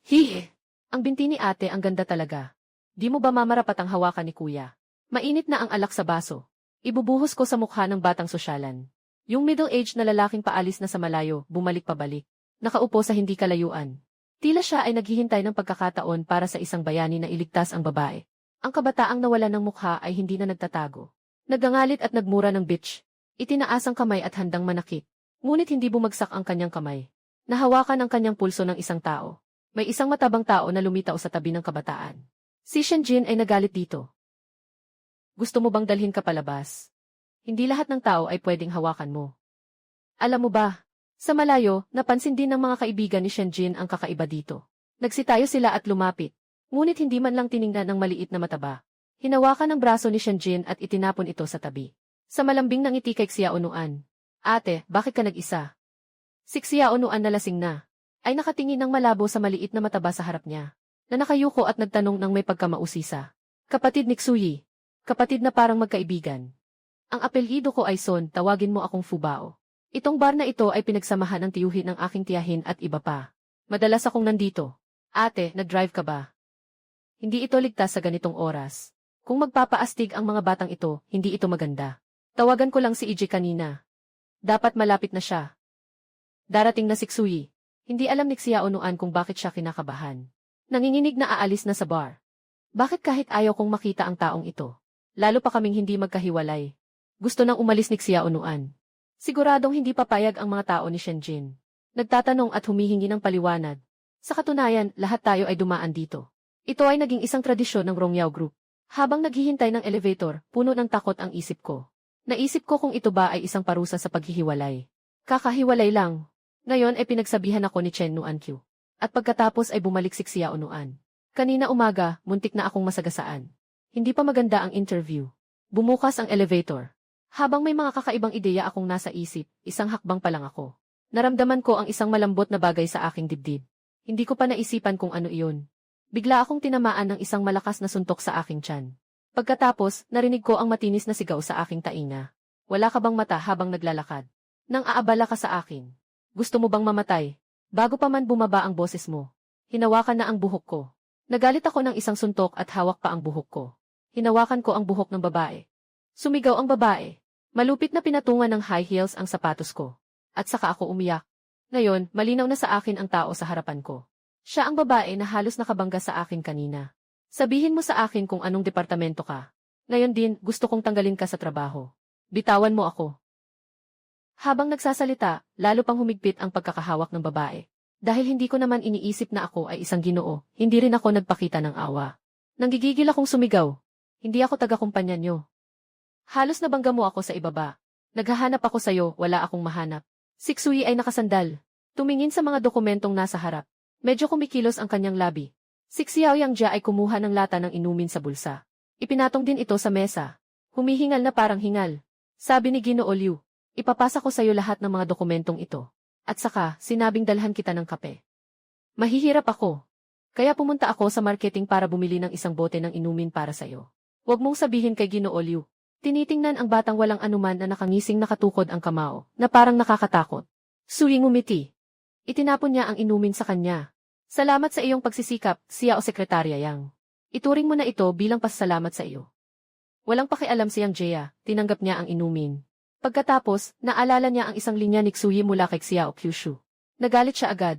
Hihi! Ang binti ni ate ang ganda talaga. Di mo ba mamarapat ang hawakan ni kuya? Mainit na ang alak sa baso. Ibubuhos ko sa mukha ng batang sosyalan. Yung middle-aged na lalaking paalis na sa malayo, bumalik pabalik. Nakaupo sa hindi kalayuan. Tila siya ay naghihintay ng pagkakataon para sa isang bayani na iligtas ang babae. Ang kabataang nawala ng mukha ay hindi na nagtatago. Nagangalit at nagmura ng bitch. Itinaas ang kamay at handang manakit. Ngunit hindi bumagsak ang kanyang kamay. Nahawakan ang kanyang pulso ng isang tao. May isang matabang tao na lumitaw sa tabi ng kabataan. Si Shenjin ay nagalit dito. Gusto mo bang dalhin ka palabas? Hindi lahat ng tao ay pwedeng hawakan mo. Alam mo ba, sa malayo, napansin din ng mga kaibigan ni Shenjin ang kakaiba dito. Nagsitayo sila at lumapit. Ngunit hindi man lang tiningnan ng maliit na mataba. Hinawakan ang braso ni Shenjin at itinapon ito sa tabi. Sa malambing ng ngiti kay Xiaonuan. Ate, bakit ka nag-isa? Si Xiaonuan na lasing na, ay nakatingin ng malabo sa maliit na mataba sa harap niya, na nakayuko at nagtanong ng may pagkamausisa. Kapatid ni Xuyi. Kapatid na parang magkaibigan. Ang apelyido ko ay Son, tawagin mo akong Fubao. Itong bar na ito ay pinagsamahan ng tiyuhin ng aking tiyahin at iba pa. Madalas akong nandito. Ate, nag-drive ka ba? Hindi ito ligtas sa ganitong oras. Kung magpapaastig ang mga batang ito, hindi ito maganda. Tawagan ko lang si EJ kanina. Dapat malapit na siya. Darating na si Xuyi. Hindi alam ni Xiaonuan kung bakit siya kinakabahan. Nanginginig na aalis na sa bar. Bakit kahit ayaw kong makita ang taong ito? Lalo pa kaming hindi magkahiwalay. Gusto nang umalis ni Xiaonuan. Siguradong hindi papayag ang mga tao ni Shenjin. Nagtatanong at humihingi ng paliwanag. Sa katunayan, lahat tayo ay dumaan dito. Ito ay naging isang tradisyon ng Rongyao Group. Habang naghihintay ng elevator, puno ng takot ang isip ko. Naisip ko kung ito ba ay isang parusa sa paghihiwalay. Kakahiwalay lang. Ngayon ay pinagsabihan ako ni Chen Nuan Q. At pagkatapos ay bumaliksik si Yao Nuan. Kanina umaga, muntik na akong masagasaan. Hindi pa maganda ang interview. Bumukas ang elevator. Habang may mga kakaibang ideya akong nasa isip, isang hakbang pa lang ako. Naramdaman ko ang isang malambot na bagay sa aking dibdib. Hindi ko pa naisipan kung ano iyon. Bigla akong tinamaan ng isang malakas na suntok sa aking tiyan. Pagkatapos, narinig ko ang matinis na sigaw sa aking tainga. Wala ka bang mata habang naglalakad? Nang aabala ka sa akin. Gusto mo bang mamatay? Bago pa man bumaba ang boses mo. Hinawakan na ang buhok ko. Nagalit ako ng isang suntok at hawak pa ang buhok ko. Hinawakan ko ang buhok ng babae. Sumigaw ang babae. Malupit na pinatungan ng high heels ang sapatos ko. At saka ako umiyak. Ngayon, malinaw na sa akin ang tao sa harapan ko. Siya ang babae na halos nakabangga sa akin kanina. Sabihin mo sa akin kung anong departamento ka. Ngayon din, gusto kong tanggalin ka sa trabaho. Bitawan mo ako. Habang nagsasalita, lalo pang humigpit ang pagkakahawak ng babae. Dahil hindi ko naman iniisip na ako ay isang Ginoo, hindi rin ako nagpakita ng awa. Nanggigigil akong sumigaw. Hindi ako taga-kumpanya nyo. Halos nabangga mo ako sa ibaba. Naghahanap ako sa'yo, wala akong mahanap. Si Xui ay nakasandal. Tumingin sa mga dokumentong nasa harap. Medyo kumikilos ang kanyang labi. Si Xiao Yangjia ay kumuha ng lata ng inumin sa bulsa. Ipinatong din ito sa mesa. Humihingal na parang hingal. Sabi ni Ginoo Liu, ipapasa ko sa'yo lahat ng mga dokumentong ito. At saka, sinabing dalhan kita ng kape. Mahihirap ako. Kaya pumunta ako sa marketing para bumili ng isang bote ng inumin para sa'yo. Huwag mong sabihin kay Ginoo Liu. Tinitingnan ang batang walang anuman na nakangising nakatukod ang kamao, na parang nakakatakot. Sui ngumiti. Itinapon niya ang inumin sa kanya. Salamat sa iyong pagsisikap, siya o Sekretarya Yang. Ituring mo na ito bilang pasasalamat sa iyo. Walang pakialam siyang Jia, tinanggap niya ang inumin. Pagkatapos, naalala niya ang isang linya ni Xui mula kay Xiao Kyushu. Nagalit siya agad.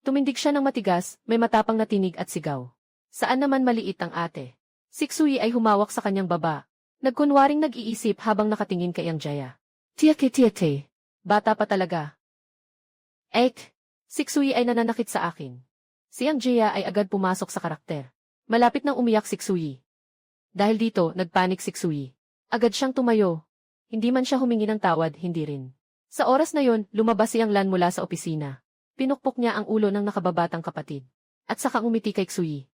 Tumindig siya ng matigas, may matapang na tinig at sigaw. Saan naman maliit ang ate? Si Xui ay humawak sa kanyang baba. Nagkunwaring nag-iisip habang nakatingin kay Yang Jia. Tiake. Bata pa talaga. Ek! Si Xui ay nananakit sa akin. Si Yang Jia ay agad pumasok sa karakter. Malapit nang umiyak si Xui. Dahil dito, nagpanik si Xui. Agad siyang tumayo. Hindi man siya humingi ng tawad, hindi rin. Sa oras na yon, lumabas siyang Lan mula sa opisina. Pinukpok niya ang ulo ng nakababatang kapatid. At saka umiti kay Xui.